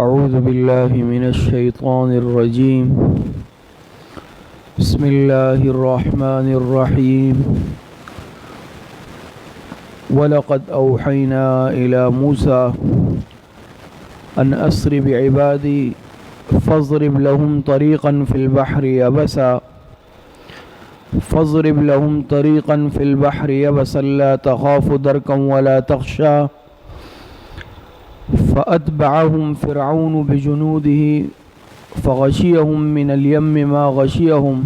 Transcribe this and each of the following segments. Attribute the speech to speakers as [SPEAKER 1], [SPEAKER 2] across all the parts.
[SPEAKER 1] اعوذ باللہ من الشیطان الرجیم بسم اللہ الرحمن الرحیم وَلَقَدْ أَوْحَيْنَا إِلَى مُوسَى أَنْ أَسْرِ بِعِبَادِي فَاضْرِبْ لَهُمْ طَرِيقًا فِي الْبَحْرِ يَبَسًا لَا تَخَافُ دَرْكًا وَلَا تَخْشَى فَأَتْبَعَهُمْ فِرْعَوْنُ بِجُنُودِهِ فَغَشِيَهُمْ مِنَ الْيَمِّ مَا غَشِيَهُمْ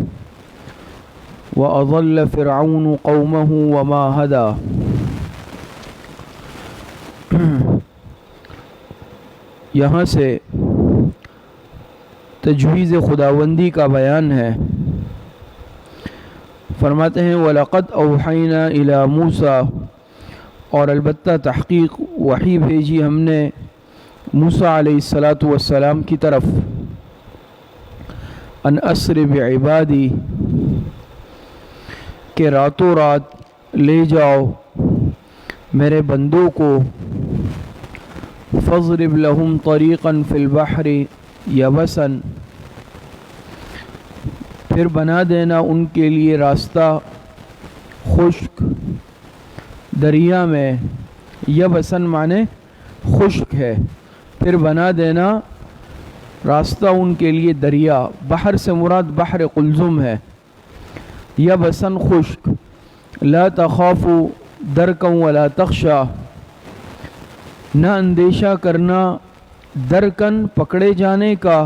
[SPEAKER 1] وَأَضَلَّ فِرْعَوْنُ قَوْمَهُ وَمَا هَدَى۔ یہاں سے تجویز خداوندی کا بیان ہے۔ فرماتے ہیں وَلَقَدْ أَوْحَيْنَا إِلَى مُوسَى، اور البتہ تحقیق وحی بھیجی ہم نے موسیٰ علیہ السلام کی طرف، ان اسر بعبادی، کہ راتوں رات لے جاؤ میرے بندوں کو، فاضرب لہم طریقا فی البحر یبسا، پھر بنا دینا ان کے لیے راستہ خشک دریا میں، یبسن معنی خشک ہے، پھر بنا دینا راستہ ان کے لیے دریا، بحر سے مراد بحر قلزم ہے، یبسن خشک، لا تخاف درکا ولا تخشا، نہ اندیشہ کرنا درکن پکڑے جانے کا،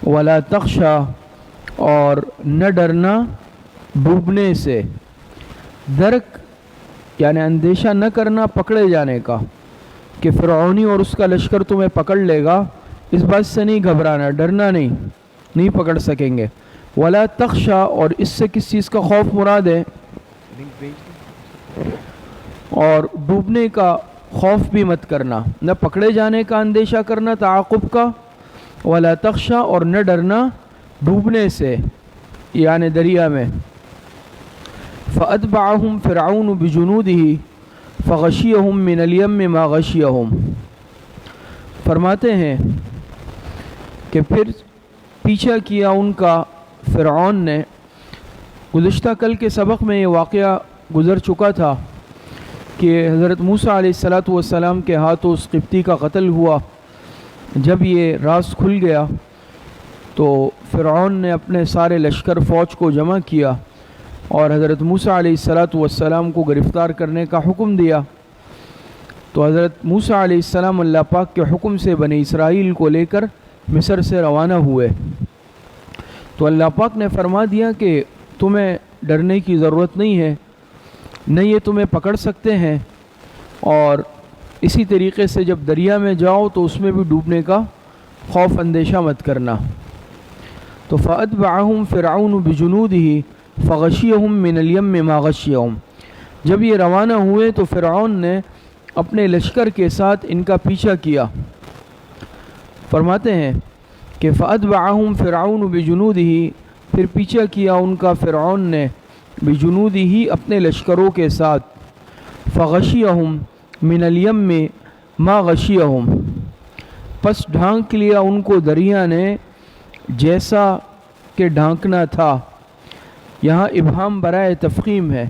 [SPEAKER 1] ولا تخشا اور نہ ڈرنا ڈوبنے سے۔ درک یعنی اندیشہ نہ کرنا پکڑے جانے کا، کہ فرعونی اور اس کا لشکر تمہیں پکڑ لے گا، اس بات سے نہیں گھبرانا، ڈرنا نہیں پکڑ سکیں گے۔ ولا تخشا، اور اس سے کس چیز کا خوف مراد ہے؟ اور ڈوبنے کا خوف بھی مت کرنا، نہ پکڑے جانے کا اندیشہ کرنا تعاقب کا، ولا تخشا اور نہ ڈرنا ڈوبنے سے یعنی دریا میں۔ فَأَتْبَعَهُمْ فِرْعَوْنُ بِجُنُودِهِ فَغَشِيَهُمْ مِنَ الْيَمِّ مَا غَشِيَهُمْ، فرماتے ہیں کہ پھر پیچھا کیا ان کا فرعون نے۔ گزشتہ کل کے سبق میں یہ واقعہ گزر چکا تھا کہ حضرت موسیٰ علیہ السلام کے ہاتھوں اس قبطی کا قتل ہوا۔ جب یہ راز کھل گیا تو فرعون نے اپنے سارے لشکر فوج کو جمع کیا اور حضرت موسیٰ علیہ السلام کو گرفتار کرنے کا حکم دیا۔ تو حضرت موسیٰ علیہ السلام اللہ پاک کے حکم سے بنی اسرائیل کو لے کر مصر سے روانہ ہوئے۔ تو اللہ پاک نے فرما دیا کہ تمہیں ڈرنے کی ضرورت نہیں ہے، نہ یہ تمہیں پکڑ سکتے ہیں، اور اسی طریقے سے جب دریا میں جاؤ تو اس میں بھی ڈوبنے کا خوف اندیشہ مت کرنا۔ تو فَأَتْبَعَهُمْ فِرْعَوْنُ بِجُنُودِهِ فَغَشِيَهُمْ مِنَ الْيَمِّ مَا غَشِيَهُمْ، جب یہ روانہ ہوئے تو فرعون نے اپنے لشکر کے ساتھ ان کا پیچھا کیا۔ فرماتے ہیں کہ فَأَتْبَعَهُمْ فِرْعَوْنُ بِجُنُودِهِ، پھر پیچھا کیا ان کا فرعون نے، بِجُنُودِهِ اپنے لشکروں کے ساتھ، فَغَشِيَهُمْ مِنَ الْيَمِّ مَا غَشِيَهُمْ، پس ڈھانک لیا ان کو دریا نے جیسا کہ ڈھانکنا تھا۔ یہاں ابہام برائے تفخیم ہے،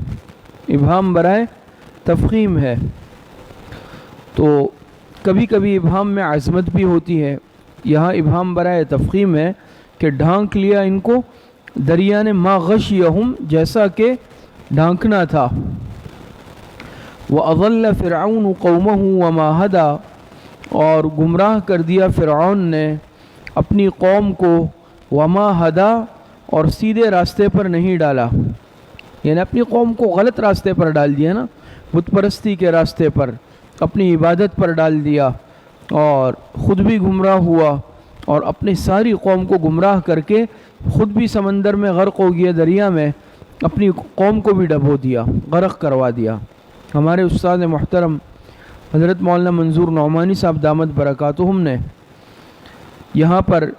[SPEAKER 1] ابہام برائے تفخیم ہے، تو کبھی کبھی ابہام میں عظمت بھی ہوتی ہے، یہاں ابہام برائے تفخیم ہے کہ ڈھانک لیا ان کو دریا نے، ما غشیہم جیسا کہ ڈھانکنا تھا۔ وَأَضَلَّ فِرْعَوْنُ قَوْمَهُ وَمَا هَدَى، اور گمراہ کر دیا فرعون نے اپنی قوم کو، وما ہدا اور سیدھے راستے پر نہیں ڈالا، یعنی اپنی قوم کو غلط راستے پر ڈال دیا نا، بت پرستی کے راستے پر، اپنی عبادت پر ڈال دیا، اور خود بھی گمراہ ہوا اور اپنی ساری قوم کو گمراہ کر کے خود بھی سمندر میں غرق ہو گیا، دریا میں اپنی قوم کو بھی ڈبو دیا، غرق کروا دیا۔ ہمارے استاد محترم حضرت مولانا منظور نعمانی صاحب دامت برکاتہم نے یہاں پر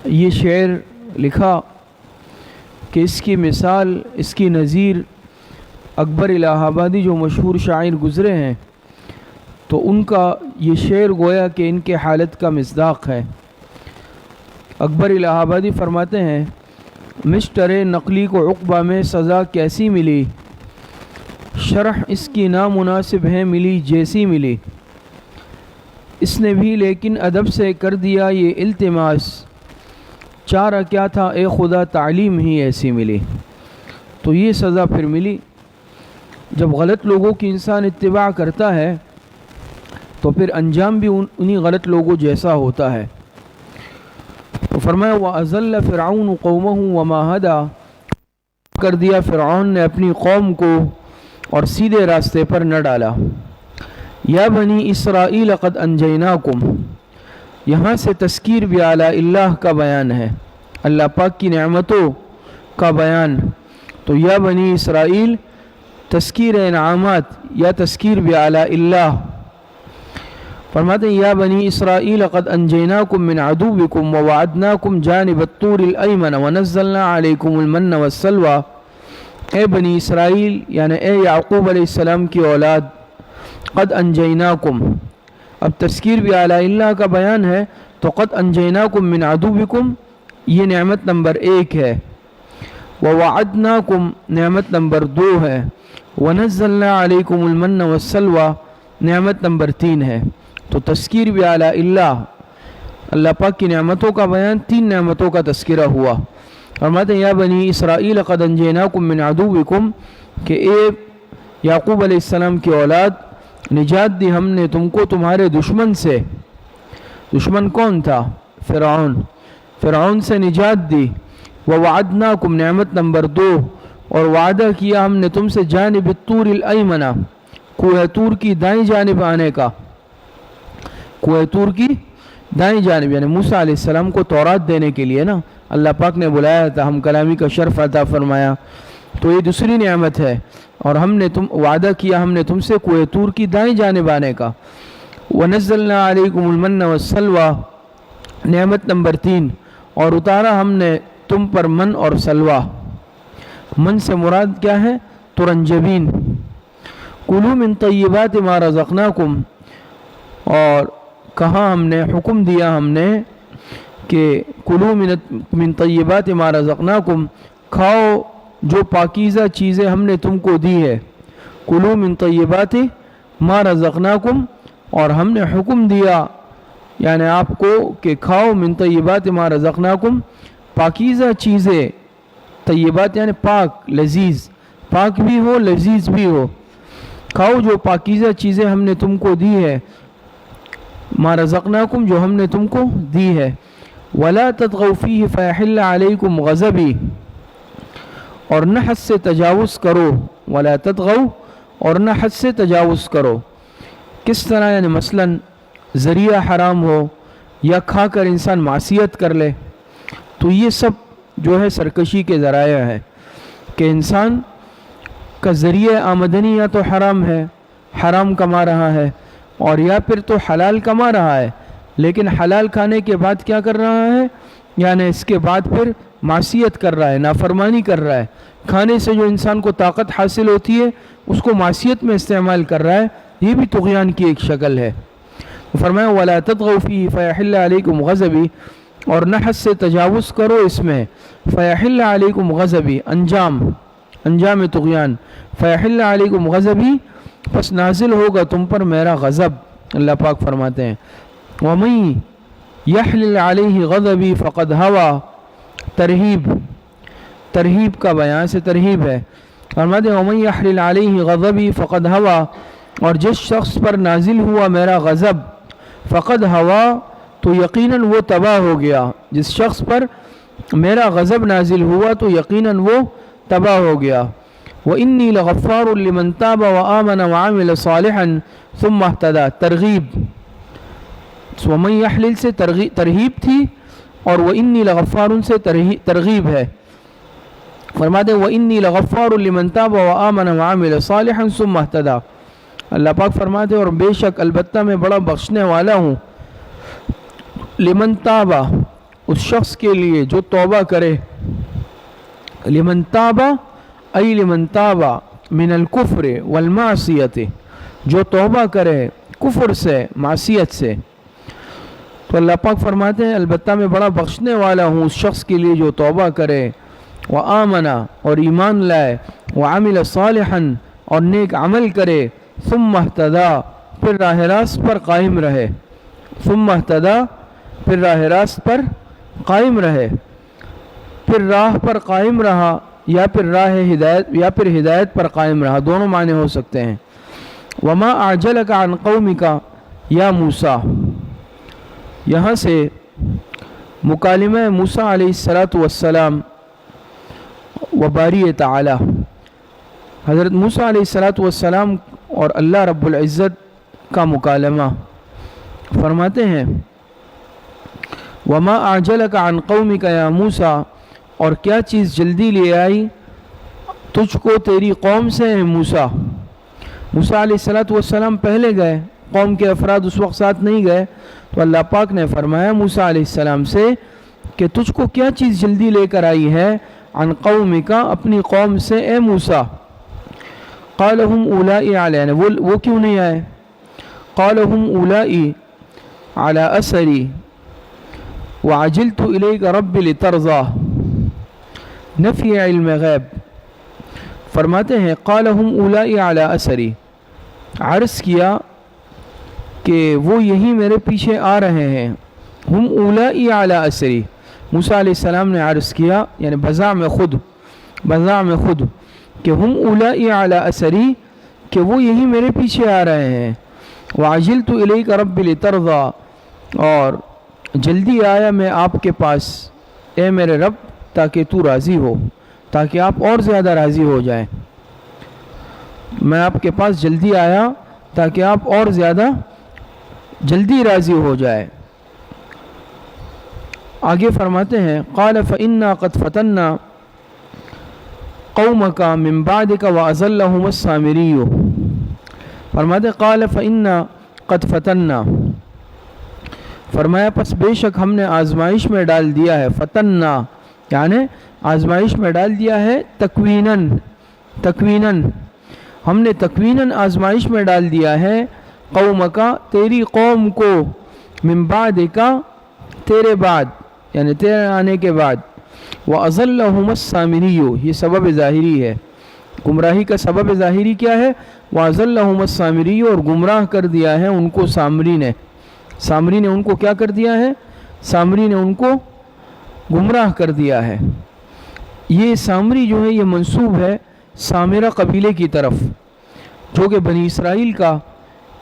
[SPEAKER 1] یہ شعر لکھا کہ اس کی مثال، اس کی نظیر اکبر الہ آبادی جو مشہور شاعر گزرے ہیں، تو ان کا یہ شعر گویا کہ ان کے حالت کا مصداق ہے۔ اکبر الہ آبادی فرماتے ہیں مسٹر نقلی کو عقبہ میں سزا کیسی ملی، شرح اس کی نامناسب ہے ملی جیسی ملی، اس نے بھی لیکن ادب سے کر دیا یہ التماس، چارہ کیا تھا اے خدا تعلیم ہی ایسی ملی۔ تو یہ سزا پھر ملی۔ جب غلط لوگوں کی انسان اتباع کرتا ہے تو پھر انجام بھی انہی غلط لوگوں جیسا ہوتا ہے۔ تو فرمایا وَأَزَلَّ فِرْعَوْنُ قَوْمَهُ وَمَا هَدَى، کر دیا فرعون نے اپنی قوم کو اور سیدھے راستے پر نہ ڈالا۔ یا بنی اسرائیل قد انجیناکم، یہاں سے تذکیر بھی اعلیٰ اللہ کا بیان ہے، اللہ پاک کی نعمتوں کا بیان۔ تو یا بنی اسرائیل تذکیر انعامات یا تذکیر بھی اعلیٰ اللہ۔ فرماتے ہیں یا بنی اسرائیل قد انجیناکم من عدوکم ووعدناکم جانب الطور الایمن ونزلنا علیکم المن والسلوى، اے بنی اسرائیل یعنی اے یعقوب علیہ السلام کی اولاد، قد انجیناکم، اب تذکیر بھی اعلیٰ اللہ کا بیان ہے تو قد انجیناکم من عدوکم یہ نعمت نمبر 1 ہے، ووعدناکم نعمت نمبر 2 ہے، ونزلنا علیکم المن والسلوى نعمت نمبر 3 ہے۔ تو تذکیر بھی اعلیٰ اللہ، اللہ پاک کی نعمتوں کا بیان، 3 نعمتوں کا تذکرہ ہوا۔ فرماتے ہیں یا بنی اسرائیل قد انجیناکم من عدوکم کہ اے یعقوب علیہ السلام کی اولاد نجات دی ہم نے تم کو تمہارے دشمن سے۔ دشمن کون تھا؟ فرعون، فرعون سے نجات دی۔ ووعدناکم نعمت نمبر 2، اور وعدہ کیا ہم نے تم سے جانب الطور الایمن، کوہ طور کی دائیں جانب آنے کا، کوہ طور کی دائیں جانب یعنی موسیٰ علیہ السلام کو تورات دینے کے لیے نا اللہ پاک نے بلایا تھا، ہم کلامی کا شرف عطا فرمایا، تو یہ دوسری نعمت ہے۔ اور ہم نے وعدہ کیا ہم نے تم سے کوہ طور کی دائیں جانب آنے کا۔ وَنَزَّلْنَا عَلَيْكُمُ الْمَنَّ وَالسَّلْوَى نعمت نمبر 3، اور اتارا ہم نے تم پر من اور سلوہ۔ من سے مراد کیا ہے؟ ترنجبین۔ کُلُوا مِن طَیِّبَاتِ مَا رَزَقْنَاکُمْ، اور کہاں ہم نے حکم دیا ہم نے کہ کُلُوا مِن طَیِّبَاتِ مَا رَزَقْنَاکُمْ، کھاؤ جو پاکیزہ چیزیں ہم نے تم کو دی ہے۔ کُلُوا مِن طَیِّبَاتِ مَا رَزَقْنَاکُمْ، اور ہم نے حکم دیا یعنی آپ کو کہ کھاؤ من طیبات ما رزقناکم، پاکیزہ چیزیں، طیبات یعنی پاک، لذیذ، پاک بھی ہو لذیذ بھی ہو، کھاؤ جو پاکیزہ چیزیں ہم نے تم کو دی ہے، ما رزقناکم جو ہم نے تم کو دی ہے۔ وَلَا تَطْغَوْا فِيهِ فَيَحِلَّ عَلَيْكُمْ غَضَبِي، اور نہ حد سے تجاوز کرو، وَلَا تَطْغَوْا اور نہ حد سے تجاوز کرو۔ کس طرح؟ یعنی مثلاً ذریعہ حرام ہو یا کھا کر انسان معصیت کر لے، تو یہ سب جو ہے سرکشی کے ذرائع ہے کہ انسان کا ذریعہ آمدنی یا تو حرام ہے، حرام کما رہا ہے، اور یا پھر تو حلال کما رہا ہے لیکن حلال کھانے کے بعد کیا کر رہا ہے؟ یعنی اس کے بعد پھر معصیت کر رہا ہے، نافرمانی کر رہا ہے، کھانے سے جو انسان کو طاقت حاصل ہوتی ہے اس کو معصیت میں استعمال کر رہا ہے، یہ بھی طغیان کی ایک شکل ہے۔ فرمایا وَلَا تَطْغَوْا فِيهِ فَيَحِلَّ عَلَيْكُمْ غَضَبِي، اور نہ حد سے تجاوز کرو اس میں، فَيَحِلَّ عَلَيْكُمْ غَضَبِي انجام طغیان، فَيَحِلَّ عَلَيْكُمْ غَضَبِي پس نازل ہوگا تم پر میرا غضب، اللہ پاک فرماتے ہیں وَمَن يَحْلِلْ عَلَيْهِ غَضَبِي فَقَدْ هَوَى، ترہیب کا بیان سے ترہیب ہے، فرماتے ہیں وَمَن يَحْلِلْ عَلَيْهِ غَضَبِي فَقَدْ هَوَى، اور جس شخص پر نازل ہوا میرا غضب، فقد ہوا تو یقیناً وہ تباہ ہو گیا، جس شخص پر میرا غضب نازل ہوا تو یقیناً وہ تباہ ہو گیا۔ وَإِنِّي لَغَفَّارٌ لِمَن تَابَ وَآمَنَ وَعَمِلَ صَالِحًا ثُمَّ اهْتَدَى، ترغیب، وَمَن يَحْلِلْ سے ترہیب تھی اور وَإِنِّي لَغَفَّارٌ سے ترغیب ہے۔ فرماتے ہیں وَإِنِّي لَغَفَّارٌ لِمَن تَابَ وَآمَنَ وَعَمِلَ صَالِحًا ثُمَّ اهْتَدَى، اللہ پاک فرماتے ہیں اور بے شک البتہ میں بڑا بخشنے والا ہوں، لمن تابا اس شخص کے لیے جو توبہ کرے، لمن تابا ای لمن تابا من الکفر والمعصیت، جو توبہ کرے کفر سے، معصیت سے۔ تو اللہ پاک فرماتے ہیں البتہ میں بڑا بخشنے والا ہوں اس شخص کے لیے جو توبہ کرے، وآمنا اور ایمان لائے، وعمل صالحا اور نیک عمل کرے، ثم اہتدی پھر راہ راست پر قائم رہے، ثم اہتدی پھر راہ راست پر قائم رہے، پھر راہ پر قائم رہا یا پھر راہ ہدایت یا پھر ہدایت پر قائم رہا، دونوں معنی ہو سکتے ہیں۔ وما اعجلک عن قومک یا موسیٰ، یہاں سے مکالمہ موسیٰ علیہ السلام و باری تعالی، حضرت موسیٰ علیہ السلام اور اللہ رب العزت کا مکالمہ۔ فرماتے ہیں وما اعجلک عن قومک یا موسیٰ، اور کیا چیز جلدی لے آئی تجھ کو تیری قوم سے ہے موسیٰ۔ موسیٰ علیہ السلام پہلے گئے، قوم کے افراد اس وقت ساتھ نہیں گئے، تو اللہ پاک نے فرمایا موسیٰ علیہ السلام سے کہ تجھ کو کیا چیز جلدی لے کر آئی ہے، عن قومک اپنی قوم سے اے موسیٰ۔ قال هم اولائی علینا، وہ کیوں نہیں آئے؟ قال هم اولائی علی اثری وعجلت الیک رب لترضی، نفی علم غیب۔ فرماتے ہیں قال هم اولائی علی اثری، عرض کیا کہ وہ یہی میرے پیچھے آ رہے ہیں، ہم اولائی علی اثری، موسیٰ علیہ السلام نے عرض کیا یعنی بزعم خود کہ ہم اولائی علی اثری، کہ وہ یہی میرے پیچھے آ رہے ہیں، وعجلت الیک رب لترضی، اور جلدی آیا میں آپ کے پاس اے میرے رب تاکہ تو راضی ہو، تاکہ آپ اور زیادہ راضی ہو جائیں۔ میں آپ کے پاس جلدی آیا تاکہ آپ اور زیادہ جلدی راضی ہو جائے۔ آگے فرماتے ہیں قال فإنا قد فتنا قومک من بعدک وأضلهم السامری، فرماتے قال فإنا قد فتنا، فرمایا پس بے شک ہم نے آزمائش میں ڈال دیا ہے، فتنا یعنی آزمائش میں ڈال دیا ہے تکویناً ہم نے تکویناً آزمائش میں ڈال دیا ہے، قومکا تیری قوم کو، من بعدکا تیرے بعد یعنی تیرے آنے کے بعد، وَأَضَلَّهُمَ السَّامِرِيُّ یہ سبب ظاہری ہے، گمراہی کا سبب ظاہری کیا ہے؟ وَأَضَلَّهُمَ السَّامِرِيُّ، اور گمراہ کر دیا ہے ان کو سامری نے ان کو کیا کر دیا ہے؟ سامری نے ان کو گمراہ کر دیا ہے۔ یہ سامری جو ہے یہ منسوب ہے سامرہ قبیلے کی طرف، جو کہ بنی اسرائیل کا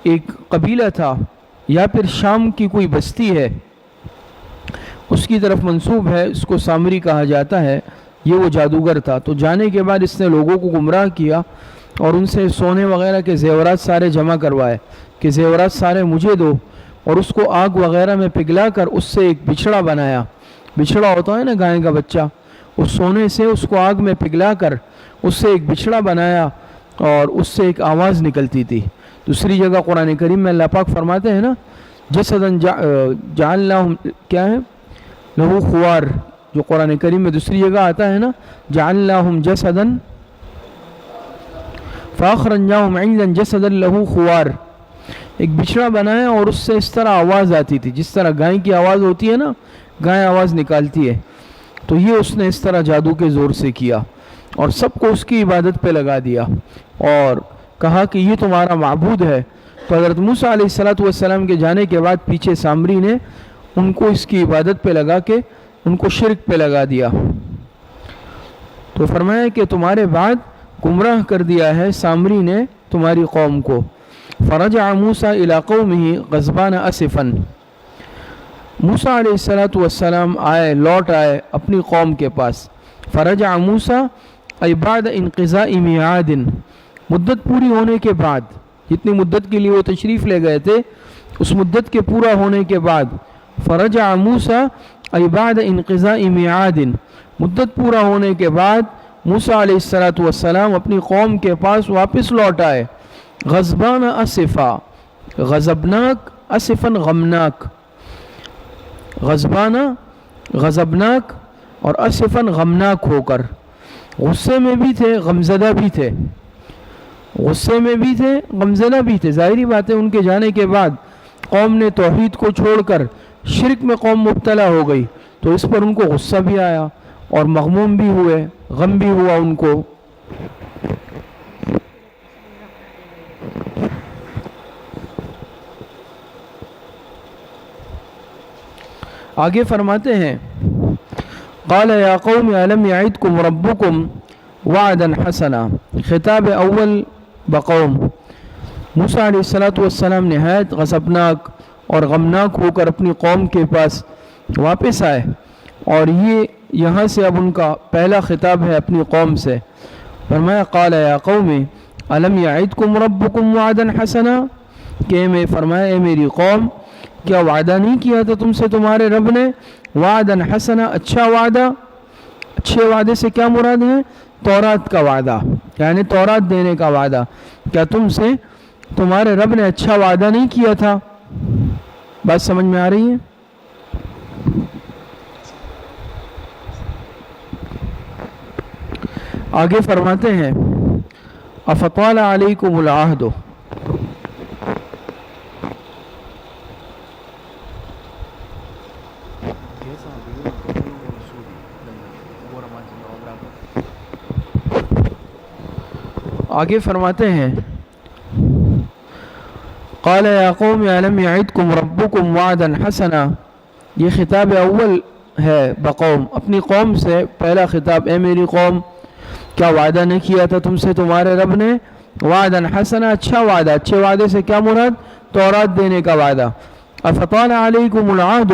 [SPEAKER 1] ایک قبیلہ تھا یا پھر شام کی کوئی بستی ہے، اس کی طرف منسوب ہے، اس کو سامری کہا جاتا ہے۔ یہ وہ جادوگر تھا، تو جانے کے بعد اس نے لوگوں کو گمراہ کیا اور ان سے سونے وغیرہ کے زیورات سارے جمع کروائے کہ زیورات سارے مجھے دو، اور اس کو آگ وغیرہ میں پگھلا کر اس سے ایک بچھڑا بنایا، بچھڑا ہوتا ہے نا گائے کا بچہ، اس سونے سے اس کو آگ میں پگھلا کر اس سے ایک بچھڑا بنایا اور اس سے ایک آواز نکلتی تھی۔ دوسری جگہ قرآن کریم میں اللہ پاک فرماتے ہیں نا جسدن جعلناہم کیا ہے لہو خوار، جو قرآن کریم میں دوسری جگہ آتا ہے نا جعلناہم جسدن فاخرجناہم عجلا جسدا لہو خوار، ایک بچھڑا بنایا اور اس سے اس طرح آواز آتی تھی جس طرح گائے کی آواز ہوتی ہے نا، گائے آواز نکالتی ہے، تو یہ اس نے اس طرح جادو کے زور سے کیا اور سب کو اس کی عبادت پہ لگا دیا اور کہا کہ یہ تمہارا معبود ہے۔ تو حضرت موسیٰ علیہ السلام کے جانے کے بعد پیچھے سامری نے ان کو اس کی عبادت پہ لگا کے ان کو شرک پہ لگا دیا، تو فرمایا کہ تمہارے بعد گمراہ کر دیا ہے سامری نے تمہاری قوم کو۔ فرجع موسیٰ الی قومہ غضبان اسفا، موسیٰ علیہ السلام لوٹ آئے اپنی قوم کے پاس۔ فرجع موسیٰ ای بعد انقضاء میعاد، مدت پوری ہونے کے بعد، جتنی مدت کے لیے وہ تشریف لے گئے تھے اس مدت کے پورا ہونے کے بعد، فرجع موسیٰ ای بعد انقضاء میعاد، مدت پورا ہونے کے بعد موسیٰ علیہ السلام اپنی قوم کے پاس واپس لوٹ آئے، غضبان اسفا، غضبناک، اسفا غمناک، غضبانہ غضبناک اور اسفاً غمناک ہو کر، غصے میں بھی تھے غمزدہ بھی تھے، غصے میں بھی تھے، غمزدہ بھی تھے. ظاہری بات ہے ان کے جانے کے بعد قوم نے توحید کو چھوڑ کر شرک میں قوم مبتلا ہو گئی، تو اس پر ان کو غصہ بھی آیا اور مغموم بھی ہوئے، غم بھی ہوا ان کو. آگے فرماتے ہیں قال یا قوم الم یعدکم ربکم وعدا حسنا. خطاب اول بقوم. موسیٰ علیہ السلام نہایت غضبناک اور غمناک ہو کر اپنی قوم کے پاس واپس آئے، اور یہ یہاں سے اب ان کا پہلا خطاب ہے اپنی قوم سے. فرمایا قال یا قوم الم یعدکم ربکم وعدا حسنا، کہ میں فرمایا اے میری قوم کیا وعدہ نہیں کیا تھا تم سے تمہارے رب نے؟ وعدا حسنا، اچھا وعدہ. اچھے وعدے سے کیا مراد ہے؟ تورات کا وعدہ، یعنی تورات دینے کا وعدہ. کیا تم سے تمہارے رب نے اچھا وعدہ نہیں کیا تھا؟ بات سمجھ میں آ رہی ہے؟ آگے فرماتے ہیں افطال علیکم العہد. آگے فرماتے ہیں قال یا قوم الم یعدکم ربکم وعدا حسنا. یہ خطاب اول ہے بقوم، اپنی قوم سے پہلا خطاب. اے میری قوم کیا وعدہ نہیں کیا تھا تم سے تمہارے رب نے؟ وعدا حسنا، اچھا وعدہ. اچھے وعدے سے کیا مراد؟ تورات دینے کا وعدہ. افطال علیکم العہد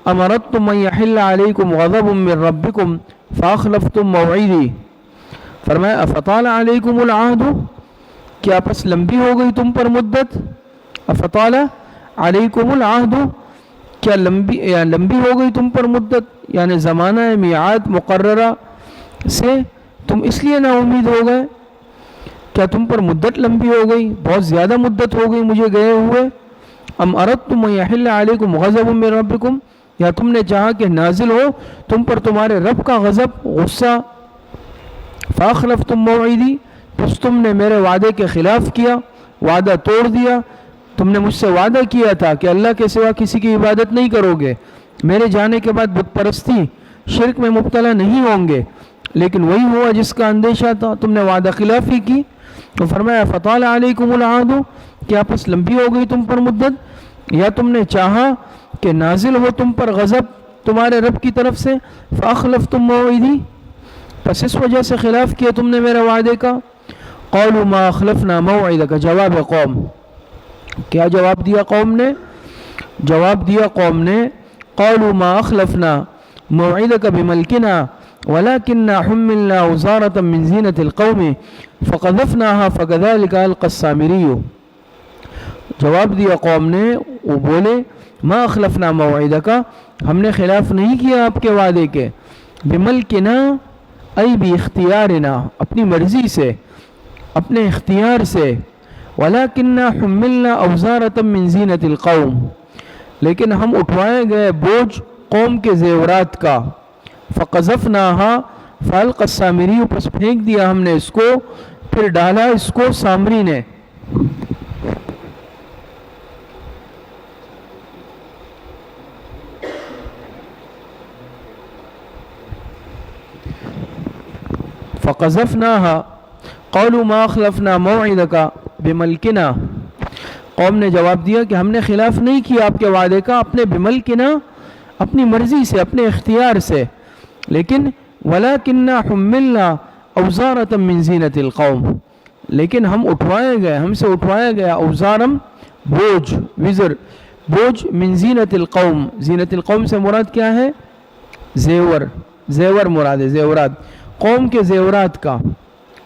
[SPEAKER 1] ام اردتم ان یحل علیکم غضب من ربکم فاخلفتم موعدی. فرمایا افطال علیکم العہد، کیا پس لمبی ہو گئی تم پر مدت؟ افطال علیکم العہد، کیا لمبی ہو گئی تم پر مدت، یعنی زمانہ میعاد مقررہ سے تم اس لیے نا امید ہو گئے؟ کیا تم پر مدت لمبی ہو گئی، بہت زیادہ مدت ہو گئی مجھے گئے ہوئے؟ ام اردتم ان یحل علیکم غضب من ربکم، یا تم نے چاہا کہ نازل ہو تم پر تمہارے رب کا غضب، غصہ. فاخلفتم موعدی، پس تم نے میرے وعدے کے خلاف کیا، وعدہ توڑ دیا. تم نے مجھ سے وعدہ کیا تھا کہ اللہ کے سوا کسی کی عبادت نہیں کرو گے، میرے جانے کے بعد بت پرستی شرک میں مبتلا نہیں ہوں گے، لیکن وہی ہوا جس کا اندیشہ تھا، تم نے وعدہ خلافی کی. تو فرمایا فطال علیکم العہد، کیا پس لمبی ہو گئی تم پر مدت، یا تم نے چاہا کہ نازل ہو تم پر غضب تمہارے رب کی طرف سے. فاخلفتم موعدی، پس اس وجہ سے خلاف کیا تم نے میرے وعدے کا. قولوا ما اخلفنا موعدک، جواب قوم. کیا جواب دیا قوم نے؟ جواب دیا قوم نے قولوا ما اخلفنا موعدک بملکنا ولكننا حملنا اوزارة من زینة القوم فقذفناها فكذلك القى السامری. جواب دیا قوم نے، وہ بولے ما اخلفنا موعدک، ہم نے خلاف نہیں کیا آپ کے وعدے کے. بملکنا ای بھی اختیارنا، اپنی مرضی سے، اپنے اختیار سے. وَلَكِنَّا حُمِّلْنَا أَوْزَارَةً مِّن زِينَةِ الْقَوْمِ، لیکن ہم اٹھوائے گئے بوجھ قوم کے زیورات کا. فَقَذَفْنَاهَا فَأَلْقَى السَّامِرِيُّ، پس پھینک دیا ہم نے اس کو، پھر ڈالا اس کو سامری نے. فَقَذَفْنَاهَا قَوْلُوا مَا أَخْلَفْنَا مَوْعِدَكَ بِمَلْكِنَا. قوم نے جواب دیا کہ ہم نے خلاف نہیں کیا آپ کے وعدے کا اپنے بملکنا، اپنی مرضی سے، اپنے اختیار سے، لیکن وَلَكِنَّا حُمِّلْنَا أَوْزَارَةً مِّن زِينَةِ الْقَوْمِ، لیکن ہم اٹھوائے گئے، ہم سے اٹھوایا گیا اوزارم، بوجھ، وزر، بوجھ من زینت القوم. زینت القوم سے مراد کیا ہے؟ زیور، زیور مراد ہے، زیورات، قوم کے زیورات کا،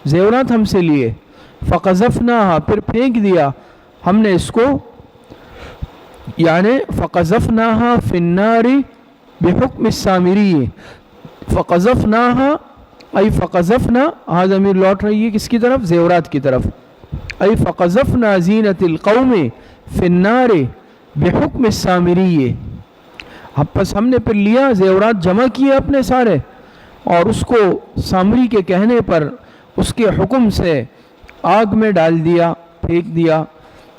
[SPEAKER 1] زیورات ہم سے لیے. فقذفناها، پھر پھینک دیا ہم نے اس کو، یعنی فقذفناها فی النار بحکم السامری. فقذفناها ای فقذفنا، ضمیر لوٹ رہی ہے کس کی طرف؟ زیورات کی طرف. ای فقذفنا زینت القوم فی النار بحکم السامری. پس ہم نے پھر لیا، زیورات جمع کیے اپنے سارے، اور اس کو سامری کے کہنے پر، اس کے حکم سے آگ میں ڈال دیا، پھینک دیا۔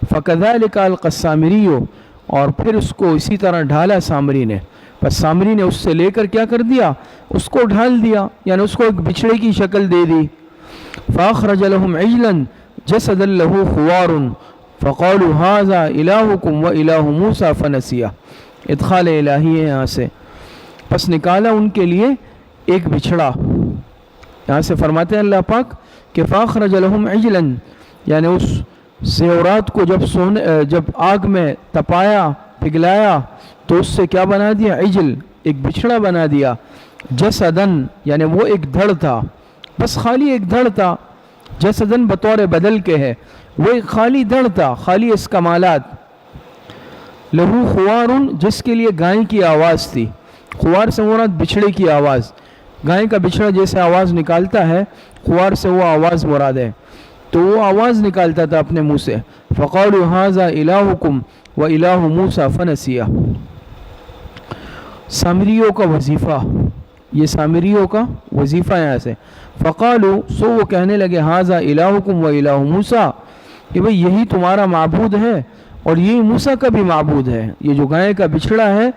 [SPEAKER 1] فَكَذَلِكَ أَلْقَى السَّامِرِيُّ، اور پھر اس کو اسی طرح ڈھالا سامری نے، بس سامری نے اس سے لے کر کیا کر دیا، اس کو ڈھال دیا، یعنی اس کو ایک بچھڑے کی شکل دے دی۔ فَأَخْرَجَ لَهُمْ عِجْلًا جَسَدًا لَهُ خُوَارٌ فَقَالُوا هَذَا إِلَٰهُكُمْ وَإِلَٰهُ مُوسَىٰ فَنَسِيَهُ، ادخال الہی ہے یہاں سے۔ پس نکالا ان کے لیے ایک بچھڑا، یہاں سے فرماتے ہیں اللہ پاک کہ فَأَخْرَجَ لَهُمْ عِجْلًا، یعنی اس زیورات کو جب آگ میں تپایا، پگھلایا، تو اس سے کیا بنا دیا، عجل، ایک بچھڑا بنا دیا۔ جسدن، یعنی وہ ایک دھڑ تھا، بس خالی ایک دھڑ تھا، جسدن بطور بدل کے ہے، وہ ایک خالی دھڑ تھا، خالی اس کمالات۔ لہو خوارن، جس کے لیے گائے کی آواز تھی، خوار سے مراد بچھڑے کی آواز، گائے کا بچھڑا جیسے آواز نکالتا ہے، خوار سے وہ آواز مراد ہے، تو وہ آواز نکالتا تھا اپنے منہ سے۔ فَقَالُوا هَذَا إِلَٰهُكُمْ وَإِلَٰهُ مُوسَىٰ فَنَسِيَهُ۔ سامریوں کا وظیفہ، یہ سامریوں کا وظیفہ یہاں سے۔ فَقَالُوا، سو وہ کہنے لگے، هَذَا إِلَٰهُكُمْ وَإِلَٰهُ مُوسَىٰ، کہ بھئی یہی تمہارا معبود ہے اور یہی موسیٰ کا بھی معبود ہے، یہ جو گائے کا بچھڑا ہے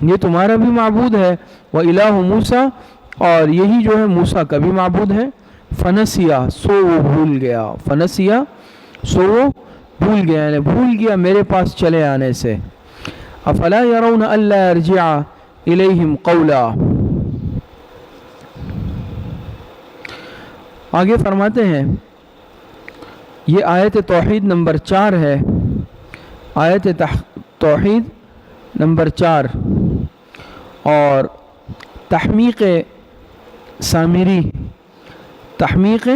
[SPEAKER 1] یہ تمہارا بھی معبود ہے، وَإِلَٰهُ مُوسَىٰ، اور یہی جو ہے موسیٰ کا بھی معبود ہے۔ فنسیا، سو وہ بھول گیا، فنسیا، سو وہ بھول گیا، یعنی بھول گیا میرے پاس چلے آنے سے۔ افلا يرون الا يرجع الیہم قولا، آگے فرماتے ہیں یہ آیت توحید نمبر 4 ہے، آیت توحید نمبر 4، اور تحمیق سامری، تحمیق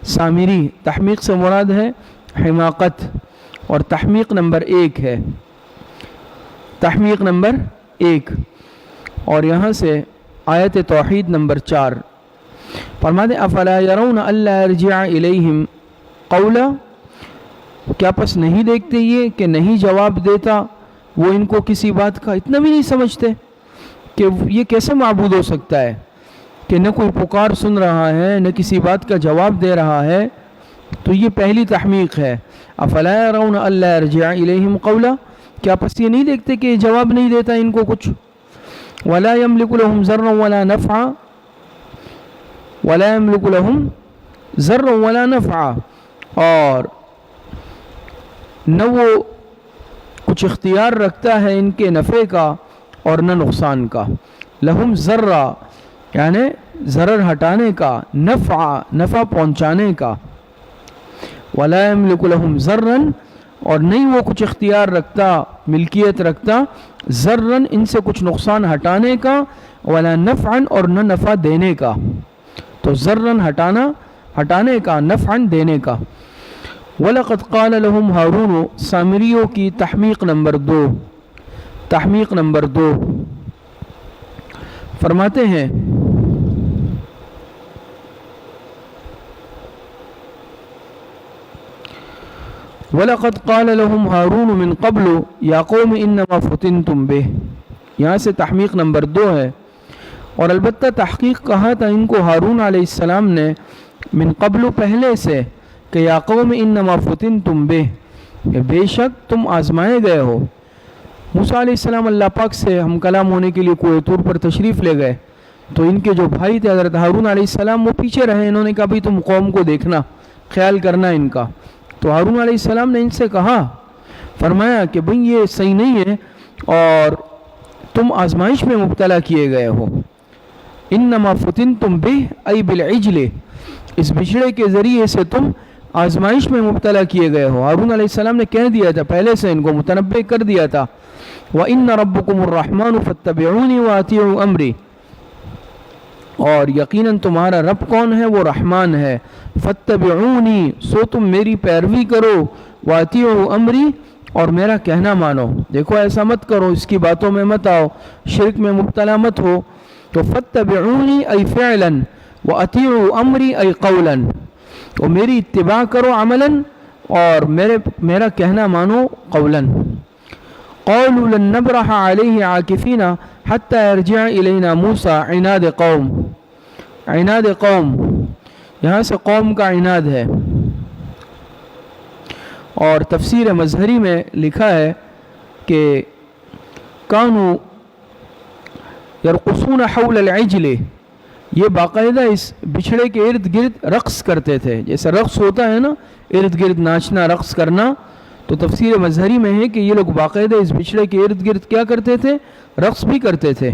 [SPEAKER 1] سامری، تحمیق سے مراد ہے حماقت، اور تحمیق نمبر 1 ہے، تحمیق نمبر 1، اور یہاں سے آیت توحید نمبر 4 فرماتے افلا یرون الا یرجع الیہم قولا، کیا پس نہیں دیکھتے یہ کہ نہیں جواب دیتا وہ ان کو کسی بات کا، اتنا بھی نہیں سمجھتے کہ یہ کیسے معبود ہو سکتا ہے کہ نہ کوئی پکار سن رہا ہے نہ کسی بات کا جواب دے رہا ہے، تو یہ پہلی تحمیق ہے۔ افلا یرون الا یرجع الیہم قولا، کیا پس یہ نہیں دیکھتے کہ یہ جواب نہیں دیتا ان کو کچھ۔ ولا یملک لہم ضرا ولا نفعا، ولا یملک لہم ضرا ولا نفعا، اور نہ وہ کچھ اختیار رکھتا ہے ان کے نفع کا اور نہ نقصان کا۔ لہم ضرا یعنی ضرر ہٹانے کا، نفع پہنچانے کا۔ ولا یملک لہم ضرا، اور نہیں وہ کچھ اختیار رکھتا، ملکیت رکھتا، ضرا ان سے کچھ نقصان ہٹانے کا، ولا نفعا اور نہ نفع دینے کا، تو ضرا ہٹانے کا، نفعا دینے کا۔ وَلَقَدْ قَالَ لَهُمْ هَارُونُ، سامریوں کی تحمیق نمبر 2، تحمیق نمبر 2 فرماتے ہیں وَلَقَدْ قَالَ لَهُمْ هَارُونُ مِنْ قَبْلُ يَا قَوْمِ إِنَّمَا فُتِنْتُمْ بِهِ، یہاں سے تحمیق نمبر 2 ہے، اور البتہ تحقیق کہا تھا ان کو ہارون علیہ السلام نے من قبل، پہلے سے، کہ یا قوم انما فتنتم بہ، کہ بے شک تم آزمائے گئے ہو۔ موسیٰ علیہ السلام اللہ پاک سے ہم کلام ہونے کے لیے کوہ طور پر تشریف لے گئے، تو ان کے جو بھائی تھے حضرت ہارون علیہ السلام وہ پیچھے رہے، انہوں نے کہا بھی تم قوم کو دیکھنا، خیال کرنا ان کا۔ تو ہارون علیہ السلام نے ان سے کہا، فرمایا کہ بھئی یہ صحیح نہیں ہے اور تم آزمائش میں مبتلا کیے گئے ہو۔ انما فتنتم بہ ای بالعجل، اس بچھڑے کے ذریعے سے تم آزمائش میں مبتلا کیے گئے ہو۔ ہارون علیہ السلام نے کہہ دیا تھا، پہلے سے ان کو متنبع کر دیا تھا، وَإِنَّ رَبُّكُمُ الرَّحْمَنُ فَاتَّبِعُونِي وَأَطِيعُوا أَمْرِي، اور یقیناً تمہارا رب کون ہے، وہ رحمان ہے۔ فَاتَّبِعُونِي، سو تم میری پیروی کرو، وَأَطِيعُوا أَمْرِي، اور میرا کہنا مانو۔ دیکھو ایسا مت کرو، اس کی باتوں میں مت آؤ، شرک میں مبتلا مت ہو۔ تو فَاتَّبِعُونِي أي فعلاً، وَأَطِيعُوا أَمْرِي أي قولاً، تو میری اتباع کرو عملاً، اور میرا کہنا مانو قولاً۔ قَالُوا لَن نَّبْرَحَ عَلَيْهِ عَاكِفِينَ حَتَّى يَرْجِعَ إِلَيْنَا مُوسَىٰ، عناد قوم، عناد قوم، یہاں سے قوم کا عناد ہے، اور تفسیر مظہری میں لکھا ہے کہ کانو یرقصون حول العجل، یہ باقاعدہ اس بچھڑے کے ارد گرد رقص کرتے تھے، جیسے رقص ہوتا ہے نا، ارد گرد ناچنا رقص کرنا، تو تفسیر مظہری میں ہے کہ یہ لوگ باقاعدہ اس بچھڑے کے ارد گرد کیا کرتے تھے؟ رقص بھی کرتے تھے۔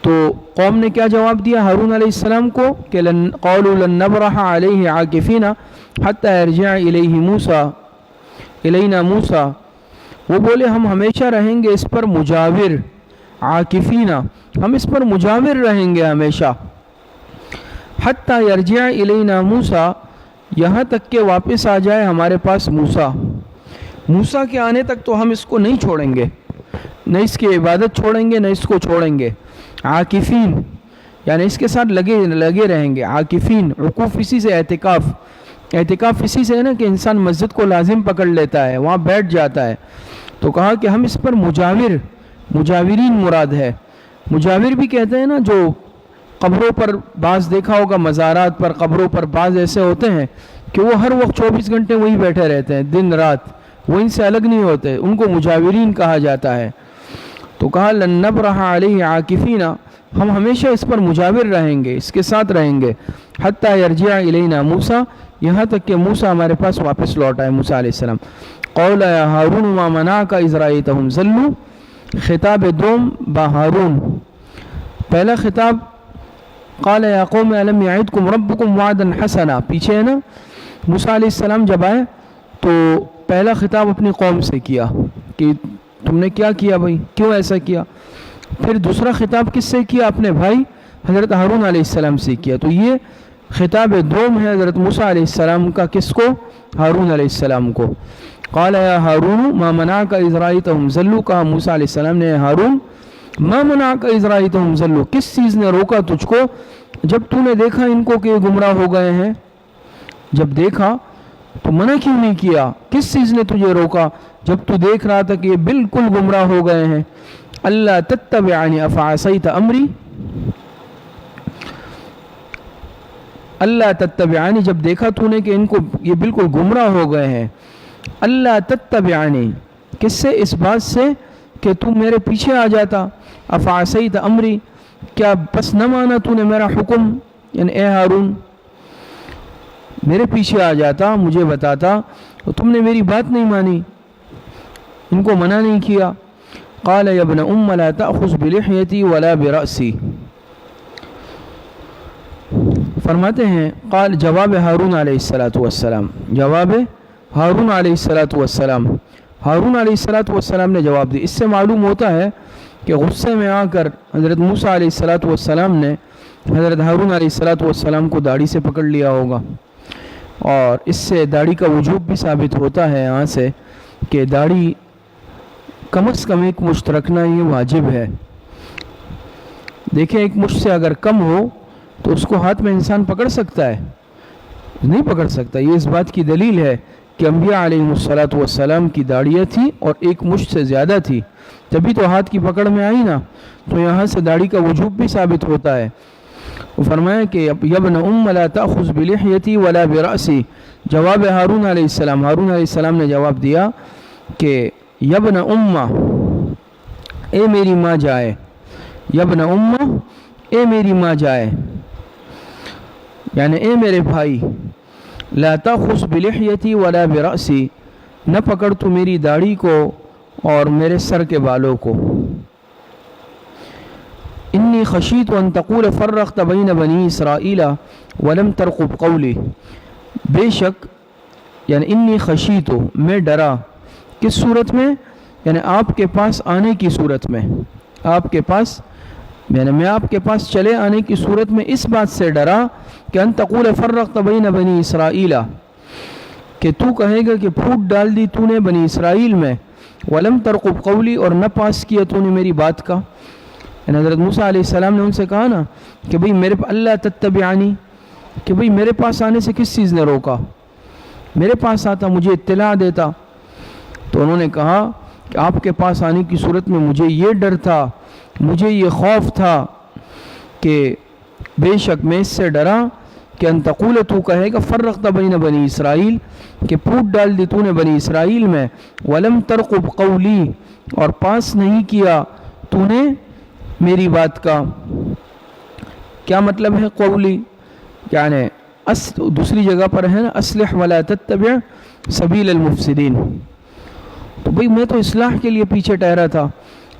[SPEAKER 1] تو قوم نے کیا جواب دیا ہارون علیہ السلام کو کہ قالوا لن نبرح علیہ عاکفین حتی یرجع الینا موسیٰ، وہ بولے ہم ہمیشہ رہیں گے اس پر مجاور، عاکفین، ہم اس پر مجاور رہیں گے ہمیشہ، حتی یرجع الینا موسیٰ، یہاں تک کہ واپس آ جائے ہمارے پاس موسیٰ کے آنے تک تو ہم اس کو نہیں چھوڑیں گے، نہ اس کی عبادت چھوڑیں گے، نہ اس کو چھوڑیں گے۔ عاکفین یعنی اس کے ساتھ لگے رہیں گے۔ عاکفین عکوف اسی سے اعتکاف اسی سے ہے نا کہ انسان مسجد کو لازم پکڑ لیتا ہے، وہاں بیٹھ جاتا ہے، تو کہا کہ ہم اس پر مجاورین مراد ہے۔ مجاور بھی کہتے ہیں نا، جو قبروں پر بعض دیکھا ہوگا، مزارات پر قبروں پر بعض ایسے ہوتے ہیں کہ وہ ہر وقت 24 گھنٹے وہیں بیٹھے رہتے ہیں، دن رات وہ ان سے الگ نہیں ہوتے، ان کو مجاورین کہا جاتا ہے۔ تو کہا لن نبرح علیہ عاکفین، ہم ہمیشہ اس پر مجاور رہیں گے، اس کے ساتھ رہیں گے، حتی یرجع الینا موسیٰ، یہاں تک کہ موسیٰ ہمارے پاس واپس لوٹ آئے، موسیٰ علیہ السلام۔ قول یا ہارون ما منعک اذ رأیتہم ضلوا، خطاب دوم با ہارون، پہلا خطاب قال یا قوم الم یعدکم ربکم وعدا حسنا، پیچھے ہے نا، موسیٰ علیہ السلام جب آئے تو پہلا خطاب اپنی قوم سے کیا کہ تم نے کیا کیا بھائی، کیوں ایسا کیا؟ پھر دوسرا خطاب کس سے کیا؟ اپنے بھائی حضرت ہارون علیہ السلام سے کیا۔ تو یہ خطاب دوم ہے حضرت موسیٰ علیہ السلام کا، کس کو؟ ہارون علیہ السلام کو۔ قال یا ہارون ما منعک اذ رأیتہم ضلوا، کہا موسیٰ علیہ السلام نے ہارون ما منعک اذ رأیتہم ضلوا، کس چیز نے روکا تجھ کو جب تو نے دیکھا ان کو کہ یہ گمراہ ہو گئے ہیں؟ جب دیکھا تو منع کیوں نہیں کیا؟ کس چیز نے تجھے روکا جب تو دیکھ رہا تھا کہ یہ بالکل گمراہ ہو گئے ہیں؟ اللہ تتبعنی افعصیت امری، اللہ تتبعنی، جب دیکھا تو نے کہ ان کو یہ بالکل گمراہ ہو گئے ہیں، اللہ تتبعنی، کس سے؟ اس بات سے کہ تو میرے پیچھے آ جاتا، افعصیت امری، کیا بس نہ مانا تو نے میرا حکم، یعنی اے ہارون میرے پیچھے آ جاتا، مجھے بتاتا، تو تم نے میری بات نہیں مانی، ان کو منع نہیں کیا۔ قال یا ابن ام لا تأخذ بلحیتی ولا برأسی، فرماتے ہیں قال، جواب ہارون علیہ السلام، جواب ہارون علیہ السلام، ہارون علیہ السلام نے جواب دی۔ اس سے معلوم ہوتا ہے کہ غصے میں آ کر حضرت موسیٰ علیہ السلام نے حضرت ہارون علیہ السلام کو داڑھی سے پکڑ لیا ہوگا، اور اس سے داڑھی کا وجوب بھی ثابت ہوتا ہے یہاں سے کہ داڑھی کم از کم ایک مشت رکھنا یہ واجب ہے۔ دیکھیں ایک مشت سے اگر کم ہو تو اس کو ہاتھ میں انسان پکڑ سکتا ہے؟ نہیں پکڑ سکتا۔ یہ اس بات کی دلیل ہے کہ انبیاء علیہ السلام کی داڑیاں تھیں اور ایک مشت سے زیادہ تھی، جبھی تو ہاتھ کی پکڑ میں آئی نا، تو یہاں سے داڑھی کا وجوب بھی ثابت ہوتا ہے۔ وہ فرمایا کہ یا ابن ام لا تأخذ بلحیتی ولا برأسی، جواب ہارون علیہ السلام نے جواب دیا کہ یا ابن ام، اے میری ماں جائے، یا ابن ام، اے میری ماں جائے، یعنی اے میرے بھائی، لا تأخذ بلحیتی ولا برأسی، نہ پکڑ تو میری داڑھی کو اور میرے سر کے بالوں کو، انی خشیت ان تقول فرقت بین بنی اسرائیل ولم ترقب قولی، بے شک، یعنی انی خشیت، میں ڈرا، کس صورت میں؟ یعنی آپ کے پاس آنے کی صورت میں، آپ کے پاس، یعنی میں آپ کے پاس چلے آنے کی صورت میں اس بات سے ڈرا کہ ان تقول فرقت بین بنی اسرائیل، کہ تو کہے گا کہ پھوٹ ڈال دی تو نے بنی اسرائیل میں، ولم ترقب قولی، اور نہ پاس کیا تو نے میری بات کا۔ یعنی حضرت موسیٰ علیہ السلام نے ان سے کہا نا کہ بھئی میرے اللہ تتبعنی، کہ بھئی میرے پاس آنے سے کس چیز نے روکا؟ میرے پاس آتا، مجھے اطلاع دیتا۔ تو انہوں نے کہا کہ آپ کے پاس آنے کی صورت میں مجھے یہ ڈر تھا، مجھے یہ خوف تھا کہ بے شک میں اس سے ڈرا کہ ان تقول تو کہے گا فرقت بین بنی اسرائیل کہ پھوٹ ڈال دی تو نے بنی اسرائیل میں، ولم ترقب قولی اور پاس نہیں کیا تو نے میری بات کا. کیا مطلب ہے قولی؟ یعنی دوسری جگہ پر ہے نا اصلح ولا تتبع سبیل المفسدین. تو بھئی میں تو اصلاح کے لیے پیچھے ٹہرا تھا،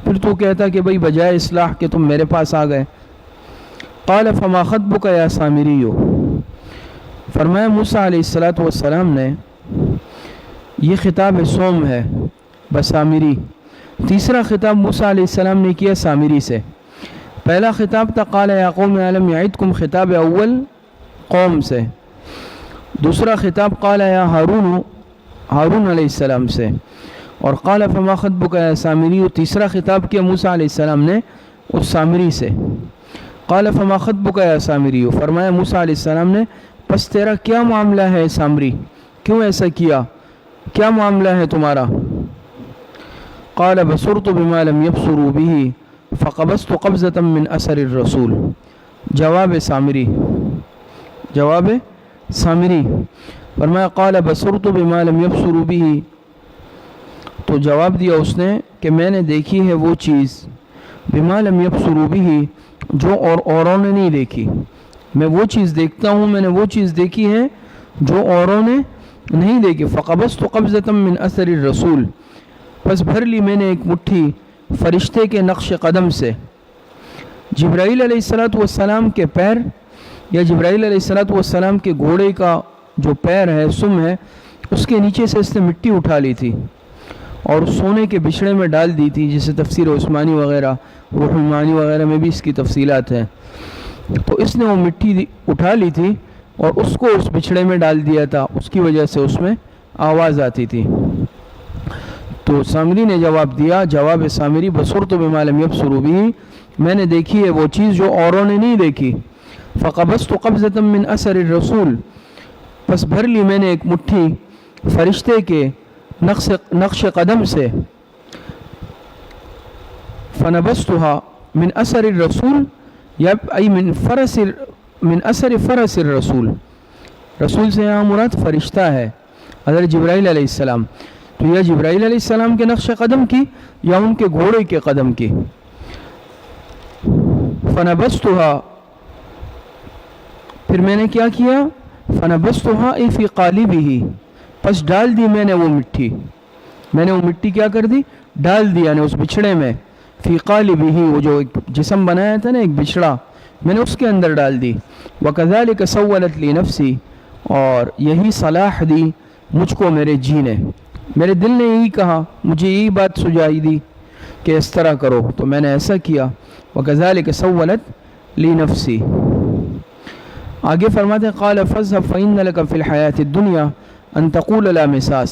[SPEAKER 1] پھر تو کہتا کہ بھئی بجائے اصلاح کے تم میرے پاس آ گئے. قال فما خطبک یا سامری، فرمایا موسیٰ علیہ السلام نے، یہ خطاب سوم ہے بسامری. تیسرا خطاب موسیٰ علیہ السلام نے کیا سامری سے. پہلا خطاب تھا قال یا قوم الم یعدکم، خطاب اول قوم سے. دوسرا خطاب قال یا ہارون علیہ السلام سے. اور قال فما خطبک یا سامری، تیسرا خطاب کیا موسیٰ علیہ السلام نے اس سامری سے. قال فما خطبک یا سامری، فرمایا موسیٰ علیہ السلام نے پس تیرا کیا معاملہ ہے سامری، کیوں ایسا کیا، کیا معاملہ ہے تمہارا. قال بصرت بما لم يبصروا به فقبضت قبضة من اثر الرسول. جواب سامری فرمایا قال بصرت بما لم يبصروا به، تو جواب دیا اس نے کہ میں نے دیکھی ہے وہ چیز، بما لم يبصروا به جو اوروں نے نہیں دیکھی. میں وہ چیز دیکھتا ہوں، میں نے وہ چیز دیکھی ہے جو اوروں نے نہیں دیکھی. فقبضت قبضة من اثر الرسول، پس بھر لی میں نے ایک مٹھی فرشتے کے نقش قدم سے. جبرائیل علیہ السلام کے پیر یا جبرائیل علیہ السلام کے گھوڑے کا جو پیر ہے، سم ہے، اس کے نیچے سے اس نے مٹی اٹھا لی تھی اور سونے کے بچھڑے میں ڈال دی تھی، جسے تفسیر عثمانی وغیرہ، روح المعانی وغیرہ میں بھی اس کی تفصیلات ہیں. تو اس نے وہ مٹی اٹھا لی تھی اور اس کو اس بچھڑے میں ڈال دیا تھا، اس کی وجہ سے اس میں آواز آتی تھی. تو سامری نے جواب دیا، جواب سامری بصرت بما لم يبصروا به، میں نے دیکھی ہے وہ چیز جو اوروں نے نہیں دیکھی. فقبضت قبضة من اثر الرسول، پس بھر لی میں نے ایک مٹھی فرشتے کے نقش قدم سے. فنبذتها من اثر الرسول یا ای من اثر فرس الرسول، رسول سے یہاں مراد فرشتہ ہے حضرت جبرائیل علیہ السلام. تو یا جبرائیل علیہ السلام کے نقش قدم کی یا ان کے گھوڑے کے قدم کی. فنبذتها، پھر میں نے کیا کیا، فنبذتها ای فی قالبہ، پس ڈال دی میں نے وہ مٹھی، میں نے وہ مٹی کیا کر دی، ڈال دی، یعنی اس بچھڑے میں. فی قالبہ، وہ جو ایک جسم بنایا تھا نا ایک بچھڑا، میں نے اس کے اندر ڈال دی. وکذالک سولت لی نفسی، اور یہی صلاح دی مجھ کو میرے جی نے، میرے دل نے یہی کہا، مجھے یہی بات سجائی دی کہ اس طرح کرو، تو میں نے ایسا کیا. وکذالک سولت لی نفسی. آگے فرماتے ہیں قال فاذهب فإن لك في الحیاة الدنیا ان تقول لا مساس.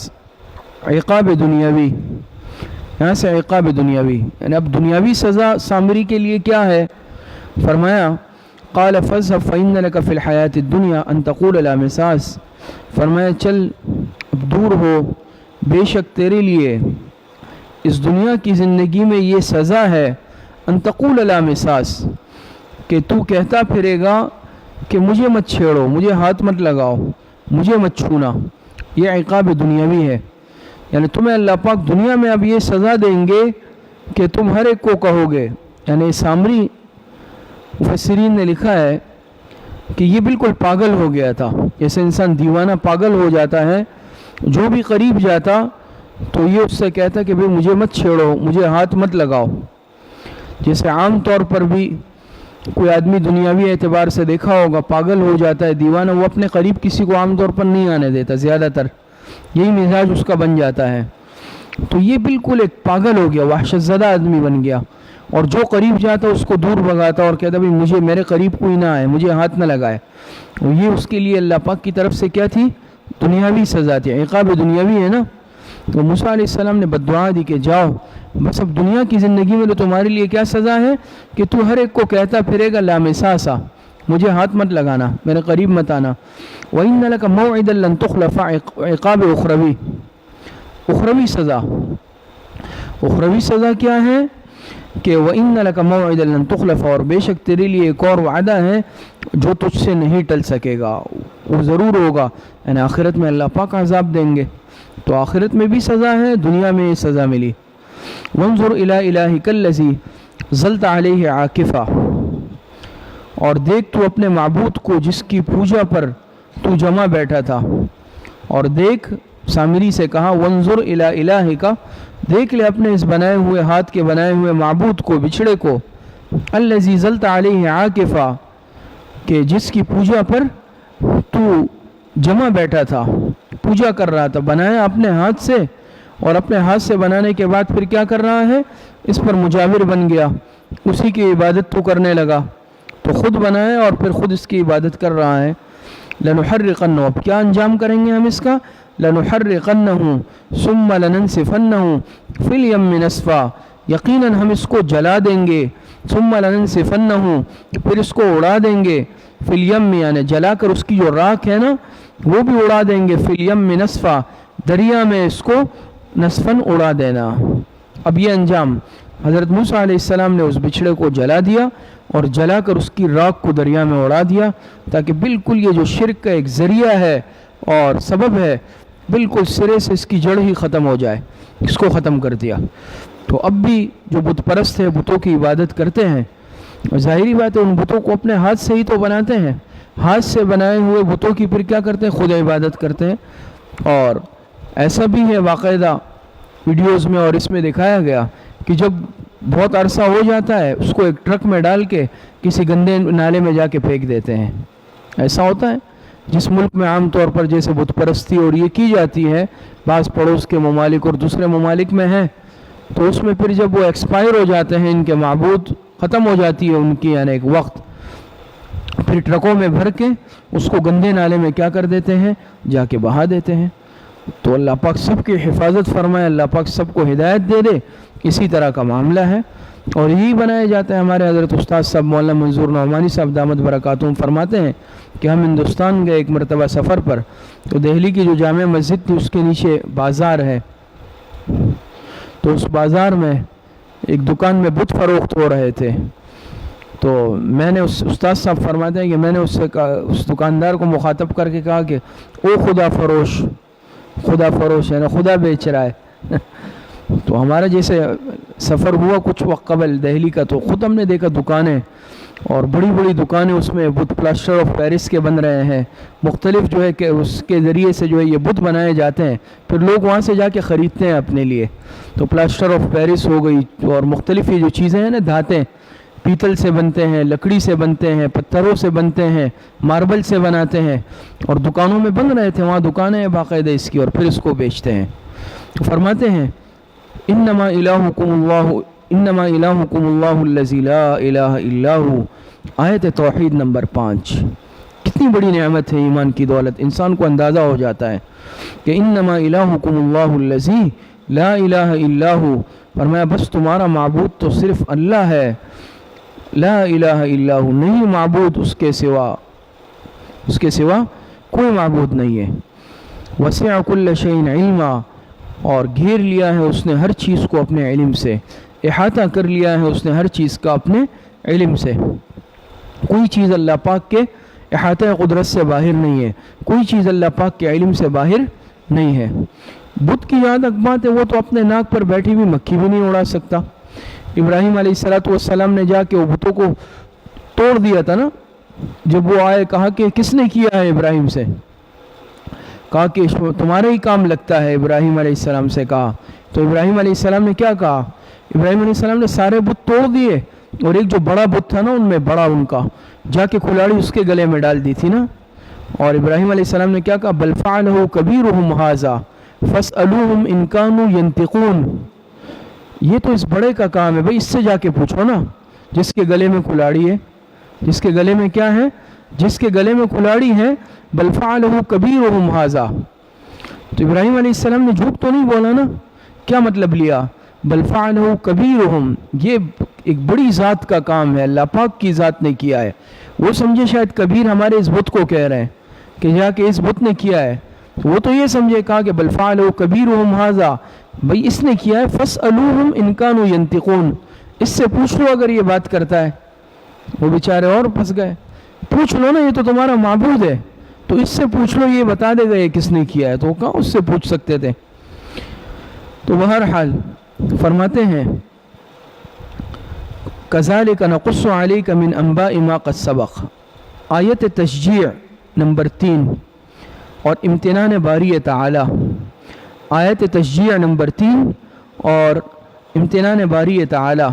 [SPEAKER 1] عقاب دنیاوی، یہاں سے عقاب دنیاوی، یعنی اب دنیاوی سزا سامری کے لیے کیا ہے. فرمایا قال فاذهب فإن لك في الحیاة الدنیا ان تقول لا مساس، فرمایا چل اب دور ہو، بے شک تیرے لیے اس دنیا کی زندگی میں یہ سزا ہے، ان تقول لا مساس، کہ تو کہتا پھرے گا کہ مجھے مت چھیڑو، مجھے ہاتھ مت لگاؤ، مجھے مت چھونا. یہ عقاب دنیاوی ہے، یعنی تمہیں اللہ پاک دنیا میں اب یہ سزا دیں گے کہ تم ہر ایک کو کہو گے. یعنی سامری مفسرین نے لکھا ہے کہ یہ بالکل پاگل ہو گیا تھا، جیسے انسان دیوانہ پاگل ہو جاتا ہے، جو بھی قریب جاتا تو یہ اس سے کہتا کہ بھئی مجھے مت چھیڑو، مجھے ہاتھ مت لگاؤ. جیسے عام طور پر بھی کوئی آدمی دنیاوی اعتبار سے دیکھا ہوگا پاگل ہو جاتا ہے، دیوانہ، وہ اپنے قریب کسی کو عام طور پر نہیں آنے دیتا، زیادہ تر یہی مزاج اس کا بن جاتا ہے. تو یہ بالکل ایک پاگل ہو گیا، وحشت زدہ آدمی بن گیا، اور جو قریب جاتا اس کو دور بھگاتا اور کہتا بھئی مجھے میرے قریب کوئی نہ آئے، مجھے ہاتھ نہ لگائے. یہ اس کے لیے اللہ پاک کی طرف سے کیا تھی، دنیاوی سزا تھی، عقاب دنیاوی ہے نا. تو موسیٰ علیہ السلام نے بددعا دی کہ جاؤ بس اب دنیا کی زندگی میں تو تمہارے لیے کیا سزا ہے کہ تو ہر ایک کو کہتا پھرے گا لا مساسا، مجھے ہاتھ مت لگانا، میرے قریب مت آنا. وَإِنَّ لَكَ مَوْعِدًا لَن تُخْلَفَ، عقاب اخروی سزا. اخروی سزا کیا ہے کہ وَإِنَّ لَكَ مَوْعِدًا لَن تُخْلَفَ، اور بے شک تیرے لیے ایک اور وعدہ ہے جو تجھ سے نہیں ٹل سکے گا، وہ ضرور ہوگا، یعنی آخرت میں اللہ پاک عذاب دیں گے، تو آخرت میں بھی سزا ہے، دنیا میں سزا ملی۔ وَانظُرْ إِلَىٰ إِلَٰهِكَ الَّذِي ظَلْتَ عَلَيْهِ عَاكِفًا، اور دیکھ تو اپنے معبود کو جس کی پوجا پر تو جمع بیٹھا تھا، اور دیکھ، سامری سے کہا وَانظُرْ إِلَىٰ إِلَٰهِكَ، دیکھ لے اپنے اس بنائے ہوئے ہاتھ کے بنائے ہوئے معبود کو، بچھڑے کو، الَّذِي ظَلْتَ عَلَيْهِ عَاكِفًا، کہ جس کی پوجا پر تو جمع بیٹھا تھا، پوجا کر رہا تھا، بنایا اپنے ہاتھ سے، اور اپنے ہاتھ سے بنانے کے بعد پھر کیا کر رہا ہے، اس پر مجاور بن گیا، اسی کی عبادت تو کرنے لگا، تو خود بنایا اور پھر خود اس کی عبادت کر رہا ہے۔ لَنُحَرِّقَنَّهُ، اب کیا انجام کریں گے ہم اس کا، لَنُحَرِّقَنَّهُ ثُمَّ لَنَنْسِفَنَّهُ فِي الْيَمِّ نَسْفًا، یقیناً ہم اس کو جلا دیں گے، ثُمَّ لَنَنْسِفَنَّهُ، پھر اس کو اڑا دیں گے، فِي الْيَمِّ یعنی جلا کر اس کی جو راکھ ہے نا وہ بھی اڑا دیں گے، فِي الْيَمِّ نَسْفًا، دریا میں اس کو نصفاً اڑا دینا۔ اب یہ انجام، حضرت موسیٰ علیہ السلام نے اس بچھڑے کو جلا دیا اور جلا کر اس کی راکھ کو دریا میں اڑا دیا، تاکہ بالکل یہ جو شرک کا ایک ذریعہ ہے اور سبب ہے، بالکل سرے سے اس کی جڑ ہی ختم ہو جائے، اس کو ختم کر دیا۔ تو اب بھی جو بت پرست ہے بتوں کی عبادت کرتے ہیں، ظاہری بات ہے ان بتوں کو اپنے ہاتھ سے ہی تو بناتے ہیں، ہاتھ سے بنائے ہوئے بتوں کی پھر کیا کرتے ہیں، خود عبادت کرتے ہیں۔ اور ایسا بھی ہے باقاعدہ ویڈیوز میں اور اس میں دکھایا گیا کہ جب بہت عرصہ ہو جاتا ہے اس کو ایک ٹرک میں ڈال کے کسی گندے نالے میں جا کے پھینک دیتے ہیں۔ ایسا ہوتا ہے جس ملک میں عام طور پر جیسے بت پرستی اور یہ کی جاتی ہے، بعض پڑوس کے ممالک اور دوسرے ممالک میں ہیں، تو اس میں پھر جب وہ ایکسپائر ہو جاتے ہیں، ان کے معبود ختم ہو جاتی ہے ان کی یعنی ایک وقت، پھر ٹرکوں میں بھر کے اس کو گندے نالے میں کیا کر دیتے ہیں، جا کے بہا دیتے ہیں۔ تو اللہ پاک سب کی حفاظت فرمائے، اللہ پاک سب کو ہدایت دے دے، اسی طرح کا معاملہ ہے۔ اور یہی بنائے جاتے ہیں۔ ہمارے حضرت استاد صاحب مولانا منظور نعمانی صاحب دامت برکاتہم فرماتے ہیں کہ ہم ہندوستان گئے ایک مرتبہ سفر پر، تو دہلی کی جو جامع مسجد تھی اس کے نیچے بازار ہے، تو اس بازار میں ایک دکان میں بت فروخت ہو رہے تھے، تو میں نے اس استاد صاحب فرماتے ہیں کہ میں نے اس سے کہا، اس دکاندار کو مخاطب کر کے کہا کہ او خدا فروش، خدا فروش ہے نا، خدا بیچ رہا ہے۔ تو ہمارا جیسے سفر ہوا کچھ وقت قبل دہلی کا، تو خود ہم نے دیکھا دکانیں اور بڑی بڑی دکانیں، اس میں بت پلاسٹر آف پیرس کے بن رہے ہیں، مختلف جو ہے کہ اس کے ذریعے سے جو ہے یہ بت بنائے جاتے ہیں، پھر لوگ وہاں سے جا کے خریدتے ہیں اپنے لیے۔ تو پلاسٹر آف پیرس ہو گئی اور مختلف یہ جو چیزیں ہیں نا، دھاتیں پیتل سے بنتے ہیں، لکڑی سے بنتے ہیں، پتھروں سے بنتے ہیں، ماربل سے بناتے ہیں، اور دکانوں میں بن رہے تھے، وہاں دکانیں ہیں باقاعدہ اس کی، اور پھر اس کو بیچتے ہیں۔ تو فرماتے ہیں انما الہکم اللہ الذی لا الہ الا ھو، آیت توحید نمبر 5۔ کتنی بڑی نعمت ہے ایمان کی دولت، انسان کو اندازہ ہو جاتا ہے کہ انما الہکم اللہ الذی لا الہ الا ھو، فرمایا بس تمہارا معبود تو صرف اللہ ہے، لا الہ الا ھو، نہیں معبود اس کے سوا کوئی معبود نہیں ہے۔ وسع کل شیء علما، اور گھیر لیا ہے اس نے ہر چیز کو اپنے علم سے، احاطہ کر لیا ہے اس نے ہر چیز کا اپنے علم سے۔ کوئی چیز اللہ پاک کے احاطہ قدرت سے باہر نہیں ہے، کوئی چیز اللہ پاک کے علم سے باہر نہیں ہے۔ بت کی یاد تک بات ہے، وہ تو اپنے ناک پر بیٹھی ہوئی مکھی بھی نہیں اڑا سکتا۔ ابراہیم علیہ السلام نے جا کے وہ بتوں کو توڑ دیا تھا نا، جب وہ آئے کہا کہ کس نے کیا ہے ابراہیم سے، کہا کہ تمہارا ہی کام لگتا ہے، ابراہیم علیہ السلام سے کہا۔ تو ابراہیم علیہ السلام نے کیا کہا، ابراہیم علیہ السلام نے سارے بت توڑ دیے، اور ایک جو بڑا بت تھا نا ان میں بڑا ان کا جا کے کھلاڑی اس کے گلے میں ڈال دی تھی نا، اور ابراہیم علیہ السلام نے کیا کہا، بل فعلہ کبیرہم ھذا فاسألوہم ان کانوا ینطقون، یہ تو اس بڑے کا کام ہے بھائی، اس سے جا کے پوچھو نا، جس کے گلے میں کھلاڑی ہے، جس کے گلے میں کیا ہے، جس کے گلے میں کھلاڑی ہے، بل فعلہ کبیرہم ھذا۔ تو ابراہیم علیہ السلام نے جھوٹ تو نہیں بولا نا، کیا مطلب لیا، بل فعلہ کبیرہم، یہ ایک بڑی ذات کا کام ہے، اللہ پاک کی ذات نے کیا ہے۔ وہ سمجھے شاید کبیر ہمارے اس بت کو کہہ رہے ہیں کہ جا کے اس بت نے کیا ہے، وہ تو یہ سمجھے، کہا کہ بل فعلہ کبیرہم ھذا، بھئی اس نے کیا ہے، فاسألوہم ان کانوا ینطقون، اس سے پوچھ لو اگر یہ بات کرتا ہے. وہ بیچارے اور پھنس گئے. پوچھ لو نا, یہ تو تمہارا معبود ہے, تو اس سے پوچھ لو, یہ بتا دے گا یہ کس نے کیا ہے. تو کہاں اس سے پوچھ سکتے تھے. تو بہرحال فرماتے ہیں کذالک نقص علیک من انباء ما قد سبق. آیت تشجیع نمبر 3 اور امتنان باری تعالی. آیت تشجیع نمبر 3 اور امتنان باری تعالی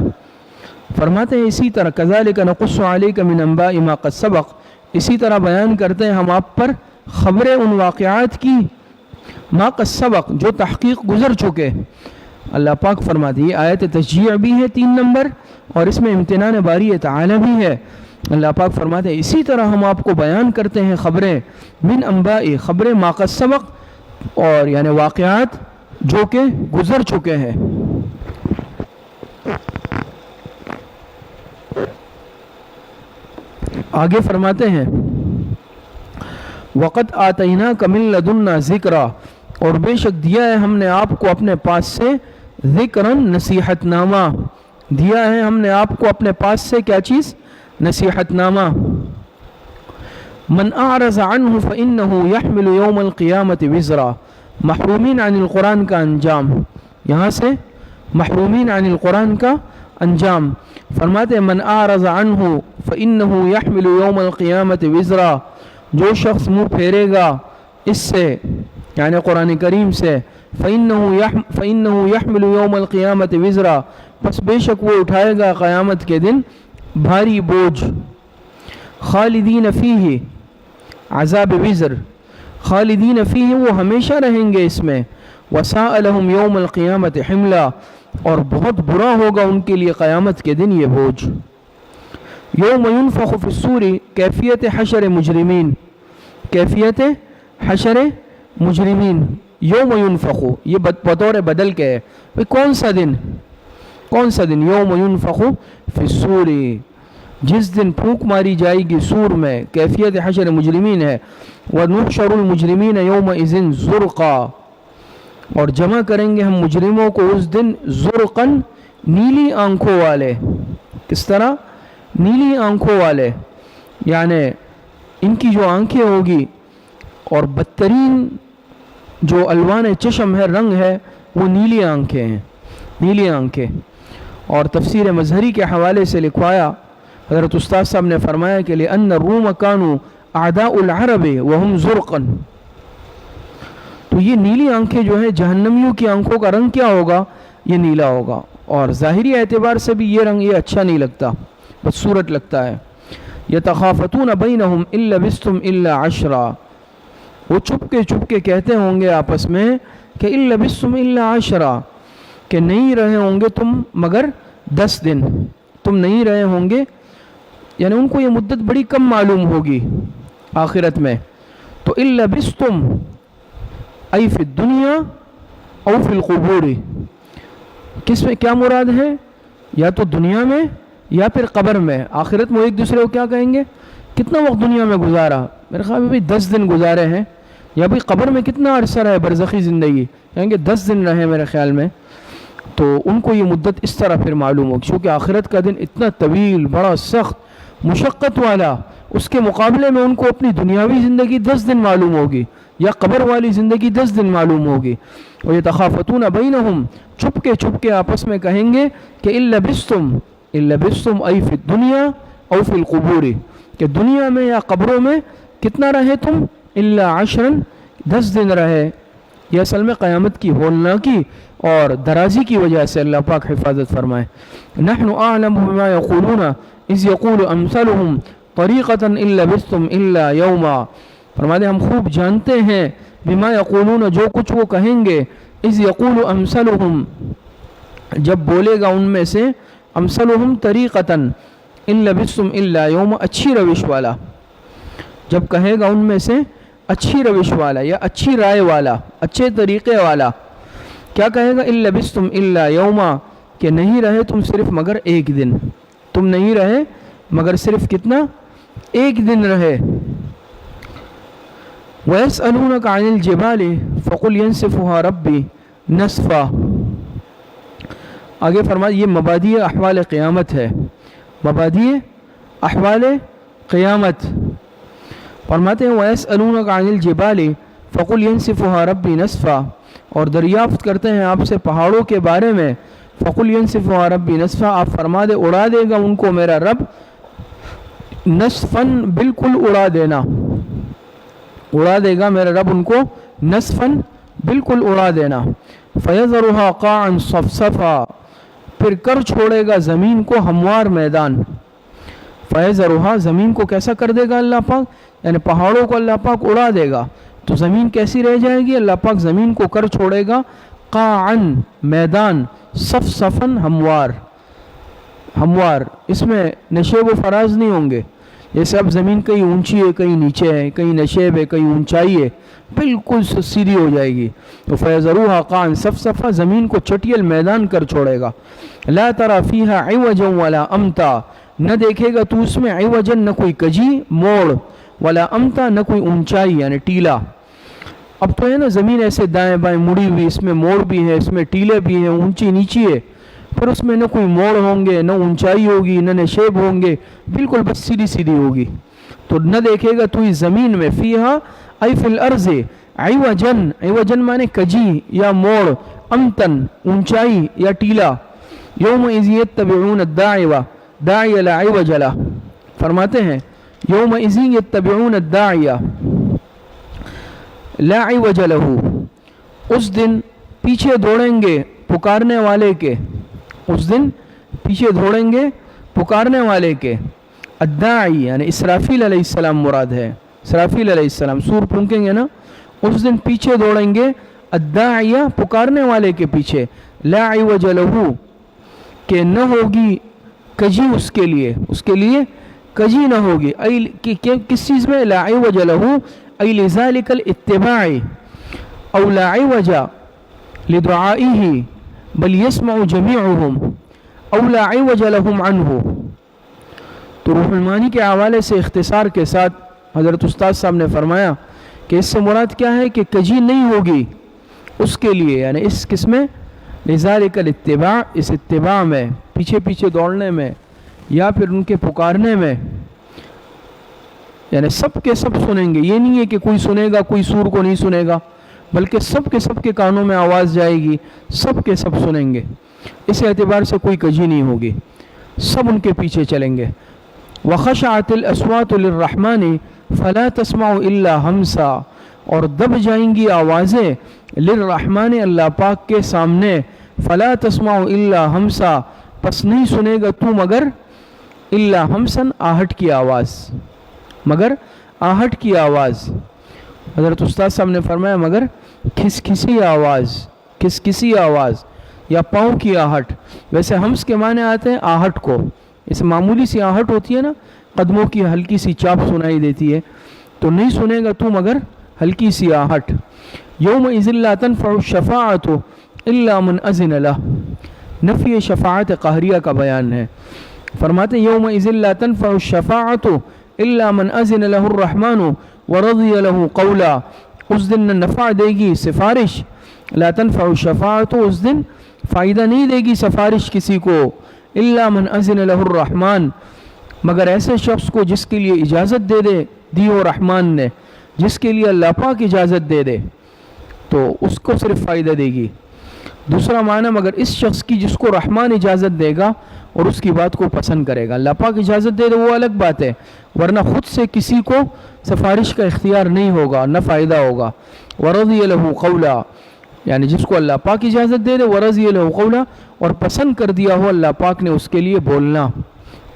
[SPEAKER 1] فرماتے ہیں اسی طرح کذالک نقص علیک من انباء ما قد سبق, اسی طرح بیان کرتے ہیں ہم آپ پر خبریں ان واقعات کی ما قد سبق جو تحقیق گزر چکے. اللہ پاک فرماتے ہیں آیت تشجیع بھی ہے 3 نمبر اور اس میں امتنان باری تعالی بھی ہے. اللہ پاک فرماتے ہیں اسی طرح ہم آپ کو بیان کرتے ہیں خبریں من انباء, خبریں ما قد سبق, اور یعنی واقعات جو کہ گزر چکے ہیں. آگے فرماتے ہیں وَقَدْ آتَيْنَاكَ مِن لَدُنَّا ذِكْرًا, اور بے شک دیا ہے ہم نے آپ کو اپنے پاس سے ذکراً نصیحت نامہ. دیا ہے ہم نے آپ کو اپنے پاس سے کیا چیز؟ نصیحت نامہ. من اعرض عنہ فإنه يحمل يوم القیامة وزرا. محرومین عن القرآن کا انجام, یہاں سے محرومین عن القرآن کا انجام. فرماتے ہیں من اعرض عنہ فإنه يحمل يوم القیامة وزرا, جو شخص منہ پھیرے گا اس سے یعنی قرآن کریم سے, فإنه يحمل يوم القیامة وزرا, پس بے شک وہ اٹھائے گا قیامت کے دن بھاری بوجھ. خالدین فیہ, عذاب وزر, خالدین فیہ وہ ہمیشہ رہیں گے اس میں. وساء لهم یوم القیامت حملا, اور بہت برا ہوگا ان کے لیے قیامت کے دن یہ بوجھ. یوم ینفخ فی الصور, کیفیت حشر مجرمین, کیفیت حشر مجرمین. یوم ینفخ یہ بطور بدل کے ہے, کون سا دن, کون سا دن؟ یوم ینفخ فی الصور, جس دن پھونک ماری جائے گی سور میں, کیفیت حشر مجرمین ہے. وَنُحْشَرُ الْمُجْرِمِينَ يَوْمَئِذٍ زُرْقًا, اور جمع کریں گے ہم مجرموں کو اس دن زرقاً, نیلی آنکھوں والے. کس طرح؟ نیلی آنکھوں والے, یعنی ان کی جو آنکھیں ہوگی اور بدترین جو الوان چشم ہے, رنگ ہے, وہ نیلی آنکھیں ہیں, نیلی آنکھیں. اور تفسیر مظہری کے حوالے سے لکھوایا, حضرت استاد صاحب نے فرمایا کہ لِأَنَّ الرُّومَ كَانُوا أَعْدَاءُ الْعَرَبِ وَهُمْ زُرْقًا, تو یہ نیلی آنکھیں جو ہیں, جہنمیوں کی آنکھوں کا رنگ کیا ہوگا؟ یہ نیلا ہوگا. اور ظاہری اعتبار سے بھی یہ رنگ یہ اچھا نہیں لگتا, بدصورت لگتا ہے. يَتَخَافَتُونَ بَيْنَهُمْ إِن لَبِثْتُمْ إِلَّا عَشْرًا, وہ چپ کے کہتے ہوں گے آپس میں کہ إِن لَبِثْتُمْ إِلَّا عَشْرًا, کہ نہیں رہے ہوں گے تم مگر 10 دن, تم نہیں رہے ہوں گے, یعنی ان کو یہ مدت بڑی کم معلوم ہوگی آخرت میں. تو إِن لَبِثْتُمْ ای فی الدنیا او فی القبور, کس میں کیا مراد ہے؟ یا تو دنیا میں یا پھر قبر میں. آخرت میں ایک دوسرے کو کیا کہیں گے؟ کتنا وقت دنیا میں گزارا؟ میرے خیال میں بھی 10 دن گزارے ہیں. یا بھئی قبر میں کتنا عرصہ رہے برزخی زندگی؟ کہیں گے 10 دن رہے میرے خیال میں. تو ان کو یہ مدت اس طرح پھر معلوم ہوگی, کیونکہ آخرت کا دن اتنا طویل, بڑا سخت, مشقت والا, اس کے مقابلے میں ان کو اپنی دنیاوی زندگی 10 دن معلوم ہوگی یا قبر والی زندگی 10 دن معلوم ہوگی. وَيَتَخَافَتُونَ بَيْنَهُمْ, چپ کے آپس میں کہیں گے کہ إِن لَبِثْتُمْ أَيْ فِي الدُّنْيَا أَوْ فِي الْقُبُورِ, کہ دنیا میں یا قبروں میں کتنا رہے تم؟ إِلَّا عَشْرًا, 10 دن رہے. یہ اصل میں قیامت کی ہولناکی اور درازی کی وجہ سے اللہ پاک حفاظت فرمائے. نحن اعلم بما يقولون اذ يقول امثلهم طریقة ان لبثتم الا یوما, فرماتے ہم خوب جانتے ہیں بما یقولون, جو کچھ وہ کہیں گے, اذ یقول امثلهم, جب بولے گا ان میں سے, امثلهم طریقة ان لبثتم الا یوما, اچھی روش والا, جب کہے گا ان میں سے اچھی روش والا یا اچھی رائے والا, اچھے طریقے والا, کیا کہے گا؟ ان لبثتم الا یوما, کہ نہیں رہے تم صرف مگر ایک دن, تم نہیں رہے مگر صرف کتنا؟ ایک دن رہے. وَيَسْأَلُونَكَ عَنِ الْجِبَالِ فَقُلْ يَنْسِفُهَا رَبِّي نَسْفًا, آگے فرمایا یہ مبادی احوال قیامت ہے، مبادی احوال قیامت. فرماتے ہیں وَيَسْأَلُونَكَ عَنِ الْجِبَالِ فَقُلْ يَنْسِفُهَا رَبِّي نَسْفًا، اور دریافت کرتے ہیں آپ سے پہاڑوں کے بارے میں. فَقُلْ يَنْسِفُهَا رَبِّي نَسْفًا، آپ فرما دے اڑا دے گا ان کو میرا رب نصفاً، بالکل اڑا دینا، اڑا دے گا میرا رب ان کو نصفاً، بالکل اڑا دینا. فَيَذَرُهَا قَاعًا صَفْصَفًا، پھر کر چھوڑے گا زمین کو ہموار میدان. فَيَذَرُهَا، زمین کو کیسا کر دے گا اللہ پاک، یعنی پہاڑوں کو اللہ پاک اڑا دے گا تو زمین کیسی رہ جائے گی؟ اللہ پاک زمین کو کر چھوڑے گا قاعًا، میدان، صفصفاً، ہموار، ہموار، اس میں نشیب و فراز نہیں ہوں گے. جیسے اب زمین کہیں اونچی ہے، کہیں نیچے ہے، کہیں نشیب ہے، کہیں اونچائی ہے، بالکل سیدھی ہو جائے گی. تو فَيَذَرُوهَا قَاعًا صَفْصَفًا، زمین کو چٹیل میدان کر چھوڑے گا. لَا تَرَى فِيهَا عِوَجًا وَلَا أَمْتًا، نہ دیکھے گا تو اس میں عِوَجًا، نہ کوئی کجی موڑ، ولا امتا، نہ کوئی اونچائی یعنی ٹیلا. اب تو ہے نا زمین ایسے دائیں بائیں مڑی ہوئی، اس میں موڑ بھی ہے، اس میں ٹیلے بھی ہیں، اونچی نیچی ہے، پھر اس میں نہ کوئی موڑ ہوں گے، نہ اونچائی ہوگی، نہ نشیب ہوں گے، بالکل بس سیدھی سیدھی ہوگی. تو نہ دیکھے گا تو اس زمین میں فیہا ای فی الارض عوجن، عوجن مانے کجی یا موڑ، امتن اونچائی یا ٹیلا. یومئذ یتبعون الداعی لا عوج لہ، فرماتے ہیں یومئذ یتبعون الداعی لا عوج لہ، اس دن پیچھے دوڑیں گے پکارنے والے کے، اس دن پیچھے دوڑیں گے پکارنے والے کے. الداعی یعنی اسرافیل علیہ السلام مراد ہے، اسرافیل علیہ السلام سور پھونکیں گے نا، اس دن پیچھے دوڑیں گے الداعی، پکارنے والے کے پیچھے. لا عوج لہ، کہ نہ ہوگی کجی اس کے لیے، اس کے لیے کجی نہ ہوگی. کس چیز میں؟ لا عوج لہ ای لذالک الاتباع، او لا عوج لدعائه بل یسمع جمیعهم، او لا عوج لهم عنہ. تو روح المعانی کے حوالے سے اختصار کے ساتھ حضرت استاد صاحب نے فرمایا کہ اس سے مراد کیا ہے کہ کجی نہیں ہوگی اس کے لیے، یعنی اس قسم میں لذالک الاتباع، اس اتباع میں، پیچھے پیچھے دوڑنے میں، یا پھر ان کے پکارنے میں، یعنی سب کے سب سنیں گے. یہ نہیں ہے کہ کوئی سنے گا کوئی سور کو نہیں سنے گا، بلکہ سب کے کانوں میں آواز جائے گی، سب کے سب سنیں گے. اس اعتبار سے کوئی کجی نہیں ہوگی، سب ان کے پیچھے چلیں گے. وَخَشَعَتِ الْأَصْوَاتُ لِلرَّحْمَنِ فَلَا تَسْمَعُ إِلَّا ہَمْسًا، اور دب جائیں گی آوازیں للرحمن، اللہ پاک کے سامنے. فَلَا تَسْمَعُ إِلَّا ہَمْسًا، پس نہیں سنے گا تو مگر الا ہمسن، آہٹ کی آواز، مگر آہٹ کی آواز. حضرت استاد صاحب نے فرمایا مگر کھسکھسی آواز، کھسکھسی آواز یا پاؤں کی آہٹ. ویسے ہمس کے معنی آتے ہیں آہٹ کو، اس معمولی سی آہٹ ہوتی ہے نا، قدموں کی ہلکی سی چاپ سنائی دیتی ہے، تو نہیں سنے گا تو مگر ہلکی سی آہٹ. یومئذ لا تنفع الشفاعۃ الا من اذن لہ، نفی شفاعت قہریہ کا بیان ہے. فرماتے یومئذ لا تنفع الشفاعۃ الا من اذن لہ الرحمن ورضی لہ قولا، اس دن نہ نفع دے گی سفارش، لا تنفع الشفاعۃ، اس دن فائدہ نہیں دے گی سفارش کسی کو، الا من اذن لہ الرحمن، مگر ایسے شخص کو جس کے لیے اجازت دی ہو رحمان نے، جس کے لیے اللہ پاک اجازت دے دے تو اس کو صرف فائدہ دے گی. دوسرا معنی مگر اس شخص کی جس کو رحمان اجازت دے گا اور اس کی بات کو پسند کرے گا. اللہ پاک اجازت دے دے وہ الگ بات ہے، ورنہ خود سے کسی کو سفارش کا اختیار نہیں ہوگا، نہ فائدہ ہوگا. ورضی لہ قولا، یعنی جس کو اللہ پاک اجازت دے دے، ورضی لہ قولا، اور پسند کر دیا ہو اللہ پاک نے اس کے لیے بولنا،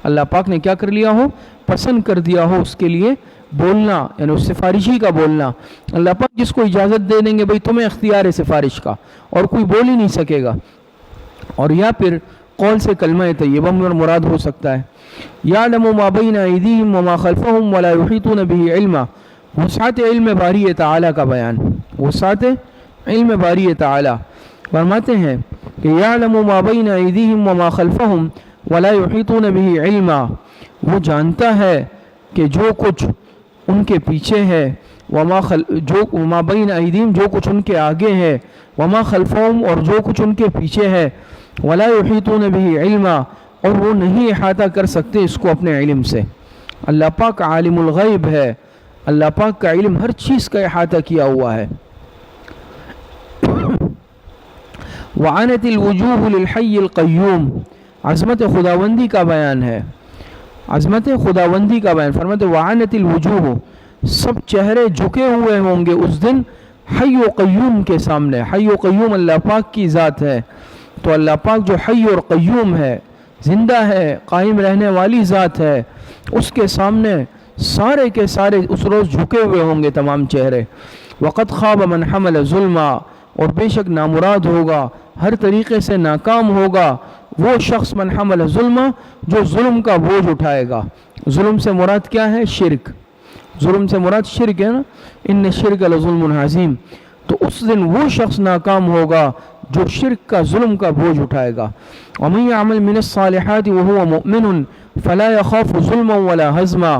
[SPEAKER 1] اللہ پاک نے کیا کر لیا ہو؟ پسند کر دیا ہو اس کے لیے بولنا، یعنی اس سفارشی کا بولنا. اللہ پاک جس کو اجازت دے دیں گے بھئی تمہیں اختیار ہے سفارش کا، اور کوئی بول ہی نہیں سکے گا. اور یا پھر قول سے کلمہ طیبہ مراد ہو سکتا ہے. یعلم ما بین ایدیہم وما خلفہم ولا یحیطون بہ علما، وسعت علم باری تعالی کا بیان، وسعت علم باری تعالی. فرماتے ہیں کہ یعلم ما بین ایدیہم وما خلفہم ولا یحیطون بہ علما، وہ جانتا ہے کہ جو کچھ ان کے پیچھے ہے، وما بین ایدیہم، جو کچھ ان کے آگے ہے، وما خلفہم، اور جو کچھ ان کے پیچھے ہے، ولا یحیطون بہ علما، اور وہ نہیں احاطہ کر سکتے اس کو اپنے علم سے۔ اللہ پاک عالم الغیب ہے، اللہ پاک کا علم ہر چیز کا احاطہ کیا ہوا ہے۔ وعنت الوجوہ للحی القیوم، عظمت خداوندی کا بیان ہے، عظمت خداوندی کا بیان۔ فرماتے وعنت الوجوہ، سب چہرے جھکے ہوئے ہوں گے اس دن حی و قیوم کے سامنے۔ حی و قیوم اللہ پاک کی ذات ہے، تو اللہ پاک جو حی اور قیوم ہے، زندہ ہے، قائم رہنے والی ذات ہے، اس کے سامنے سارے کے سارے اس روز جھکے ہوئے ہوں گے تمام چہرے۔ وقد خاب من حمل ظلما، اور بے شک نامراد ہوگا، ہر طریقے سے ناکام ہوگا وہ شخص من حمل ظلما، جو ظلم کا بوجھ اٹھائے گا۔ ظلم سے مراد کیا ہے؟ شرک۔ ظلم سے مراد شرک ہے نا، ان الشرک لظلم عظیم۔ تو اس دن وہ شخص ناکام ہوگا جو شرک کا ظلم کا بوجھ اٹھائے گا۔ ومن يعمل من الصالحات وهو مؤمن فلا يخاف ظلما ولا هضما،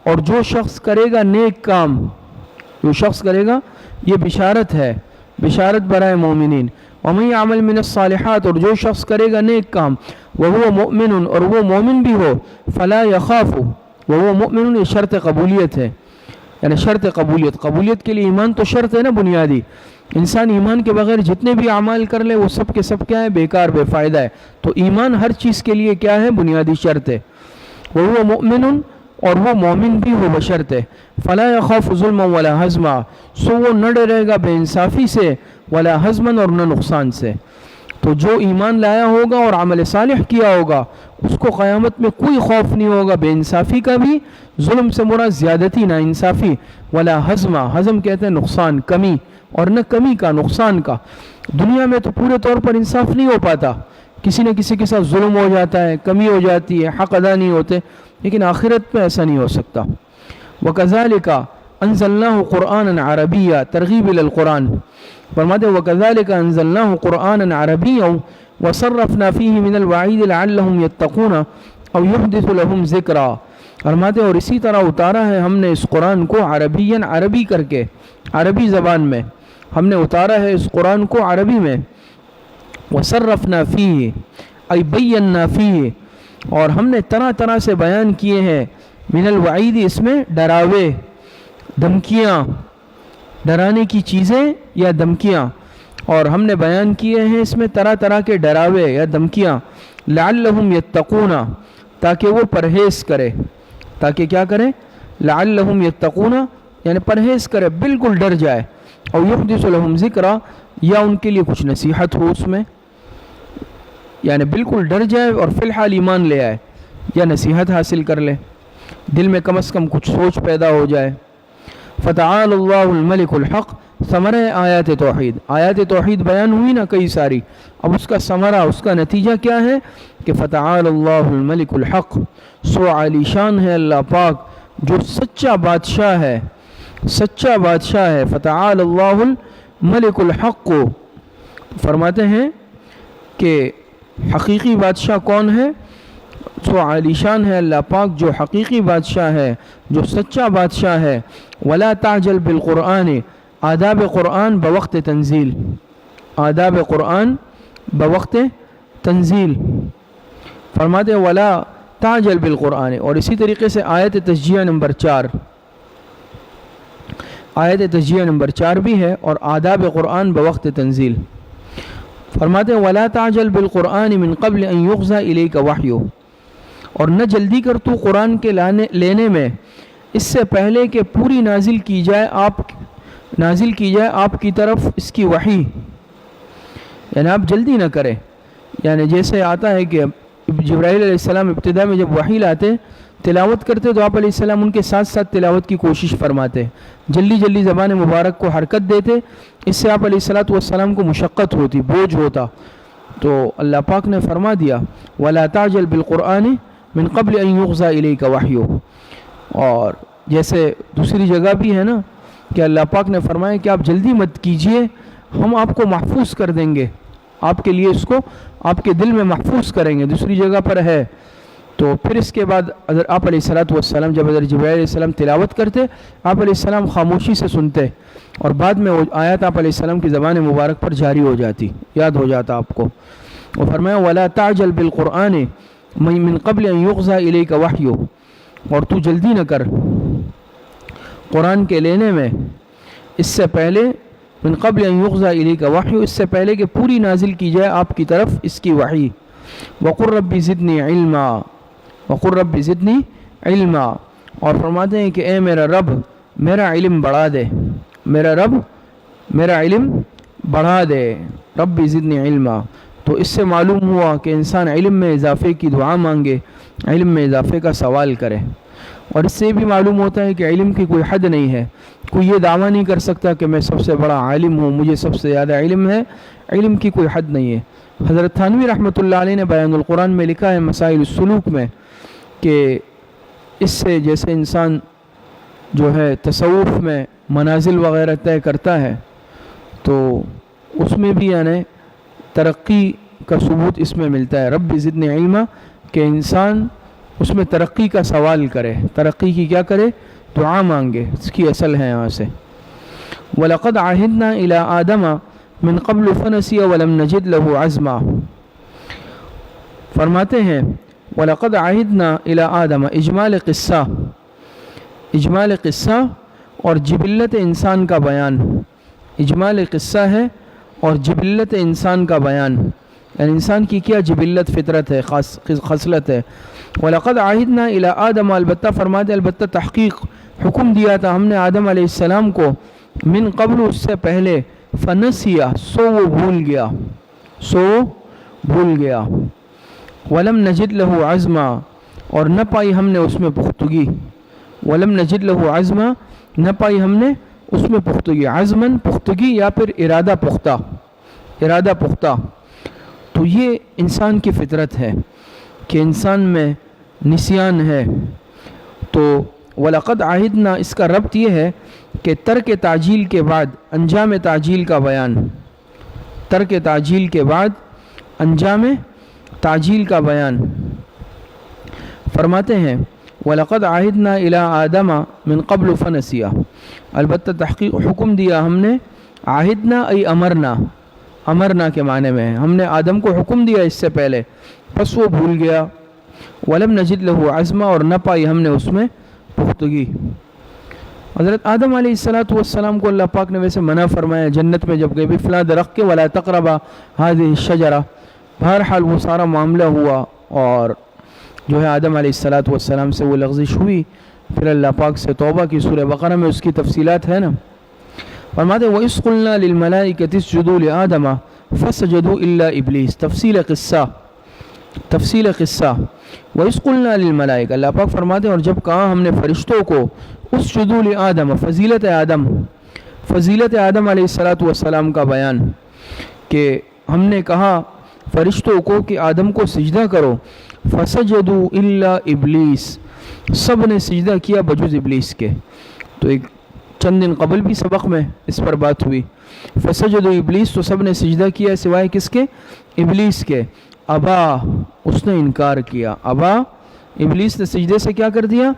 [SPEAKER 1] اور جو شخص کرے گا نیک کام، جو شخص کرے گا، یہ بشارت ہے، بشارت برائے مومنین۔ ومن يعمل من الصالحات، اور جو شخص کرے گا نیک کام، وهو مؤمن، اور وہ مومن بھی ہو، فلا يخاف، وهو مؤمن، یہ شرط قبولیت ہے، یعنی شرط قبولیت۔ قبولیت کے لیے ایمان تو شرط ہے نا بنیادی۔ انسان ایمان کے بغیر جتنے بھی اعمال کر لے وہ سب کے سب کیا ہے؟ بیکار، بے فائدہ ہے۔ تو ایمان ہر چیز کے لیے کیا ہے؟ بنیادی شرط ہے۔ وَهُوَ مُؤْمِنٌ، اور وہ مومن بھی ہو بشرط ہے۔ فَلَا يَخَافُ ظُلْمًا وَلَا هَضْمًا، سو وہ نہ ڈرے گا بے انصافی سے، ولا حضمًا، اور نہ نقصان سے۔ تو جو ایمان لایا ہوگا اور عمل صالح کیا ہوگا اس کو قیامت میں کوئی خوف نہیں ہوگا، بے انصافی کا بھی، ظلم سے مراد زیادتی، نا انصافی، ولا حضما، حضم کہتے ہیں نقصان، کمی، اور نہ کمی کا، نقصان کا۔ دنیا میں تو پورے طور پر انصاف نہیں ہو پاتا، کسی نہ کسی کے ساتھ ظلم ہو جاتا ہے، کمی ہو جاتی ہے، حق ادا نہیں ہوتے، لیکن آخرت میں ایسا نہیں ہو سکتا۔ وَكَذَلِكَ أَنزَلْنَاهُ قُرْآنًا عَرَبِيًّا، ترغیب الی القرآن۔ فرماتے وَكَذَلِكَ أَنزَلْنَاهُ قُرْآنًا عَرَبِيًّا وَصَرَّفْنَا فِيهِ مِنَ الْوَعِيدِ لَعَلَّهُمْ يَتَّقُونَ أَوْ يُحْدِثُ لَهُمْ ذِكْرًا۔ فرماتے اور اسی طرح اتارا ہے ہم نے اس قرآن کو عربیًا، عربی کر کے، عربی زبان میں ہم نے اتارا ہے اس قرآن کو عربی میں۔ وَصَرَّفْنَا فِيهِ أَيْ بَيَّنَّا فِيهِ، اور ہم نے طرح طرح سے بیان کیے ہیں، من الوعید، اس میں ڈراوے، دھمکیاں، ڈرانے کی چیزیں یا دھمکیاں، اور ہم نے بیان کیے ہیں اس میں طرح طرح کے ڈراوے یا دھمکیاں، لعلہم یتقون، تاکہ وہ پرہیز کرے، تاکہ کیا کرے؟ لعلہم یتقون، یعنی پرہیز کرے، بالکل ڈر جائے، اور یحدث لہم ذکرا، یا ان کے لیے کچھ نصیحت ہو اس میں، یعنی بالکل ڈر جائے اور فی الحال ایمان لے آئے یا نصیحت حاصل کر لے، دل میں کم از کم کچھ سوچ پیدا ہو جائے۔ فتعال اللہ الملک الحق، ثمرہ آیات توحید، آیات توحید بیان ہوئی نا کئی ساری، اب اس کا ثمرہ، اس کا نتیجہ کیا ہے کہ فتعال اللہ الملک الحق، سو عالی شان ہے اللہ پاک جو سچا بادشاہ ہے، سچا بادشاہ ہے۔ فتعال اللہ الملک الحق کو فرماتے ہیں کہ حقیقی بادشاہ کون ہے؟ سو عالی شان ہے اللہ پاک جو حقیقی بادشاہ ہے، جو سچا بادشاہ ہے۔ ولا تعجل بالقرآن، آداب قرآن بوقت تنزیل، آداب قرآن بوقت تنزیل، فرماتے ولا تعجل بالقرآن۔ اور اسی طریقے سے آیت تشجیع نمبر 4، آیت تشجیع نمبر 4 بھی ہے، اور آداب قرآن بوقت تنزیل، فرماتے ولا تعجل بالقرآن من قبل ان یغضى الیک وحیہ، اور نہ جلدی کر تو قرآن کے لینے میں اس سے پہلے کہ پوری نازل کی جائے آپ کی طرف اس کی وحی، یعنی آپ جلدی نہ کریں، یعنی جیسے آتا ہے کہ جبرائیل علیہ السلام ابتدا میں جب وحی لاتے، تلاوت کرتے تو آپ علیہ السلام ان کے ساتھ ساتھ تلاوت کی کوشش فرماتے، جلدی جلدی زبان مبارک کو حرکت دیتے، اس سے آپ علیہ السلام کو مشقت ہوتی، بوجھ ہوتا، تو اللہ پاک نے فرما دیا وَلَا تَعْجَلْ بِالْقُرْآنِ مِن قَبْلِ أَن يُغْضَى إِلَيْكَ وَحْيُهُ۔ اور جیسے دوسری جگہ بھی ہے نا کہ اللہ پاک نے فرمایا کہ آپ جلدی مت کیجئے، ہم آپ کو محفوظ کر دیں گے، آپ کے لیے اس کو آپ کے دل میں محفوظ کریں گے، دوسری جگہ پر ہے۔ تو پھر اس کے بعد آپ علیہ السلام جب حضرت جبرائیل علیہ السلام تلاوت کرتے، آپ علیہ السلام خاموشی سے سنتے، اور بعد میں وہ آیات آپ علیہ السلام کی زبان مبارک پر جاری ہو جاتی، یاد ہو جاتا آپ کو۔ اور فرمایا ولا تعجل بالقرآن من قبل ان یغضی الیک وحیہ، اور تو جلدی نہ کر قرآن کے لینے میں اس سے پہلے، من قبل ان یغضی الیک وحیہ، اس سے پہلے کہ پوری نازل کی جائے آپ کی طرف اس کی وحی. وقل رب زدنی علما، وقل رب زدنی علما، اور فرماتے ہیں کہ اے میرا رب میرا علم بڑھا دے، میرا رب میرا علم بڑھا دے، رب زدنی علما. تو اس سے معلوم ہوا کہ انسان علم میں اضافے کی دعا مانگے، علم میں اضافے کا سوال کرے. اور اس سے بھی معلوم ہوتا ہے کہ علم کی کوئی حد نہیں ہے، کوئی یہ دعویٰ نہیں کر سکتا کہ میں سب سے بڑا عالم ہوں، مجھے سب سے زیادہ علم ہے. علم کی کوئی حد نہیں ہے. حضرت تھانوی رحمۃ اللہ علیہ نے بیان القرآن میں لکھا ہے مسائل السلوک میں کہ اس سے جیسے انسان جو ہے تصوف میں منازل وغیرہ طے کرتا ہے تو اس میں بھی یعنی ترقی کا ثبوت اس میں ملتا ہے. رب زدنی علما کہ انسان اس میں ترقی کا سوال کرے، ترقی کی کیا کرے؟ دعا مانگے. اس کی اصل ہے یہاں سے. وَلَقَدْ عَهِدْنَا إِلَىٰ آدَمَ مِن قَبْلُ فَنَسِيَ وَلَمْ نَجِدْ لَهُ عَزْمًا. فرماتے ہیں وَلَقَدْ عَهِدْنَا إِلَىٰ آدَمَ، اجمال قصہ اور جبلت انسان کا بیان. اجمال قصہ ہے اور جبلت انسان کا بیان، یعنی انسان کی کیا جبلت فطرت ہے، خصلت ہے. وَلَقَدْ عَهِدْنَا إِلَىٰ آدَمَ، البتہ فرماتے البتہ تحقیق حکم دیا تھا ہم نے آدم علیہ السلام کو، من قبل اس سے پہلے، فنسیہ سو وہ بھول گیا، ولم نجد لہ عزما اور نہ پائی ہم نے اس میں پختگی، ولم نجد لہ عزما نہ پائی ہم نے اس میں پختگی، عزمن پختگی یا پھر ارادہ پختہ. تو یہ انسان کی فطرت ہے کہ انسان میں نسیان ہے. تو وَلَقَدْ عَهِدْنَا اس کا ربط یہ ہے کہ ترک تعجیل کے بعد انجام تعجیل کا بیان، ترک تعجیل کے بعد انجام تعجیل کا بیان. فرماتے ہیں وَلَقَدْ عَهِدْنَا إِلَىٰ آدَمَ مِن قَبْلُ فَنَسِيَ، البتہ تحقیق حکم دیا ہم نے، عاہدنا ای امرنا کے معنی میں ہے، ہم نے آدم کو حکم دیا اس سے پہلے، پس وہ بھول گیا. وَلَمْ نَجِدْ لَهُ عَزْمًا اور نہ پائی ہم نے اس میں پختگی. حضرت آدم علیہ السلام کو اللہ پاک نے ویسے منع فرمایا جنت میں جب گئے بھی فلاں درخت کے وَلَا تَقْرَبَا هَذِهِ الشَّجَرَةَ. بہرحال وہ سارا معاملہ ہوا اور جو ہے آدم علیہ السلام سے وہ لغزش ہوئی. پھر اللہ پاک سے توبہ کی، سورہ بقرہ میں اس کی تفصیلات ہے نا. فرماتے وَإِذْ قُلْنَا لِلْمَلَائِكَةِ اسْجُدُوا لِآدَمَ فَسَجَدُوا إِلَّا إِبْلِيسَ. تفصیل قصہ. وَإِذْ قُلْنَا لِلْمَلَائِكَةِ، اللہ پاک فرماتے ہیں اور جب کہا ہم نے فرشتوں کو، اسجدوا لآدم، فضیلت آدم علیہ السلام کا بیان کہ ہم نے کہا فرشتوں کو کہ آدم کو سجدہ کرو. فسجدوا الا ابلیس، سب نے سجدہ کیا بجز ابلیس کے. تو ایک چند دن قبل بھی سبق میں اس پر بات ہوئی. فسجدوا ابلیس، تو سب نے سجدہ کیا سوائے کس کے؟ ابلیس کے. ابا، اس نے انکار کیا. ابا، ابلیس نے سجدے سے کیا کر دیا؟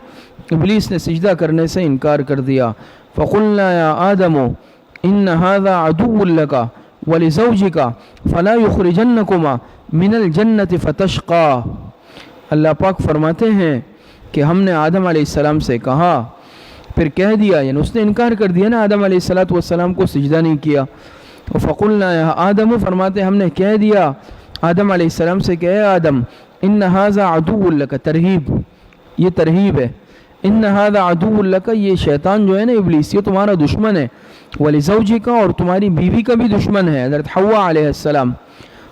[SPEAKER 1] ابلیس نے سجدہ کرنے سے انکار کر دیا. فقلنا یا آدم ان هذا عدو لك ولزوجك فلا يخرجنكما من الجنة فتشقى. اللہ پاک فرماتے ہیں کہ ہم نے آدم علیہ السلام سے کہا، پھر کہہ دیا، یعنی اس نے انکار کر دیا نا، آدم علیہ السلام کو سجدہ نہیں کیا. فقلنا یا آدم، فرماتے ہم نے کہہ دیا آدم علیہ السلام سے کہ اے آدم، ان هذا عدو لك، ترہیب، یہ ترہیب ہے. ان هذا عدو لك، یہ شیطان جو ہے نا ابلیس، یہ تمہارا دشمن ہے. ولزوجک، اور تمہاری بیوی کا بھی دشمن ہے، حضرت حوا علیہ السلام.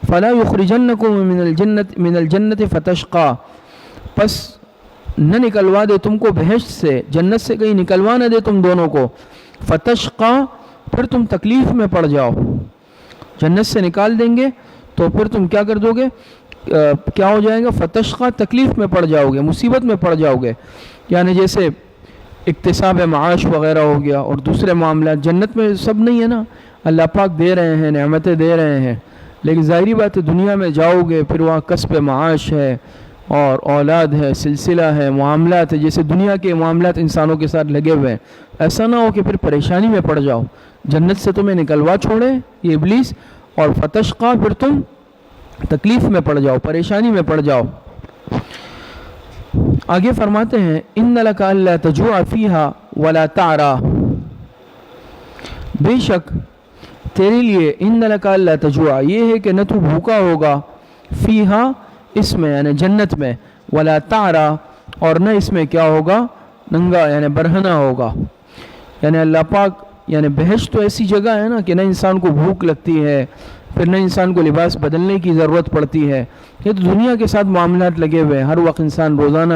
[SPEAKER 1] فلا یخرجنکم من الجنت فتشقى، پس نہ نکلوا دے تم کو بہشت سے، جنت سے کہیں نکلوا نہ دے تم دونوں کو. فتشقى، پھر تم تکلیف میں پڑ جاؤ. جنت سے نکال دیں گے تو پھر تم کیا کر دو گے؟ کیا ہو جائے گا؟ فتشقى، تکلیف میں پڑ جاؤ گے، مصیبت میں پڑ جاؤ گے. یعنی جیسے اکتساب معاش وغیرہ ہو گیا اور دوسرے معاملات. جنت میں سب نہیں ہے نا، اللہ پاک دے رہے ہیں، نعمتیں دے رہے ہیں، لیکن ظاہری بات ہے دنیا میں جاؤ گے پھر وہاں کسب معاش ہے اور اولاد ہے، سلسلہ ہے، معاملات ہے، جیسے دنیا کے معاملات انسانوں کے ساتھ لگے ہوئے ہیں. ایسا نہ ہو کہ پھر پریشانی میں پڑ جاؤ. جنت سے تمہیں نکلوا چھوڑے یہ ابلیس، اور فتشقى، پھر تم تکلیف میں پڑ جاؤ، پریشانی میں پڑ جاؤ۔ آگے فرماتے ہیں ان لک الا تجوع فیہا ولا تعرا، بے شک تیرے لیے ان لک الا تجوع، یہ ہے کہ نہ تو بھوکا ہوگا، فیہا اس میں یعنی جنت میں، ولا تعرا اور نہ اس میں کیا ہوگا، ننگا یعنی برہنہ ہوگا۔ یعنی اللہ پاک یعنی بہشت تو ایسی جگہ ہے نا کہ نہ انسان کو بھوک لگتی ہے، پھر نہ انسان کو لباس بدلنے کی ضرورت پڑتی ہے۔ یہ تو دنیا کے ساتھ معاملات لگے ہوئے ہیں، ہر وقت انسان روزانہ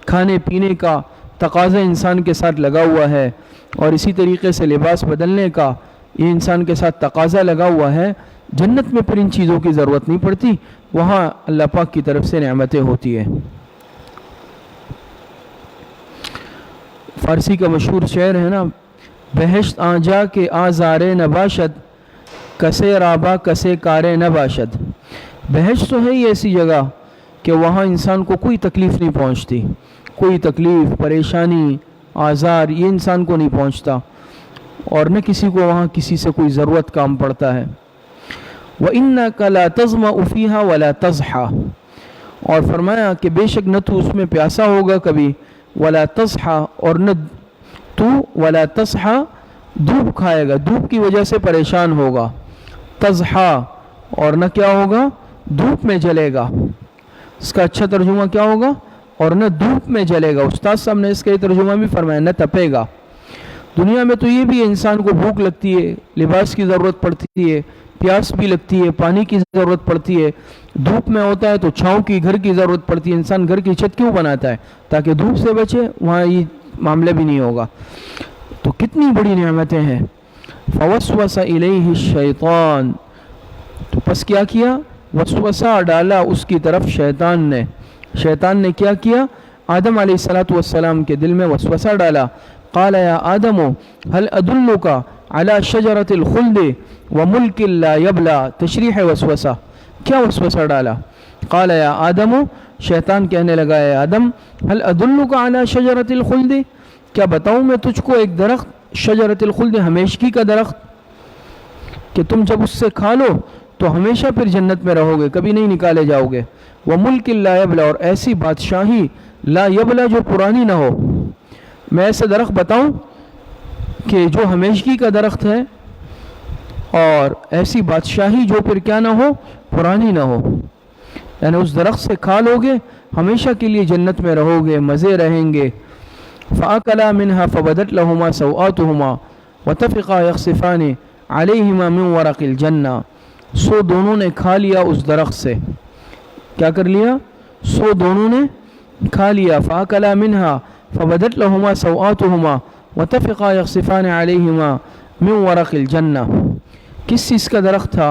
[SPEAKER 1] کھانے پینے کا تقاضا انسان کے ساتھ لگا ہوا ہے، اور اسی طریقے سے لباس بدلنے کا یہ انسان کے ساتھ تقاضا لگا ہوا ہے۔ جنت میں پھر ان چیزوں کی ضرورت نہیں پڑتی، وہاں اللہ پاک کی طرف سے نعمتیں ہوتی ہیں۔ فارسی کا مشہور شعر ہے نا، بہشت آنجا کے آزارے نباشد، کسے رابا کسے کارے نباشد۔ بہشت تو ہے ہی ایسی جگہ کہ وہاں انسان کو کوئی تکلیف نہیں پہنچتی، کوئی تکلیف پریشانی آزار یہ انسان کو نہیں پہنچتا، اور نہ کسی کو وہاں کسی سے کوئی ضرورت کام پڑتا ہے۔ وَإِنَّكَ لَا تَظْمَأُ فِيهَا وَلَا تَضْحَى، اور فرمایا کہ بے شک نہ تو اس میں پیاسا ہوگا کبھی، ولا تصحا اور نہ تو ولا تصحا دھوپ کھائے گا، دھوپ کی وجہ سے پریشان ہوگا، تضحا اور نہ کیا ہوگا، دھوپ میں جلے گا۔ اس کا اچھا ترجمہ کیا ہوگا، اور نہ دھوپ میں جلے گا۔ استاد صاحب نے اس کا یہ ترجمہ بھی فرمایا، نہ تپے گا۔ دنیا میں تو یہ بھی ہے انسان کو بھوک لگتی ہے، لباس کی ضرورت پڑتی ہے، پیاس بھی لگتی ہے، پانی کی ضرورت پڑتی ہے، دھوپ میں ہوتا ہے تو چھاؤں کی گھر کی ضرورت پڑتی ہے۔ انسان گھر کی چھت کیوں بناتا ہے؟ تاکہ دھوپ سے بچے، وہاں یہ معاملہ بھی نہیں ہوگا۔ تو کتنی بڑی نعمتیں ہیں۔ فوسوس الیہ الشیطان، تو پس کیا کیا، وسوسہ ڈالا اس کی طرف شیطان نے۔ شیطان نے کیا کیا، آدم علیہ السلام کے دل میں وسوسہ ڈالا۔ قال یا آدم هل ادلک علی شجرۃ الخلد وملک لا یبلی، تشریح وسوسہ، کیا وسوسہ ڈالا؟ قال یا آدم، شیطان کہنے لگا اے آدم، هل ادلک علی شجرۃ الخلد، کیا بتاؤں میں تجھ کو ایک درخت، شجرۃ الخلد ہمیشگی کا درخت، کہ تم جب اس سے کھا لو تو ہمیشہ پھر جنت میں رہو گے، کبھی نہیں نکالے جاؤ گے۔ وملک لا یبلی، اور ایسی بادشاہی لا یبلی جو پرانی نہ ہو۔ میں ایسا درخت بتاؤں کہ جو ہمیشگی کا درخت ہے، اور ایسی بادشاہی جو پھر کیا نہ ہو، پرانی نہ ہو، یعنی اس درخت سے کھا لو گے ہمیشہ کے لیے جنت میں رہو گے، مزے رہیں گے۔ فَأَكَلَا مِنْهَا فَبَدَتْ لَهُمَا سَوْآتُهُمَا وَتَفِقَا يَخْصِفَانِ عَلَيْهِمَا مِنْ وَرَقِ الْجَنَّةِ، سو دونوں نے کھا لیا اس درخت سے، کیا کر لیا، سو دونوں نے کھا لیا۔ فَأَكَلَا مِنْهَا فَبَدَتْ لَهُمَا سَوْآتُهُمَا وَتَفِقَا يَخْصِفَانِ عَلَيْهِمَا مِنْ وَرَقِ الْجَنَّةِ، کس چیز کا درخت تھا؟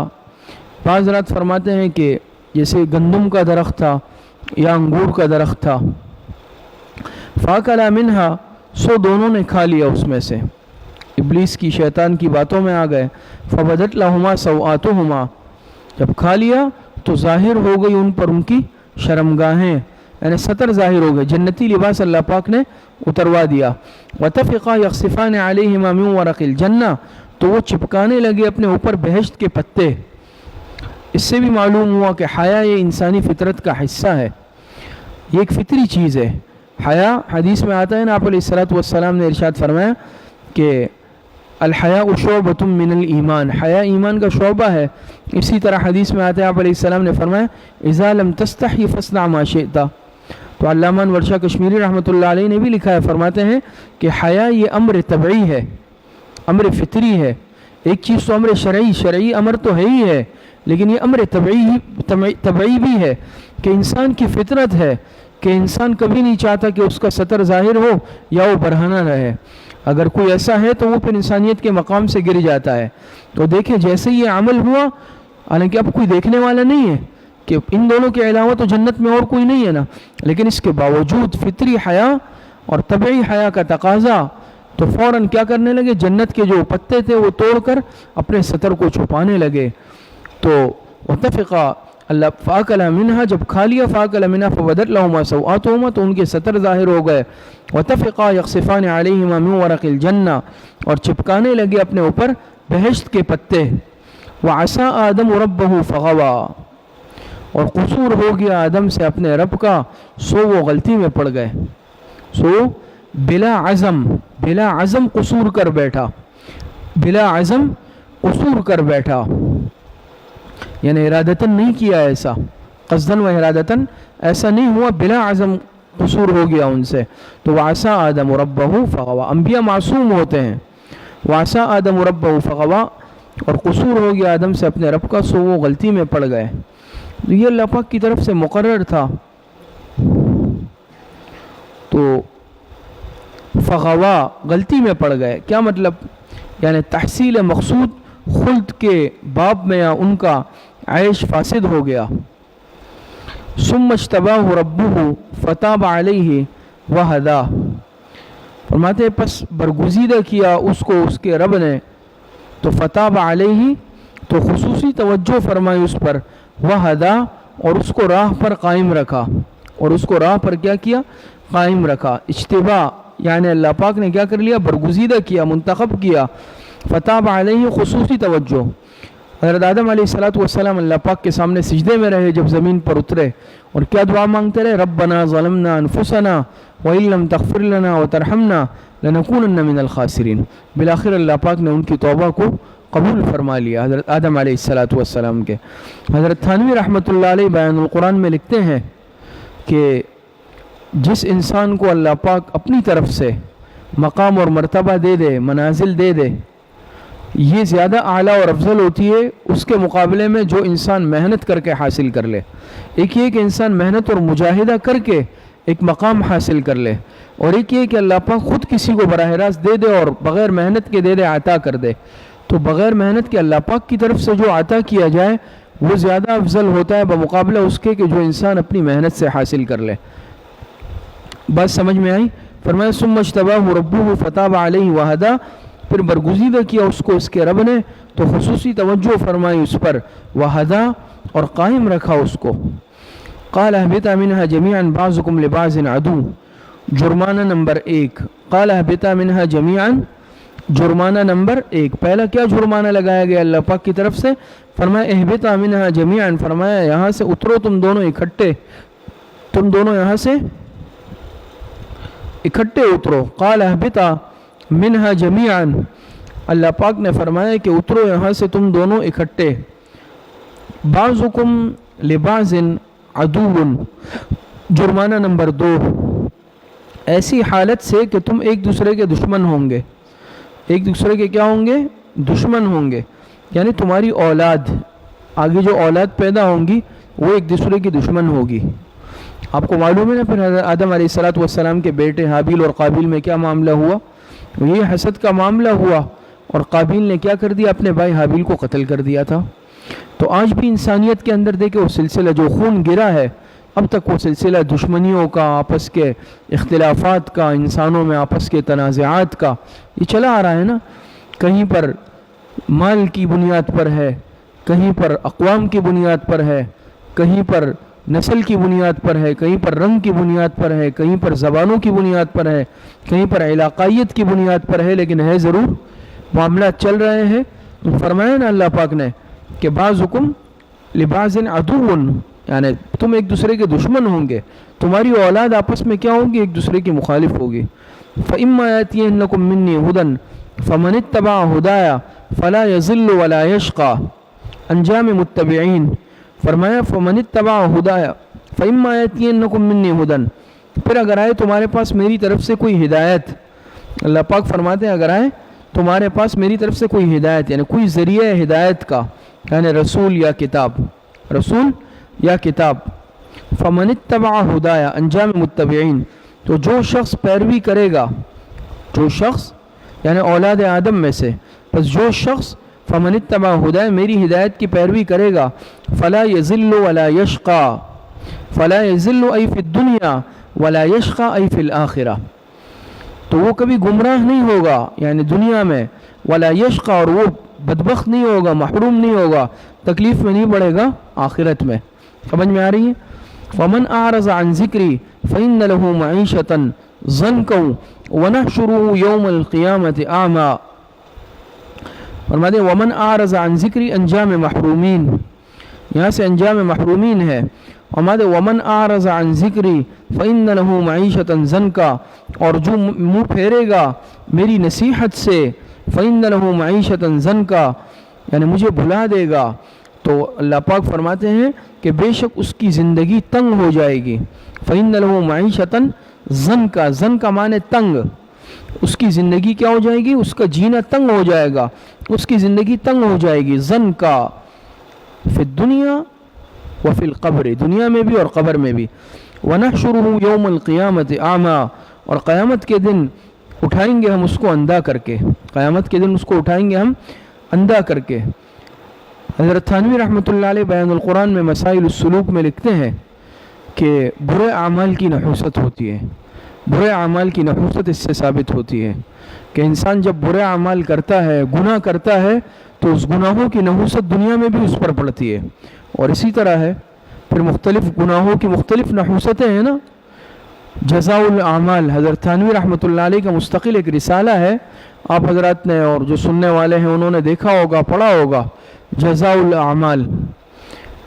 [SPEAKER 1] بعض حضرات فرماتے ہیں کہ جیسے گندم کا درخت تھا یا انگور کا درخت تھا۔ فَأَكَلَا مِنْهَا، سو دونوں نے کھا لیا اس میں سے، ابلیس کی شیطان کی باتوں میں آ گئے۔ فَبَدَتْ لَهُمَا سَوْآتُهُمَا، جب کھا لیا تو ظاہر ہو گئی ان پر ان کی شرمگاہیں، یعنی ستر ظاہر ہو گئے، جنتی لباس اللہ پاک نے اتروا دیا۔ وَتَفِقَا يَخْصِفَانِ عَلَيْهِمَا مِنْ وَرَقِ الْجَنَّةِ، تو وہ چپکانے لگے اپنے اوپر بہشت کے پتے۔ اس سے بھی معلوم ہوا کہ حیا یہ انسانی فطرت کا حصہ ہے، یہ ایک فطری چیز ہے۔ حیا حدیث میں آتا ہے نا، آپ علیہ السلام نے ارشاد فرمایا کہ الحیاء شعبۃ من الایمان، حیا ایمان کا شعبہ ہے۔ اسی طرح حدیث میں آتا ہے، آپ علیہ السلام نے فرمایا اذا لم تستحی فاصنع ما شئت۔ تو علامہ انور شاہ کشمیری رحمۃ اللہ علیہ نے بھی لکھا ہے، فرماتے ہیں کہ حیا یہ امر طبعی ہے، امر فطری ہے۔ ایک چیز تو امر شرعی امر تو ہے ہی ہے، لیکن یہ امر طبعی بھی ہے کہ انسان کی فطرت ہے کہ انسان کبھی نہیں چاہتا کہ اس کا ستر ظاہر ہو یا وہ برہنہ رہے۔ اگر کوئی ایسا ہے تو وہ پھر انسانیت کے مقام سے گر جاتا ہے۔ تو دیکھیں جیسے یہ عمل ہوا، حالانکہ اب کوئی دیکھنے والا نہیں ہے کہ ان دونوں کے علاوہ تو جنت میں اور کوئی نہیں ہے نا، لیکن اس کے باوجود فطری حیا اور طبعی حیا کا تقاضا، تو فوراً کیا کرنے لگے، جنت کے جو پتے تھے وہ توڑ کر اپنے ستر کو چھپانے لگے۔ تو وَتَفِقَا، اللہ فَأَكَلَا مِنْهَا، جب کھا لیا فَأَكَلَا مِنْهَا فَبَدَتْ لَهُمَا سَوْآتُهُمَا، تو ان کے ستر ظاہر ہو گئے۔ وَتَفِقَا يَخْصِفَانِ عَلَيْهِمَا مِنْ وَرَقِ الْجَنَّةِ، اور چپکانے لگے اپنے اوپر بہشت کے پتے۔ وَعَصَىٰ آدَمُ رَبَّهُ فَغَوَىٰ، اور قصور ہو گیا آدم سے اپنے رب کا، سو وہ غلطی میں پڑ گئے. سو بلا عزم قصور کر بیٹھا، بلا عزم قصور کر بیٹھا، یعنی ارادتاً نہیں کیا ایسا، قصداً و ارادتاً ایسا نہیں ہوا، بلا عزم قصور ہو گیا ان سے. تو وعصى آدم ربہ فغوا، انبیاء معصوم ہوتے ہیں. وعصى آدم ربہ فغوا، اور قصور ہو گیا آدم سے اپنے رب کا، سو وہ غلطی میں پڑ گئے. یہ اللہ پاک کی طرف سے مقرر تھا. تو فغوا غلطی میں پڑ گئے، کیا مطلب؟ یعنی تحصیل مقصود خلد کے باب میں ان کا عیش فاسد ہو گیا. ثم اجتباہ ربہ فتاب علیہ وہدا، فرماتے پس برگزیدہ کیا اس کو اس کے رب نے، تو فتاب علیہ، تو خصوصی توجہ فرمائی اس پر، وہدا، اور اس کو راہ پر قائم رکھا، اور اس کو راہ پر کیا کیا؟ قائم رکھا. اجتباء یعنی اللہ پاک نے کیا کر لیا؟ برگزیدہ کیا، منتخب کیا. فتاب علیہ خصوصی توجہ. حضرت آدم علیہ السلام اللہ پاک کے سامنے سجدے میں رہے جب زمین پر اترے، اور کیا دعا مانگتے رہے؟ ربنا ظلمنا انفسنا وَإِن لَمْ تَغْفِرْ لَنَا وَتَرْحَمْنَا لَنَكُونَنَّ مِنَ الْخَاسِرِينَ. بالآخر اللہ پاک نے ان کی توبہ کو قبول فرما لیا حضرت آدم علیہ السلام کے. حضرت تھانوی رحمۃ اللہ علیہ بیان القرآن میں لکھتے ہیں کہ جس انسان کو اللہ پاک اپنی طرف سے مقام اور مرتبہ دے دے، منازل دے دے، یہ زیادہ اعلیٰ اور افضل ہوتی ہے اس کے مقابلے میں جو انسان محنت کر کے حاصل کر لے. ایک یہ کہ انسان محنت اور مجاہدہ کر کے ایک مقام حاصل کر لے، اور ایک یہ کہ اللہ پاک خود کسی کو براہ راست دے دے اور بغیر محنت کے دے دے، عطا کر دے. تو بغیر محنت کے اللہ پاک کی طرف سے جو عطا کیا جائے وہ زیادہ افضل ہوتا ہے بمقابلہ اس کے کہ جو انسان اپنی محنت سے حاصل کر لے. بات سمجھ میں آئی؟ فرمایا ثم اجتباہ ربہ فتاب علیہ وہدا، پھر برگزیدہ کیا اس کو اس کے رب نے، تو خصوصی توجہ فرمائی اس پر، وہدا، اور قائم رکھا اس کو. قال اہبطا منہا جمیعا بعضکم لبعض عدو، جرمانہ نمبر 1. قال اہبطا منہا جمیعا، جرمانہ نمبر 1. پہلا کیا جرمانہ لگایا گیا اللہ پاک کی طرف سے؟ فرمایا اہبطا منہا جمیعا، فرمایا یہاں سے اترو تم دونوں اکٹھے، تم دونوں یہاں سے اکٹھے اترو. قال اہبطا منہا جمیعا، اللہ پاک نے فرمایا کہ اترو یہاں سے تم دونوں اکٹھے. بعضکم لبعض عدو، جرمانہ نمبر 2، ایسی حالت سے کہ تم ایک دوسرے کے دشمن ہوں گے. ایک دوسرے کے کیا ہوں گے؟ دشمن ہوں گے. یعنی تمہاری اولاد، آگے جو اولاد پیدا ہوں گی وہ ایک دوسرے کی دشمن ہوگی. آپ کو معلوم ہے نا پھر حضرت آدم علیہ السلام کے بیٹے حابیل اور قابیل میں کیا معاملہ ہوا؟ یہ حسد کا معاملہ ہوا، اور قابیل نے کیا کر دیا؟ اپنے بھائی حابیل کو قتل کر دیا تھا. تو آج بھی انسانیت کے اندر دیکھیں وہ سلسلہ جو خون گرا ہے، اب تک وہ سلسلہ دشمنیوں کا، آپس کے اختلافات کا، انسانوں میں آپس کے تنازعات کا، یہ چلا آ رہا ہے نا. کہیں پر مال کی بنیاد پر ہے، کہیں پر اقوام کی بنیاد پر ہے، کہیں پر نسل کی بنیاد پر ہے، کہیں پر رنگ کی بنیاد پر ہے، کہیں پر زبانوں کی بنیاد پر ہے، کہیں پر علاقائیت کی بنیاد پر ہے، لیکن ہے ضرور معاملات چل رہے ہیں. فرمایا نا اللہ پاک نے کہ بعضکم لبعض عدو، یعنی تم ایک دوسرے کے دشمن ہوں گے، تمہاری اولاد آپس میں کیا ہوگی؟ ایک دوسرے کی مخالف ہوگی. فَإِمَّا يَأْتِيَنَّكُم مِّنِّي هُدًى فَمَنِ اتَّبَعَ هُدَايَ فَلَا يَضِلُّ وَلَا يَشْقَى، انجام متبعین. فرمایا فَمَنِ اتَّبَعَ هُدَايَ فَإِمَّا يَأْتِيَنَّكُم مِّنِّي هُدًى، پھر اگر آئے تمہارے پاس میری طرف سے کوئی ہدایت، اللہ پاک فرماتے ہیں اگر آئے تمہارے پاس میری طرف سے کوئی ہدایت، یعنی کوئی ذریعہ ہدایت کا، یعنی رسول یا کتاب، رسول یا کتاب. فمن اتبع ہدایا، انجام متبعین، تو جو شخص پیروی کرے گا، جو شخص یعنی اولاد آدم میں سے، بس جو شخص فمن اتبع ہدایا میری ہدایت کی پیروی کرے گا، فلا یضل ولا یشقى، فلا یضل ای فی الدنیا ولا یشقى ای فی الآخرہ، تو وہ کبھی گمراہ نہیں ہوگا یعنی دنیا میں، ولا یشقى، اور وہ بدبخت نہیں ہوگا، محروم نہیں ہوگا، تکلیف میں نہیں پڑے گا آخرت میں. سمجھ میں آ رہی ہے؟ ومن اعرض عن ذکری فإن له معیشة ضنکا ونحشره یوم القیامة اعما. فرماتے ومن اعرض عن ذکری، انجام محرومین، یہاں سے انجام محرومین ہے. ہمارے ومن اعرض عن ذکری فإن له معیشة ضنکا، اور جو منہ پھیرے گا میری نصیحت سے فإن له معیشة ضنکا، یعنی مجھے بھلا دے گا، تو اللہ پاک فرماتے ہیں کہ بے شک اس کی زندگی تنگ ہو جائے گی. فإن له معیشة ضنکا، ضنکا معنی تنگ، اس کی زندگی کیا ہو جائے گی؟ اس کا جینا تنگ ہو جائے گا، اس کی زندگی تنگ ہو جائے گی. ضنکا فی الدنیا وفی القبر، دنیا میں بھی اور قبر میں بھی. وَنَحْشُرُهُ يَوْمَ الْقِيَامَةِ أَعْمَى، اور قیامت کے دن اٹھائیں گے ہم اس کو اندھا کر کے، قیامت کے دن اس کو اٹھائیں گے ہم اندھا کر کے. حضرت تھانوی رحمۃ اللہ علیہ بیان القرآن میں مسائل السلوک میں لکھتے ہیں کہ برے اعمال کی نحوست ہوتی ہے، برے اعمال کی نحوست اس سے ثابت ہوتی ہے کہ انسان جب برے اعمال کرتا ہے، گناہ کرتا ہے، تو اس گناہوں کی نحوست دنیا میں بھی اس پر پڑتی ہے. اور اسی طرح ہے پھر مختلف گناہوں کی مختلف نحوستیں ہیں نا. جزاء الاعمال، حضرت تھانوی رحمۃ اللہ علیہ کا مستقل ایک رسالہ ہے، آپ حضرات نے اور جو سننے والے ہیں انہوں نے دیکھا ہوگا، پڑھا ہوگا، جزاء الاعمال.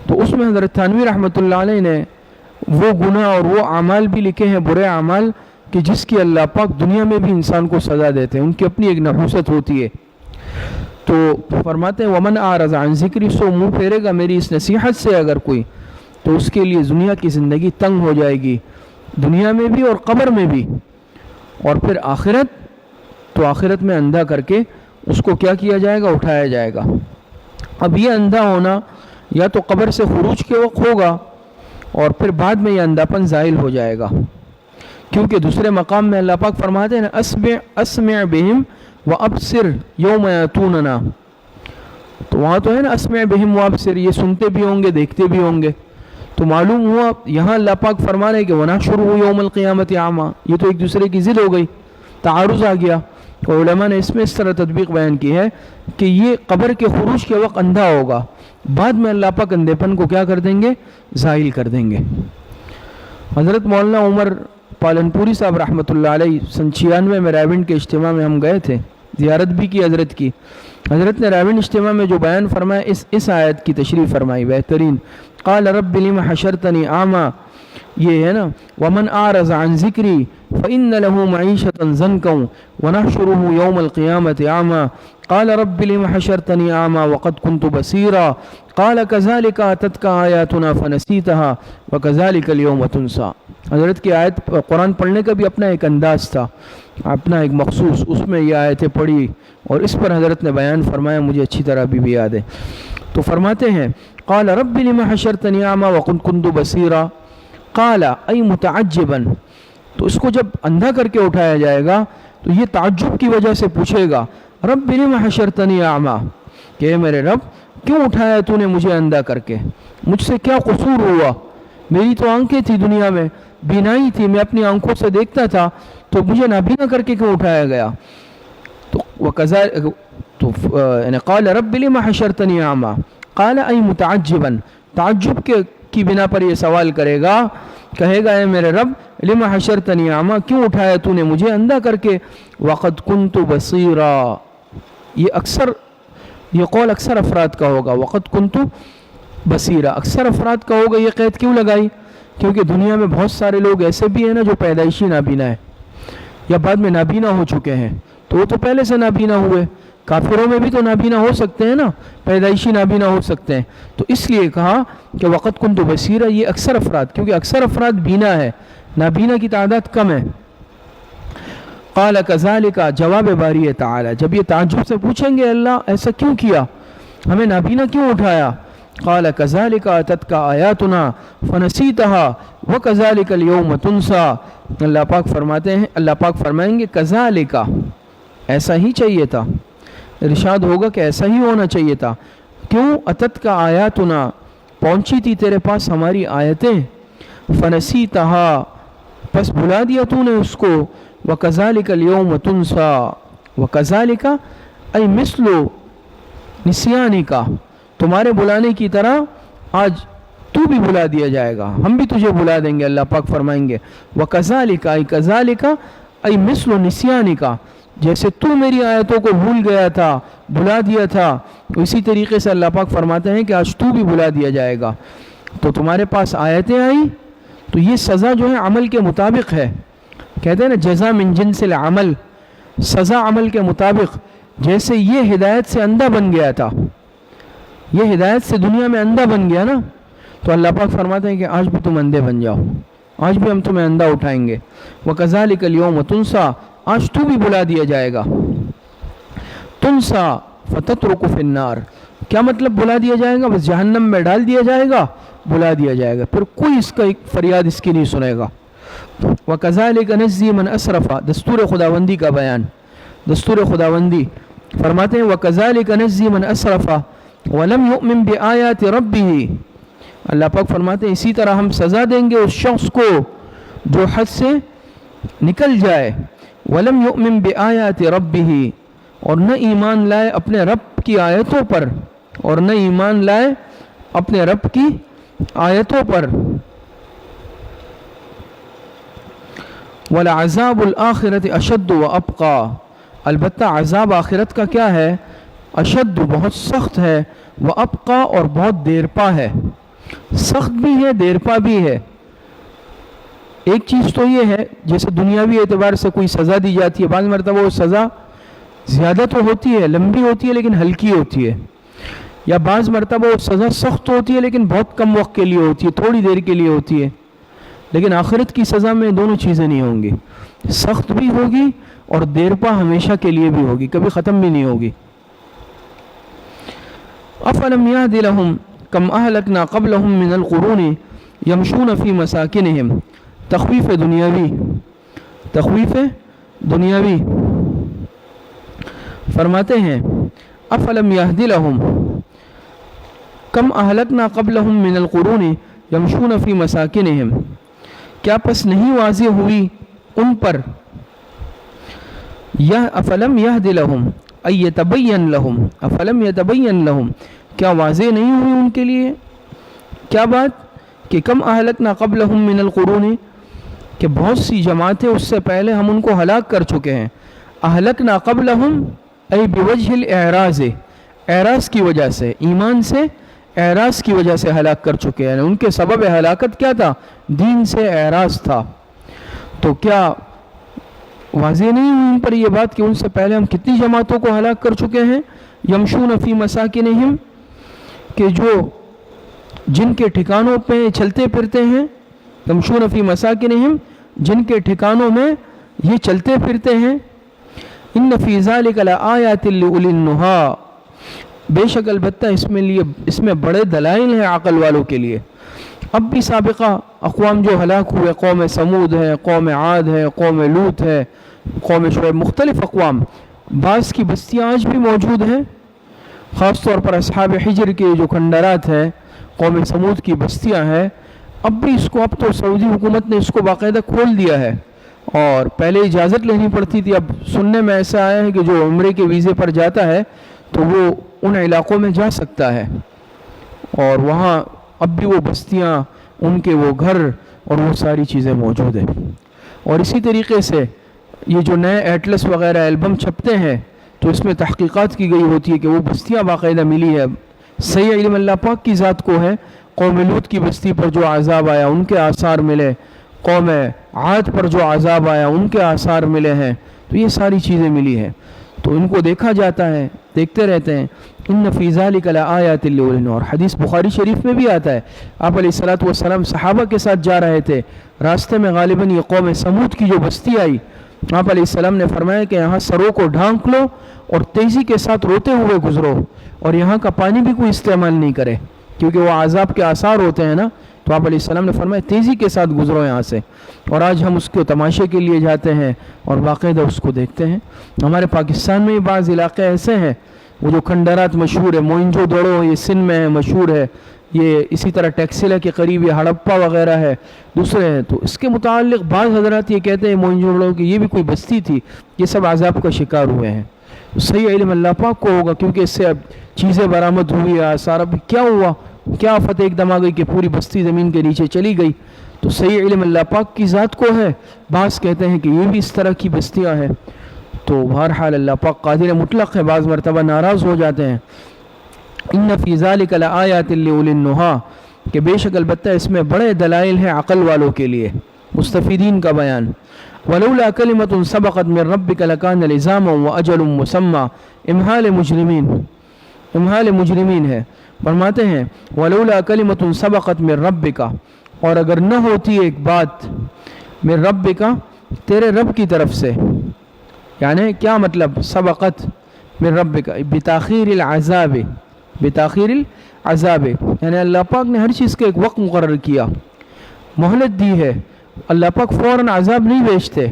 [SPEAKER 1] تو اس میں حضرت تھانوی رحمۃ اللہ علیہ نے وہ گناہ اور وہ اعمال بھی لکھے ہیں، برے اعمال، کہ جس کی اللہ پاک دنیا میں بھی انسان کو سزا دیتے ہیں، ان کی اپنی ایک نحوست ہوتی ہے. تو فرماتے ہیں ومن اعرض عن ذکری، سو منہ پھیرے گا میری اس نصیحت سے اگر کوئی، تو اس کے لیے دنیا کی زندگی تنگ ہو جائے گی، دنیا میں بھی اور قبر میں بھی. اور پھر آخرت، تو آخرت میں اندھا کر کے اس کو کیا کیا جائے گا؟ اٹھایا جائے گا. اب یہ اندھا ہونا یا تو قبر سے خروج کے وقت ہوگا، اور پھر بعد میں یہ اندھاپن زائل ہو جائے گا. کیونکہ دوسرے مقام میں اللہ پاک فرماتے ہیں نا اسمع بہم وابصر یوم یاتوننا، تو وہاں تو ہے نا اسمع بہم وابصر، یہ سنتے بھی ہوں گے، دیکھتے بھی ہوں گے. تو معلوم ہوا یہاں اللہ پاک فرما رہے کہ وَنَحْشُرُهُ يَوْمَ الْقِيَامَةِ أَعْمَى، یہ تو ایک دوسرے کی ضد ہو گئی، تعارض آ گیا. اور علماء نے اس میں اس طرح تطبیق بیان کی ہے کہ یہ قبر کے خروج کے وقت اندھا ہوگا، بعد میں اللہ پاک اندھے پن کو کیا کر دیں گے؟ زائل کر دیں گے. حضرت مولانا عمر پالنپوری صاحب رحمۃ اللہ علیہ سن 96 میں رائیونڈ کے اجتماع میں ہم گئے تھے، زیارت بھی کی حضرت کی. حضرت نے رائیونڈ اجتماع میں جو بیان فرمایا اس آیت کی تشریح فرمائی بہترین. قال رب لم حشرتنی اعمى، یہ ہے نا ومن اعرض عن ذکری فإن له معیشة ضنکا ونحشره یوم القیامة اعمى قال رب لم حشرتنی اعمى وقد كنت بصیرا قال كذلك اتتك آیاتنا فنسیتها وكذلك اليوم تنسى. حضرت کی آیت قرآن پڑھنے کا بھی اپنا ایک انداز تھا، اپنا ایک مخصوص، اس میں یہ آیتیں پڑھی اور اس پر حضرت نے بیان فرمایا، مجھے اچھی طرح بھی یاد ہے. تو فرماتے ہیں قال رب لم حشرتنی اعمى وقد كنت بصیرا، قال ای متعجبا، تو اس کو جب اندھا کر کے اٹھایا جائے گا تو یہ تعجب کی وجہ سے پوچھے گا رب لم حشرتنی اعمى، کہ اے میرے رب کیوں اٹھایا تو نے مجھے اندھا کر کے، مجھ سے کیا قصور ہوا؟ میری تو آنکھیں تھی دنیا میں، بینائی تھی، میں اپنی آنکھوں سے دیکھتا تھا، تو مجھے نابینا کر کے کیوں اٹھایا گیا؟ تو قال رب لم حشرتنی اعمى قال ای متعجبا، تعجب کی بنا پر یہ سوال کرے گا، کہے گا اے میرے رب لم حشرتنی اعمى، کیوں اٹھایا تو نے مجھے اندھا کر کے؟ وقد كنت بصیرا، یہ قول اکثر افراد کا ہوگا، وقد كنت بصیرا اکثر افراد کا ہوگا. یہ قید کیوں لگائی؟ کیونکہ دنیا میں بہت سارے لوگ ایسے بھی ہیں نا جو پیدائشی نابینا ہے یا بعد میں نابینا ہو چکے ہیں، تو وہ تو پہلے سے نابینا ہوئے. کافروں میں بھی تو نابینا ہو سکتے ہیں نا، پیدائشی نابینا ہو سکتے ہیں. تو اس لیے کہا کہ وقت كنت بصیرا، یہ اکثر افراد، کیونکہ اکثر افراد بینا ہے، نابینا کی تعداد کم ہے. قال كذلك، جواب باری تعالی، جب یہ تعجب سے پوچھیں گے اللہ ایسا کیوں کیا، ہمیں نابینا کیوں اٹھایا؟ قال كذلك اتتك آیاتنا فنسیتها وكذلك اليوم تنسى. اللہ پاک فرماتے ہیں، اللہ پاک فرمائیں گے كذلك، ایسا ہی چاہیے تھا، ارشاد ہوگا کہ ایسا ہی ہونا چاہیے تھا. کیوں؟ اتتك آیاتنا، پہنچی تھی تیرے پاس ہماری آیتیں، فنسیتها، پس بھلا دیا تو نے اس کو، وكذلك اليوم تنسى، وكذلك ای مثل نسیانک، تمہارے بلانے کی طرح آج تو بھی بلا دیا جائے گا، ہم بھی تجھے بلا دیں گے. اللہ پاک فرمائیں گے وَكَذَلِكَ ای كَذَلِكَ ای مثل نسیانک، جیسے تو میری آیتوں کو بھول گیا تھا، بھلا دیا تھا، اسی طریقے سے اللہ پاک فرماتے ہیں کہ آج تو بھی بھلا دیا جائے گا۔ تو تمہارے پاس آیتیں آئیں تو یہ سزا جو ہے عمل کے مطابق ہے، کہتے ہیں نا جزا من جنس العمل، سزا عمل کے مطابق۔ جیسے یہ ہدایت سے اندھا بن گیا تھا، یہ ہدایت سے دنیا میں اندھا بن گیا نا، تو اللہ پاک فرماتے ہیں کہ آج بھی تم اندھے بن جاؤ، آج بھی ہم تمہیں اندھا اٹھائیں گے۔ وَكَذَلِكَ الْيَوْمَ تُنْسَى، آج تو بھی بلا دیا جائے گا۔ تُنْسَى فَتَتْرُكُ فِي النَّارِ، کیا مطلب بلا دیا جائے گا؟ بس جہنم میں ڈال دیا جائے گا، بلا دیا جائے گا، پھر کوئی اس کا ایک فریاد اس کی نہیں سنے گا۔ وَكَذَلِكَ نَجْزِي مَنْ أَسْرَفَ، دستور خداوندی کا بیان، دستور خداوندی فرماتے ہیں وَكَذَلِكَ نَجْزِي مَنْ أَسْرَفَ وَلَمْ يُؤْمِنْ بِآيَاتِ رَبِّهِ، اللہ پاک فرماتے ہیں اسی طرح ہم سزا دیں گے اس شخص کو جو حد سے نکل جائے، وَلَمْ يُؤْمِنْ بِآيَاتِ رَبِّهِ، اور نہ ایمان لائے اپنے رب کی آیتوں پر، اور نہ ایمان لائے اپنے رب کی آیتوں پر۔ وَلَعَذَابُ الْآخِرَةِ أَشَدُّ وَأَبْقَى، البتہ عذاب آخرت کا کیا ہے؟ اشد، بہت سخت ہے، وَأَبْقَى، اور بہت دیرپا ہے، سخت بھی ہے دیرپا بھی ہے۔ ایک چیز تو یہ ہے جیسے دنیاوی اعتبار سے کوئی سزا دی جاتی ہے، بعض مرتبہ وہ سزا زیادہ تو ہوتی ہے، لمبی ہوتی ہے لیکن ہلکی ہوتی ہے، یا بعض مرتبہ وہ سزا سخت ہوتی ہے لیکن بہت کم وقت کے لیے ہوتی ہے، تھوڑی دیر کے لیے ہوتی ہے۔ لیکن آخرت کی سزا میں دونوں چیزیں نہیں ہوں گی، سخت بھی ہوگی اور دیرپا ہمیشہ کے لیے بھی ہوگی، کبھی ختم بھی نہیں ہوگی۔ افلم یہد لہم کم اہلکنا قبلہم من القرون یمشون فی مساکنہم، تخویف دنیاوی، تخویف دنیاوی فرماتے ہیں افلم یہد لہم کم اہلکنا قبلہم من القرون یمشون فی مساکنہم، کیا پس نہیں واضح ہوئی ان پر، افلم یہد لہم ای یتبین لہم، افلم یتبین لہم، کیا واضح نہیں ہوئی ان کے لیے کیا بات کہ کم اہلکنا قبلہم من القرون، کہ بہت سی جماعتیں اس سے پہلے ہم ان کو ہلاک کر چکے ہیں۔ اہلکنا قبلہم ای بوجہ الاعراض، اعراض کی وجہ سے، ایمان سے اعراض کی وجہ سے ہلاک کر چکے ہیں، ان کے سبب ہلاکت کیا تھا؟ دین سے اعراض تھا۔ تو کیا واضح نہیں ہوئی ان پر یہ بات کہ ان سے پہلے ہم کتنی جماعتوں کو ہلاک کر چکے ہیں؟ یمشون فی مساکنہم، کہ جو جن کے ٹھکانوں پہ چلتے پھرتے ہیں، یمشون فی مساکنہم، جن کے ٹھکانوں میں یہ چلتے پھرتے ہیں۔ ان فی ذلک لآیات لأولی النہی، بے شک البتہ اس میں بڑے دلائل ہیں عقل والوں کے لیے۔ اب بھی سابقہ اقوام جو ہلاک ہوئے، قوم سمود ہے، قوم عاد ہے، قوم لوط ہے، قوم شعیب، مختلف اقوام، بعض کی بستیاں آج بھی موجود ہیں، خاص طور پر اصحاب حجر کے جو کھنڈرات ہیں، قوم سمود کی بستیاں ہیں، اب بھی اس کو، اب تو سعودی حکومت نے اس کو باقاعدہ کھول دیا ہے، اور پہلے اجازت لینی پڑتی تھی، اب سننے میں ایسا آیا ہے کہ جو عمرے کے ویزے پر جاتا ہے تو وہ ان علاقوں میں جا سکتا ہے، اور وہاں اب بھی وہ بستیاں، ان کے وہ گھر اور وہ ساری چیزیں موجود ہیں۔ اور اسی طریقے سے یہ جو نئے ایٹلس وغیرہ البم چھپتے ہیں تو اس میں تحقیقات کی گئی ہوتی ہے کہ وہ بستیاں باقاعدہ ملی ہے، صحیح علم اللہ پاک کی ذات کو ہے۔ قوم لوط کی بستی پر جو عذاب آیا ان کے آثار ملے، قوم عاد پر جو عذاب آیا ان کے آثار ملے ہیں، تو یہ ساری چیزیں ملی ہیں، تو ان کو دیکھا جاتا ہے، دیکھتے رہتے ہیں۔ ان فی ذلک لآیات لأولی النہی، اور حدیث بخاری شریف میں بھی آتا ہے، آپ علیہ الصلوۃ والسلام صحابہ کے ساتھ جا رہے تھے، راستے میں غالباً یہ قوم سمود کی جو بستی آئی، آپ علیہ السلام نے فرمایا کہ یہاں سروں کو ڈھانک لو اور تیزی کے ساتھ روتے ہوئے گزرو، اور یہاں کا پانی بھی کوئی استعمال نہیں کرے کیونکہ وہ عذاب کے آثار ہوتے ہیں نا، تو آپ علیہ السلام نے فرمایا تیزی کے ساتھ گزرو یہاں سے۔ اور آج ہم اس کو تماشے کے لیے جاتے ہیں اور باقاعدہ اس کو دیکھتے ہیں۔ ہمارے پاکستان میں بعض علاقے ایسے ہیں، وہ جو کھنڈرات مشہور ہے، موئنجو دڑو یہ سندھ میں ہے، مشہور ہے، یہ اسی طرح ٹیکسلا کے قریب یہ ہڑپا وغیرہ ہے، دوسرے ہیں، تو اس کے متعلق بعض حضرات یہ کہتے ہیں موئنجو دڑو کی یہ بھی کوئی بستی تھی، یہ سب عذاب کا شکار ہوئے ہیں۔ صحیح علم اللہ پاک کو ہوگا، کیونکہ اس سے اب چیزیں برآمد ہوئی، آثار، اب کیا ہوا، کیا آفت ایک دم آ گئی کہ پوری بستی زمین کے نیچے چلی گئی، تو صحیح علم اللہ پاک کی ذات کو ہے۔ بعض کہتے ہیں کہ یہ بھی اس طرح کی بستیاں ہیں، تو بہرحال اللہ پاک قادر مطلق ہے، بعض مرتبہ ناراض ہو جاتے ہیں. ان فی ذلک لآیات لأولی النہی، کہ بے شک البتہ اس میں بڑے دلائل ہیں عقل والوں کے لیے، مستفیدین کا بیان. ولولا کلمۃ سبقت من ربک لکان لزاما واجل مسمى، امہال مجرمین ہے. فرماتے ہیں ولولا کلمۃ سبقت من ربک، اور اگر نہ ہوتی ایک بات من ربک، تیرے رب کی طرف سے، یعنی کیا مطلب سبقت من ربک بتاخیر العذاب، بتاخیر العذاب یعنی اللہ پاک نے ہر چیز کا ایک وقت مقرر کیا، مہلت دی ہے. اللہ پاک فوراً عذاب نہیں بھیجتے،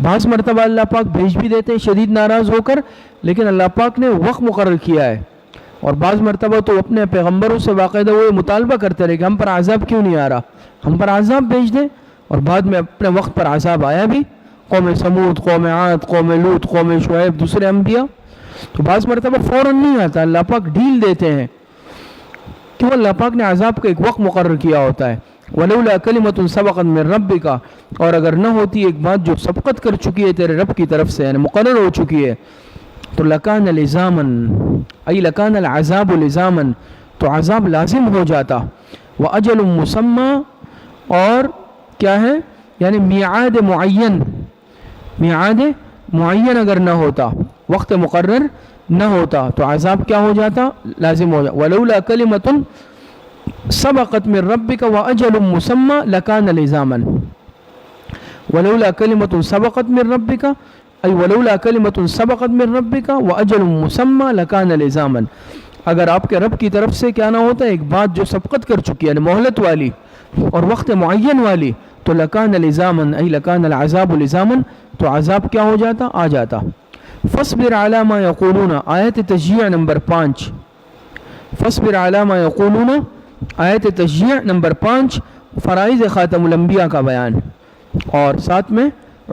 [SPEAKER 1] بعض مرتبہ اللہ پاک بھیج بھی دیتے شدید ناراض ہو کر، لیکن اللہ پاک نے وقت مقرر کیا ہے. اور بعض مرتبہ تو اپنے پیغمبروں سے باقاعدہ وہ مطالبہ کرتے رہے کہ ہم پر عذاب کیوں نہیں آ رہا، ہم پر عذاب بھیج دیں، اور بعد میں اپنے وقت پر عذاب آیا بھی. قوم سمود، قوم عاد، قوم لوط، قوم شعیب، دوسرے انبیاء. تو بعض مرتبہ فوراً نہیں آتا، اللہ پاک ڈھیل دیتے ہیں، کیوں؟ اللہ پاک نے عذاب کا ایک وقت مقرر کیا ہوتا ہے. ولولا کلمۃ سبقت من ربک، اور اگر نہ ہوتی ایک بات جو سبقت کر چکی ہے تیرے رب کی طرف سے، یعنی مقرر ہو چکی ہے، تو لکان لزاما، ای لکان العذاب لزاما، تو عذاب لازم ہو جاتا. واجل مسمى، اور کیا ہے یعنی میعاد معین، میعاد معین اگر نہ ہوتا، وقت مقرر نہ ہوتا، تو عذاب کیا ہو جاتا؟ لازم ہو جاتا. ولولا کلمۃ سبقت من ربک واجل مسمى لکان لزاما. ولولا کلمۃ سبقت من ربک، ای ولولا کلمۃ سبقت من ربک واجل مسمى لکان لزاما، اگر آپ کے رب کی طرف سے کیا نہ ہوتا ایک بات جو سبقت کر چکی ہے، یعنی مہلت والی اور وقت معین والی، تو لکان لزاما، ای لکان العذاب لزاما، تو عذاب کیا ہو جاتا؟ آ جاتا. فاصبر علی ما یقولون، آیت تشجیع نمبر 5. فاصبر علی ما یقولون، آیت تشجیع نمبر 5، فرائض خاتم الانبیاء کا بیان، اور ساتھ میں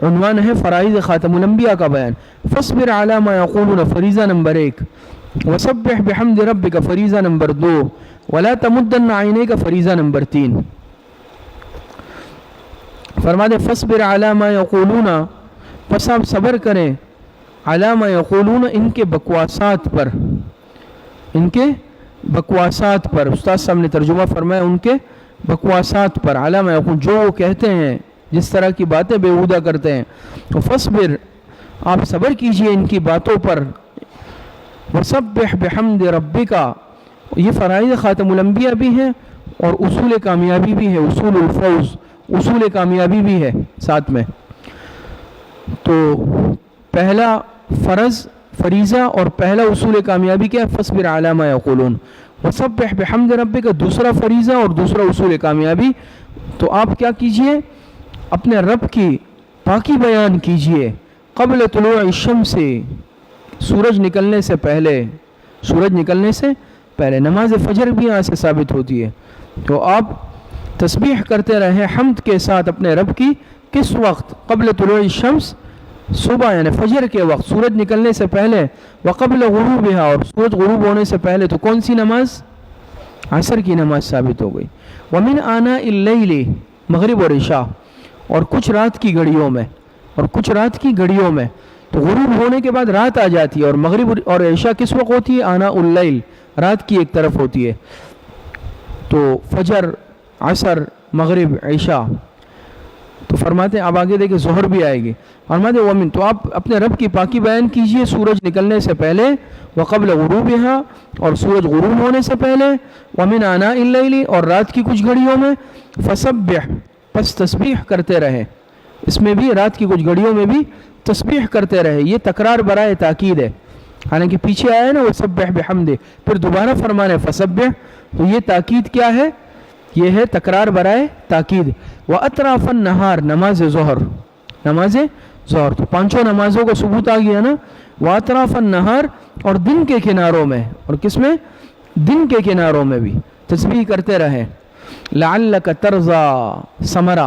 [SPEAKER 1] عنوان ہے فرائض خاتم الانبیاء کا بیان. فاصبر علی ما یقولون فریضہ نمبر 1، وسبح بحمد ربک فریضہ نمبر 2، ولا تمدن عینیک فریضہ نمبر 3. فرماتے فاصبر علی ما یقولون، پس آپ صبر کریں، علی ما یقولون، ان کے بکواسات پر، ان کے بکواسات پر. استاد صاحب نے ترجمہ فرمایا ان کے بکواسات پر، علی ما یقولون، جو وہ کہتے ہیں، جس طرح کی باتیں بیہودہ کرتے ہیں. تو فاصبر، آپ صبر کیجئے ان کی باتوں پر. وسبح بحمد ربک، یہ فرائض خاتم الانبیاء بھی ہیں اور اصول کامیابی بھی ہے، اصول الفوز، اصول کامیابی بھی ہے ساتھ میں. تو پہلا فرض فریضہ اور پہلا اصول کامیابی کیا ہے؟ فاصبر علی ما یقولون. وسبح بحمد ربک دوسرا فریضہ اور دوسرا اصول کامیابی. تو آپ کیا کیجئے؟ اپنے رب کی پاکی بیان کیجئے. قبل طلوع الشمس، سورج نکلنے سے پہلے، سورج نکلنے سے پہلے. نماز فجر بھی یہاں سے ثابت ہوتی ہے. تو آپ تسبیح کرتے رہیں حمد کے ساتھ اپنے رب کی. کس وقت؟ قبل طلوع الشمس، صبح یعنی فجر کے وقت، سورج نکلنے سے پہلے. وقبل غروبها، اور سورج غروب ہونے سے پہلے. تو کون سی نماز؟ عصر کی نماز ثابت ہو گئی. ومن آناء اللیل، مغرب اور عشاء، اور کچھ رات کی گھڑیوں میں، اور کچھ رات کی گھڑیوں میں. تو غروب ہونے کے بعد رات آ جاتی ہے، اور مغرب اور عشاء کس وقت ہوتی ہے؟ آناء اللیل، رات کی ایک طرف ہوتی ہے. تو فجر، عصر، مغرب، عشاء. تو فرماتے ہیں اب آگے دیکھیں ظہر بھی آئے گی. فرماتے ہیں ومن، تو آپ اپنے رب کی پاکی بیان کیجئے سورج نکلنے سے پہلے. وقبل غروبها، اور سورج غروب ہونے سے پہلے. ومن آناء اللیل، اور رات کی کچھ گھڑیوں میں. فسبح، پس تسبیح کرتے رہے. اس میں بھی رات کی کچھ گھڑیوں میں بھی تسبیح کرتے رہے. یہ تکرار برائے تاکید ہے، حالانکہ پیچھے آیا نا وسبح بحمد، پھر دوبارہ فرمانے فسبح. تو یہ تاکید کیا ہے؟ یہ ہے تکرار برائے تاکید. وَأَطْرَافَ النَّهَارِ، نماز ظہر، نماز ظہر. تو پانچوں نمازوں کا ثبوت آ گیا نا. وَأَطْرَافَ النَّهَارِ، اور دن کے کناروں میں. اور کس میں؟ دن کے کناروں میں بھی تسبیح کرتے رہے. لَعَلَّكَ تَرْضَى، ثمرہ.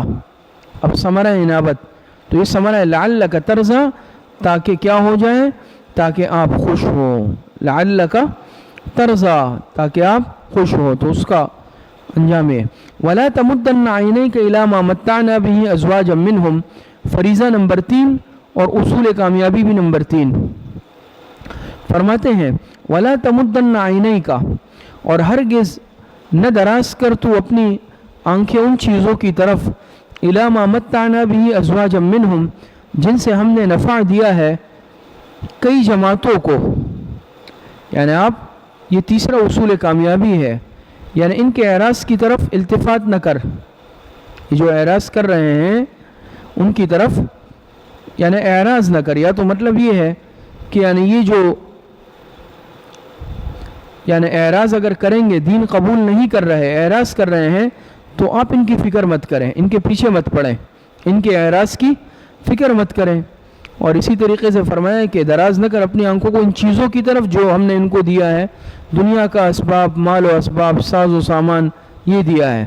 [SPEAKER 1] اب ثمرہ انابت، تو یہ ثمرہ ہے لَعَلَّكَ تَرْضَى، تاکہ کیا ہو جائے؟ تاکہ آپ خوش ہوں. لَعَلَّكَ تَرْضَى، تاکہ آپ خوش ہوں. تو اس کا انجام ہے. وَلَا تَمُدَّنَّ عَيْنَيْكَ إِلَىٰ مَا مَتَّعْنَا بِهِ أَزْوَاجًا مِّنْهُمْ، فریضہ نمبر 3 اور اصول کامیابی بھی نمبر 3 فرماتے ہیں وَلَا تَمُدَّنَّ عَيْنَيْكَ، اور ہرگز نہ دراز کر تو اپنی آنکھیں ان چیزوں کی طرف إِلَى مَا مَتَّعْنَا بِهِ أَزْوَاجًا مِّنْهُمْ، جن سے ہم نے نفع دیا ہے کئی جماعتوں کو. یعنی آپ یہ تیسرا اصول کامیابی ہے، یعنی ان کے اعراض کی طرف التفات نہ کر. یہ جو اعراض کر رہے ہیں ان کی طرف یعنی اعراض نہ کر. یا تو مطلب یہ ہے کہ یعنی یہ جو یعنی اعراض اگر کریں گے، دین قبول نہیں کر رہے، اعراض کر رہے ہیں، تو آپ ان کی فکر مت کریں، ان کے پیچھے مت پڑیں، ان کے اعراض کی فکر مت کریں. اور اسی طریقے سے فرمایا کہ دراز نہ کر اپنی آنکھوں کو ان چیزوں کی طرف جو ہم نے ان کو دیا ہے، دنیا کا اسباب، مال و اسباب، ساز و سامان یہ دیا ہے.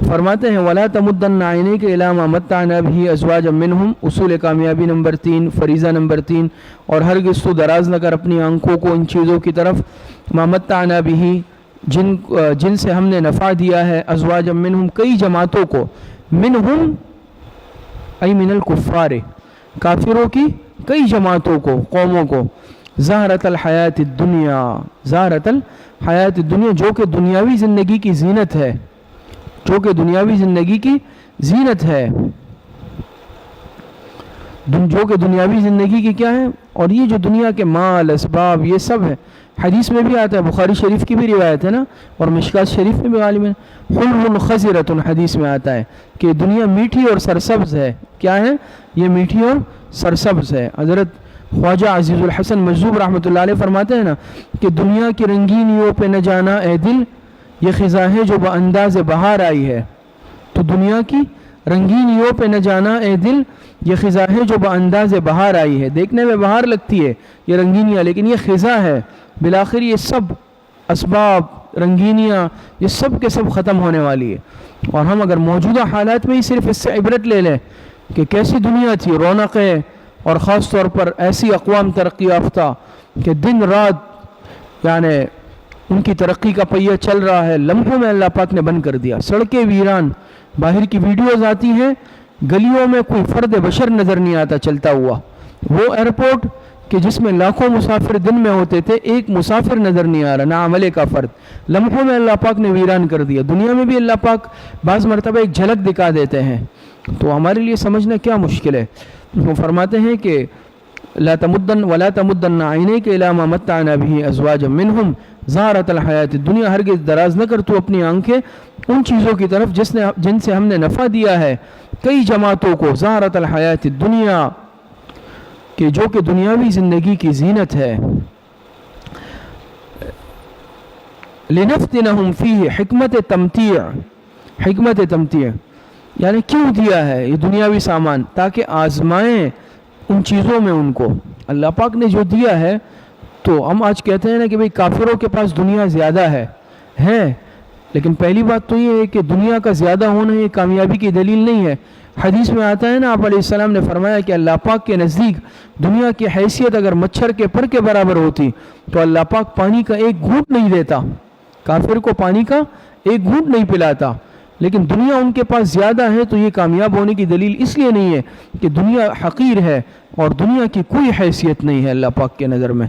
[SPEAKER 1] فرماتے ہیں وَلَا تَمُدَّنَّ عَيْنَيْكَ إِلَىٰ مَا مَتَّعْنَا بِهِ أَزْوَاجًا مِّنْهُمْ، اصول کامیابی نمبر 3، فریضہ نمبر 3. اور ہرگز تو دراز نہ کر اپنی آنکھوں کو ان چیزوں کی طرف مَا مَتَّعْنَا بِهِ جن سے ہم نے نفع دیا ہے، أَزْوَاجًا مِّنْهُمْ کئی جماعتوں کو، منہم ای من الکفار کافروں کی کئی جماعتوں کو، قوموں کو، زہرت الحیات الدنیا، زہرت الحیات الدنیا جو کہ دنیاوی زندگی کی زینت ہے، جو کہ دنیاوی زندگی کی زینت ہے، جو کہ دنیاوی زندگی کی کیا ہے. اور یہ جو دنیا کے مال اسباب یہ سب ہے، حدیث میں بھی آتا ہے، بخاری شریف کی بھی روایت ہے نا، اور مشکات شریف میں بھی غالباً حلو خضرۃ حدیث میں آتا ہے کہ دنیا میٹھی اور سرسبز ہے. کیا ہے یہ؟ میٹھی اور سرسبز ہے. حضرت خواجہ عزیز الحسن مجذوب رحمۃ اللہ علیہ فرماتے ہیں نا کہ دنیا کی رنگینیوں پہ نہ جانا اے دل، یہ خزاں ہے جو بانداز بہار آئی ہے. تو دنیا کی رنگینیوں پہ نہ جانا اے دل، یہ خزاں ہے جو بانداز بہار آئی ہے. دیکھنے میں بہار لگتی ہے یہ رنگینیاں، لیکن یہ خزاں ہے. بالآخر یہ سب اسباب، رنگینیاں، یہ سب کے سب ختم ہونے والی ہے. اور ہم اگر موجودہ حالات میں ہی صرف اس سے عبرت لے لیں کہ کیسی دنیا تھی، رونقیں، اور خاص طور پر ایسی اقوام ترقی یافتہ کہ دن رات یعنی ان کی ترقی کا پہیہ چل رہا ہے، لمحوں میں اللہ پاک نے بند کر دیا. سڑکیں ویران، باہر کی ویڈیوز آتی ہیں، گلیوں میں کوئی فرد بشر نظر نہیں آتا چلتا ہوا. وہ ایئرپورٹ کہ جس میں لاکھوں مسافر دن میں ہوتے تھے، ایک مسافر نظر نہیں آ رہا، نہ عملے کا فرد. لمحوں میں اللہ پاک نے ویران کر دیا. دنیا میں بھی اللہ پاک بعض مرتبہ ایک جھلک دکھا دیتے ہیں، تو ہمارے لیے سمجھنا کیا مشکل ہے. وہ فرماتے ہیں کہ لا تمدن ولا تمدن عینیک الی ما متعنا به ازواجا منهم زہرۃ الحیات الدنیا، ہرگز دراز نہ کر تو اپنی آنکھیں ان چیزوں کی طرف جن سے ہم نے نفع دیا ہے کئی جماعتوں کو، زہرۃ الحیات الدنیا کہ جو کہ دنیاوی زندگی کی زینت ہے. لنفتنہم فیہ، حکمت تمتیع، حکمت تمتیع یعنی کیوں دیا ہے یہ دنیاوی سامان؟ تاکہ آزمائیں ان چیزوں میں ان کو. اللہ پاک نے جو دیا ہے، تو ہم آج کہتے ہیں نا کہ بھئی کافروں کے پاس دنیا زیادہ ہے، لیکن پہلی بات تو یہ ہے کہ دنیا کا زیادہ ہونا یہ کامیابی کی دلیل نہیں ہے. حدیث میں آتا ہے نا، آپ علیہ السلام نے فرمایا کہ اللہ پاک کے نزدیک دنیا کی حیثیت اگر مچھر کے پر کے برابر ہوتی تو اللہ پاک پانی کا ایک گھونٹ نہیں دیتا، کافر کو پانی کا ایک گھونٹ نہیں پلاتا. لیکن دنیا ان کے پاس زیادہ ہے، تو یہ کامیاب ہونے کی دلیل اس لیے نہیں ہے کہ دنیا حقیر ہے اور دنیا کی کوئی حیثیت نہیں ہے اللہ پاک کے نظر میں.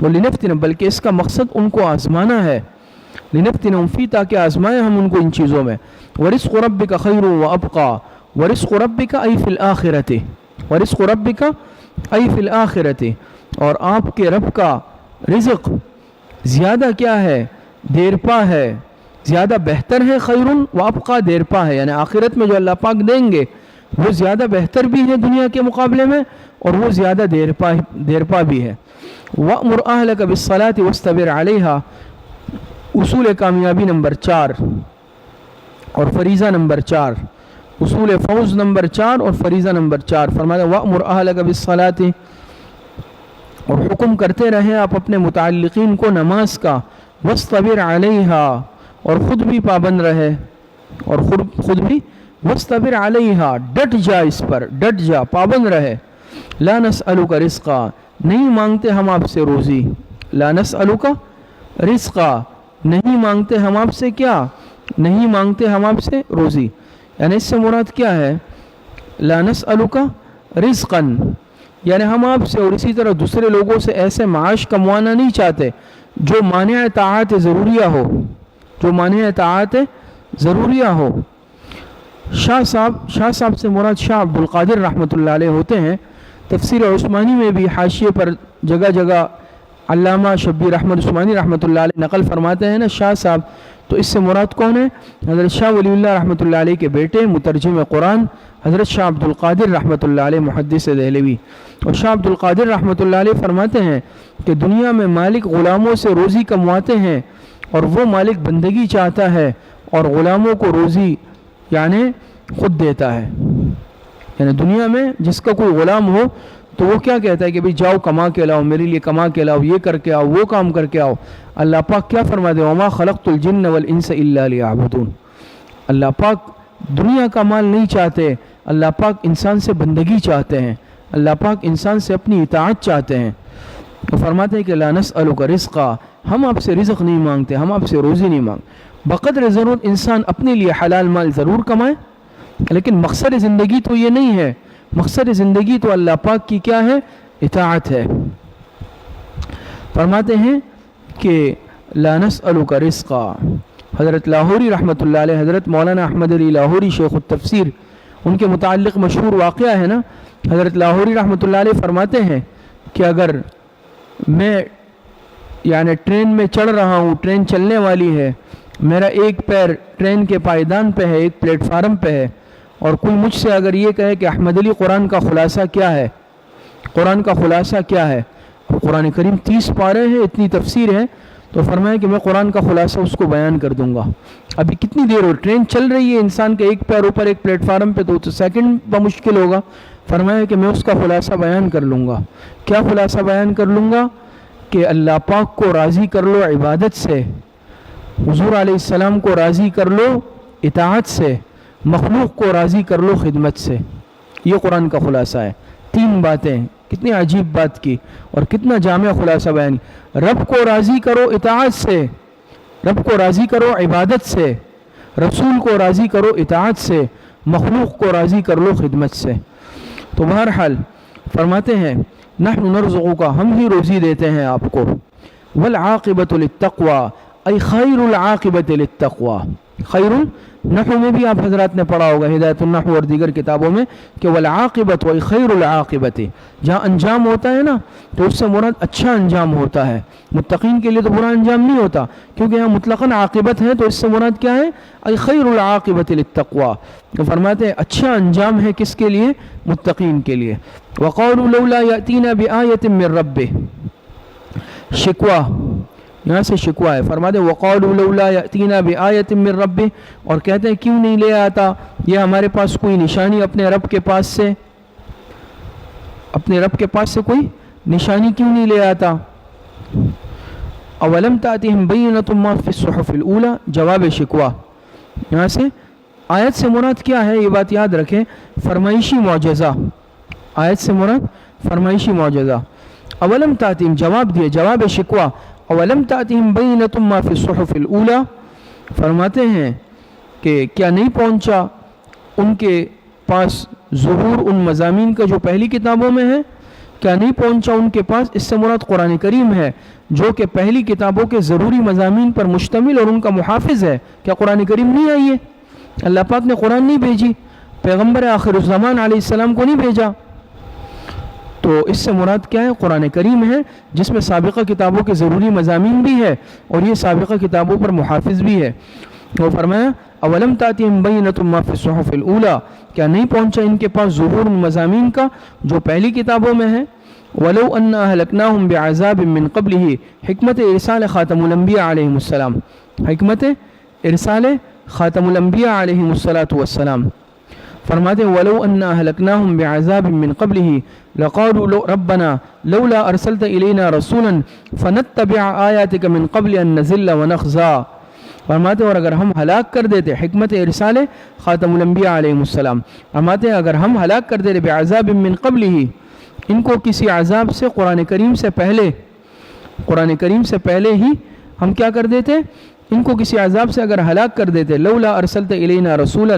[SPEAKER 1] لنفتن، بلکہ اس کا مقصد ان کو آزمانا ہے. لنفتنہم فی، تاکہ آزمائیں ہم ان کو ان چیزوں میں. ورزق ربک خیر وابقی، ورزق ربک ای فی الآخرۃ، ورزق ربک ای فی الآخرۃ، اور آپ کے رب کا رزق زیادہ کیا ہے؟ دیر پا ہے، زیادہ بہتر ہے. خیر وابقی، دیر پا ہے، یعنی آخرت میں جو اللہ پاک دیں گے وہ زیادہ بہتر بھی ہے دنیا کے مقابلے میں، اور وہ زیادہ دیر پا بھی ہے. وَأْمُرْ أَهْلَكَ بِالصَّلَاةِ وَاسْتَبِرْ عَلَيْهَا، اصول کامیابی نمبر 4 اور فریضہ نمبر 4، اصول فوز نمبر 4 اور فریضہ نمبر 4. فرمایا وَأْمُرْ أَهْلَكَ بِالصَّلَاةِ، اور حکم کرتے رہیں آپ اپنے متعلقین کو نماز کا. وَاسْتَبِرْ عَلَيْهَا، اور خود بھی پابند رہے، اور خود بھی وَاسْتَبِرْ عَلَيْهَا، ڈٹ جا اس پر، ڈٹ جا، پابند رہے. لَا نَسْأَلُكَ رِزْقًا، نہیں مانگتے ہم آپ سے روزی. لا نسألک رزقا، نہیں مانگتے ہم آپ سے کیا؟ نہیں مانگتے ہم آپ سے روزی. یعنی اس سے مراد کیا ہے؟ لا نسألک رزقاً، یعنی ہم آپ سے اور اسی طرح دوسرے لوگوں سے ایسے معاش کموانا نہیں چاہتے جو مانع طاعت ضروریہ ہو، جو مانع طاعت ضروریہ ہو۔ شاہ صاحب سے مراد شاہ عبد القادر رحمۃ اللہ علیہ ہوتے ہیں۔ تفسیر عثمانی میں بھی حاشیے پر جگہ جگہ علامہ شبیر احمد عثمانی رحمۃ اللہ علیہ نقل فرماتے ہیں نا شاہ صاحب، تو اس سے مراد کون ہے؟ حضرت شاہ ولی اللہ رحمۃ اللہ علیہ کے بیٹے مترجم قرآن حضرت شاہ عبد القادر رحمۃ اللہ علیہ محدث دہلوی۔ اور شاہ عبد القادر رحمۃ اللہ علیہ فرماتے ہیں کہ دنیا میں مالک غلاموں سے روزی کمواتے ہیں اور وہ مالک بندگی چاہتا ہے اور غلاموں کو روزی یعنی خود دیتا ہے۔ یعنی دنیا میں جس کا کوئی غلام ہو تو وہ کیا کہتا ہے کہ بھئی جاؤ کما کے لاؤ، میرے لیے کما کے لاؤ، یہ کر کے آؤ، وہ کام کر کے آؤ۔ اللہ پاک کیا فرماتے ہیں؟ وَمَا خَلَقْتُ الْجِنَّ وَالْإِنسَ إِلَّا لِيَعْبُدُونَ۔ اللہ پاک دنیا کا مال نہیں چاہتے، اللہ پاک انسان سے بندگی چاہتے ہیں، اللہ پاک انسان سے اپنی اطاعت چاہتے ہیں۔ تو فرماتے ہیں کہ لَا نَسْأَلُكَ رِزْقًا، ہم آپ سے رزق نہیں مانگتے، ہم آپ سے روزی نہیں مانگتے۔ بقدر ضرورت انسان اپنے لیے حلال مال ضرور کمائے، لیکن مقصد زندگی تو یہ نہیں ہے۔ مقصد زندگی تو اللہ پاک کی کیا ہے؟ اطاعت ہے۔ فرماتے ہیں کہ لا نسألک رزقا۔ حضرت لاہوری رحمۃ اللہ علیہ، حضرت مولانا احمد علی لاہوری شیخ التفسیر، ان کے متعلق مشہور واقعہ ہے نا، حضرت لاہوری رحمۃ اللہ علیہ فرماتے ہیں کہ اگر میں یعنی ٹرین میں چڑھ رہا ہوں، ٹرین چلنے والی ہے، میرا ایک پیر ٹرین کے پائیدان پہ ہے، ایک پلیٹ فارم پہ ہے، اور کوئی مجھ سے اگر یہ کہے کہ احمد علی قرآن کا خلاصہ کیا ہے، قرآن کا خلاصہ کیا ہے، قرآن کریم 30 پارے ہیں، اتنی تفسیر ہے، تو فرمایا کہ میں قرآن کا خلاصہ اس کو بیان کر دوں گا۔ ابھی کتنی دیر ہو، ٹرین چل رہی ہے، انسان کے ایک پیر اوپر ایک پلیٹ فارم پہ، تو سیکنڈ بمشکل ہوگا۔ فرمایا کہ میں اس کا خلاصہ بیان کر لوں گا۔ کیا خلاصہ بیان کر لوں گا؟ کہ اللہ پاک کو راضی کر لو عبادت سے، حضور علیہ السلام کو راضی کر لو اطاعت سے، مخلوق کو راضی کر لو خدمت سے۔ یہ قرآن کا خلاصہ ہے۔ 3 باتیں، کتنی عجیب بات کی اور کتنا جامع خلاصہ بیان۔ رب کو راضی کرو اطاعت سے، رب کو راضی کرو عبادت سے، رسول کو راضی کرو اطاعت سے، مخلوق کو راضی کر لو خدمت سے۔ تو بہرحال فرماتے ہیں نحن نرزقک، ہم ہی روزی دیتے ہیں آپ کو۔ والعاقبۃ للتقوی، ای خیر العاقبۃ للتقوی۔ خیر النحو میں بھی آپ حضرات نے پڑھا ہوگا، ہدایت النحو اور دیگر کتابوں میں، کہ والعاقبۃ و خیر العاقبۃ، جہاں انجام ہوتا ہے نا تو اس سے مراد اچھا انجام ہوتا ہے۔ متقین کے لیے تو برا انجام نہیں ہوتا، کیونکہ یہاں مطلقاً عاقبت ہے، تو اس سے مراد کیا ہے؟ ای خیر العاقبۃ للتقوی۔ تو فرماتے ہیں اچھا انجام ہے کس کے لیے؟ متقین کے لیے۔ وقالوا لولا یأتینا بآیۃ من ربہ، شکوہ یہاں سے شکوہ ہے۔ فرماتے ہیں وقالوا لولا یأتینا بآیۃ من ربہ، اور کہتے ہیں کیوں نہیں لے آتا یہ ہمارے پاس کوئی نشانی اپنے رب کے پاس سے، اپنے رب کے پاس سے کوئی نشانی کیوں نہیں لے آتا؟ اولم تأتہم بینۃ ما فی الصحف الاولی، جواب شکوہ۔ یہاں سے آیت سے مراد کیا ہے؟ یہ بات یاد رکھیں، فرمائشی معجزہ۔ آیت سے مراد فرمائشی معجزہ۔ اولم تأتہم، جواب دیے، جواب شکوہ۔ اولم تأتہم بینۃ ما فی الصحف الاولی، فرماتے ہیں کہ کیا نہیں پہنچا ان کے پاس ظہور ان مضامین کا جو پہلی کتابوں میں ہے؟ کیا نہیں پہنچا ان کے پاس؟ اس سے مراد قرآن کریم ہے، جو کہ پہلی کتابوں کے ضروری مضامین پر مشتمل اور ان کا محافظ ہے۔ کیا قرآن کریم نہیں آئی ہے؟ اللہ پاک نے قرآن نہیں بھیجی، پیغمبر آخر الزمان علیہ السلام کو نہیں بھیجا؟ تو اس سے مراد کیا ہے؟ قرآن کریم ہے، جس میں سابقہ کتابوں کے ضروری مضامین بھی ہے اور یہ سابقہ کتابوں پر محافظ بھی ہے۔ وہ فرمایا اولم تأتہم بینۃ ما فی الصحف الاولی، کیا نہیں پہنچا ان کے پاس ظہور ان مضامین کا جو پہلی کتابوں میں ہے؟ ولو انا اہلکناہم بعذاب من قبلہ، حکمت ارسال خاتم الانبیاء علیہ السلام، حکمت ارسال خاتم الانبیاء علیہ السلام۔ فرماتے ہیں ولو انا اہلکناہم بعذاب من قبلہ لقالوا ربنا لولا ارسلت الینا رسولا فنتبع آیاتک من قبل ان نذل ونخزا۔ فرماتے ہیں اور اگر ہم ہلاک کر دیتے، حکمت ارسال خاتم الانبیاء علیہ السلام، فرماتے ہیں اگر ہم ہلاک کر دیتے بعذاب من قبلہ، ان کو کسی عذاب سے قرآن کریم سے پہلے، قرآن کریم سے پہلے ہی ہم کیا کر دیتے؟ ان کو کسی عذاب سے اگر ہلاک کر دیتے، لولا ارسلت الینا رسولا،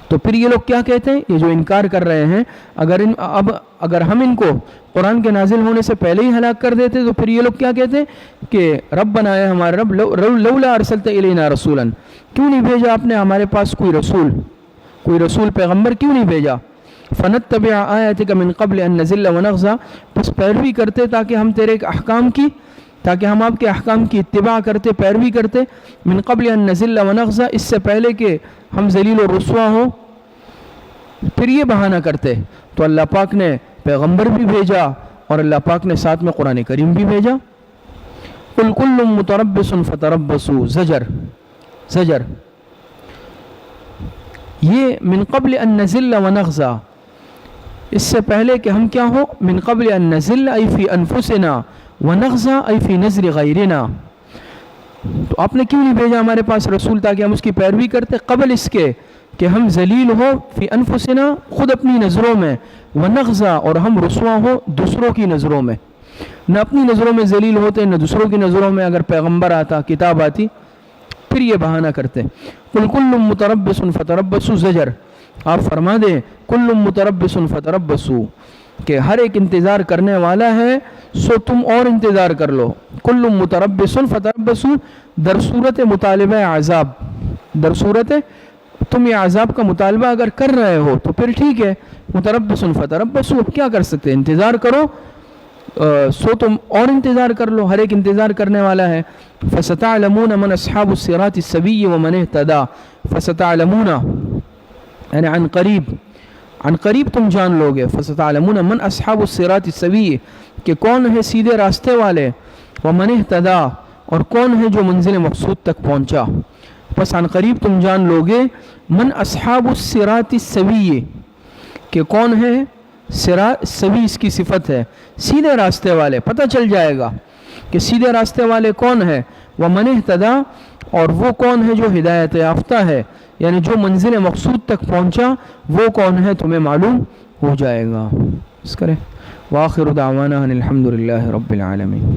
[SPEAKER 1] تو پھر یہ لوگ کیا کہتے ہیں؟ یہ جو انکار کر رہے ہیں، اگر ہم ان کو قرآن کے نازل ہونے سے پہلے ہی ہلاک کر دیتے تو پھر یہ لوگ کیا کہتے ہیں کہ ربنا اے ہمارے رب لولا ارسلت الینا رسولا، کیوں نہیں بھیجا آپ نے ہمارے پاس کوئی رسول پیغمبر کیوں نہیں بھیجا؟ فنتبع آیاتک من قبل ان نذل ونخزى، بس پیروی کرتے تاکہ ہم آپ کے احکام کی اتباع کرتے، پیروی کرتے، من قبل ان نذل ونخزى، اس سے پہلے کہ ہم ذلیل و رسوا ہوں، پھر یہ بہانہ کرتے۔ تو اللہ پاک نے پیغمبر بھی بھیجا اور اللہ پاک نے ساتھ میں قرآن کریم بھی بھیجا۔ قل کل متربص فتربصوا، زجر یہ من قبل ان نذل ونخزى، اس سے پہلے کہ ہم کیا ہو، من قبل ان نذل ای فی انفسنا ونخزى ای فی نذر غیرنا، تو آپ نے کیوں نہیں بھیجا ہمارے پاس رسول تاکہ ہم اس کی پیروی کرتے قبل اس کے کہ ہم ذلیل ہو، فی انفسنا خود اپنی نظروں میں، ونخزى اور ہم رسوا ہو دوسروں کی نظروں میں، نہ اپنی نظروں میں ذلیل ہوتے نہ دوسروں کی نظروں میں، اگر پیغمبر آتا کتاب آتی پھر یہ بہانہ کرتے۔ قل کل متربص فتربصوا، زجر آپ فرما دیں کل متربص فتربصوا کہ ہر ایک انتظار کرنے والا ہے سو تم اور انتظار کر لو۔ کل متربص فتربصوا در صورت مطالبہ عذاب، در صورت تم یہ عذاب کا مطالبہ اگر کر رہے ہو تو پھر ٹھیک ہے، متربص فتربصوا، اب کیا کر سکتے، انتظار کرو، سو تم اور انتظار کر لو، ہر ایک انتظار کرنے والا ہے۔ فستعلمون من اصحاب الصراط السوی ومن اہتدی، فستعلمون یعنی عن قریب تم جان لوگے، فستعلمون من اصحاب الصراط السوی کہ کون ہے سیدھے راستے والے، ومن اہتدی اور کون ہے جو منزل مقصود تک پہنچا، پس عن قریب تم جان لوگے من اصحاب الصراط السوی کہ کون ہے، سوی اس کی صفت ہے، سیدھے راستے والے، پتہ چل جائے گا کہ سیدھے راستے والے کون ہے، ومن اہتدی اور وہ کون ہے جو ہدایت یافتہ ہے، یعنی جو منزل مقصود تک پہنچا وہ کون ہے تمہیں معلوم ہو جائے گا۔ اس کریں وآخر دعوانا ان الحمد للہ رب العالمین۔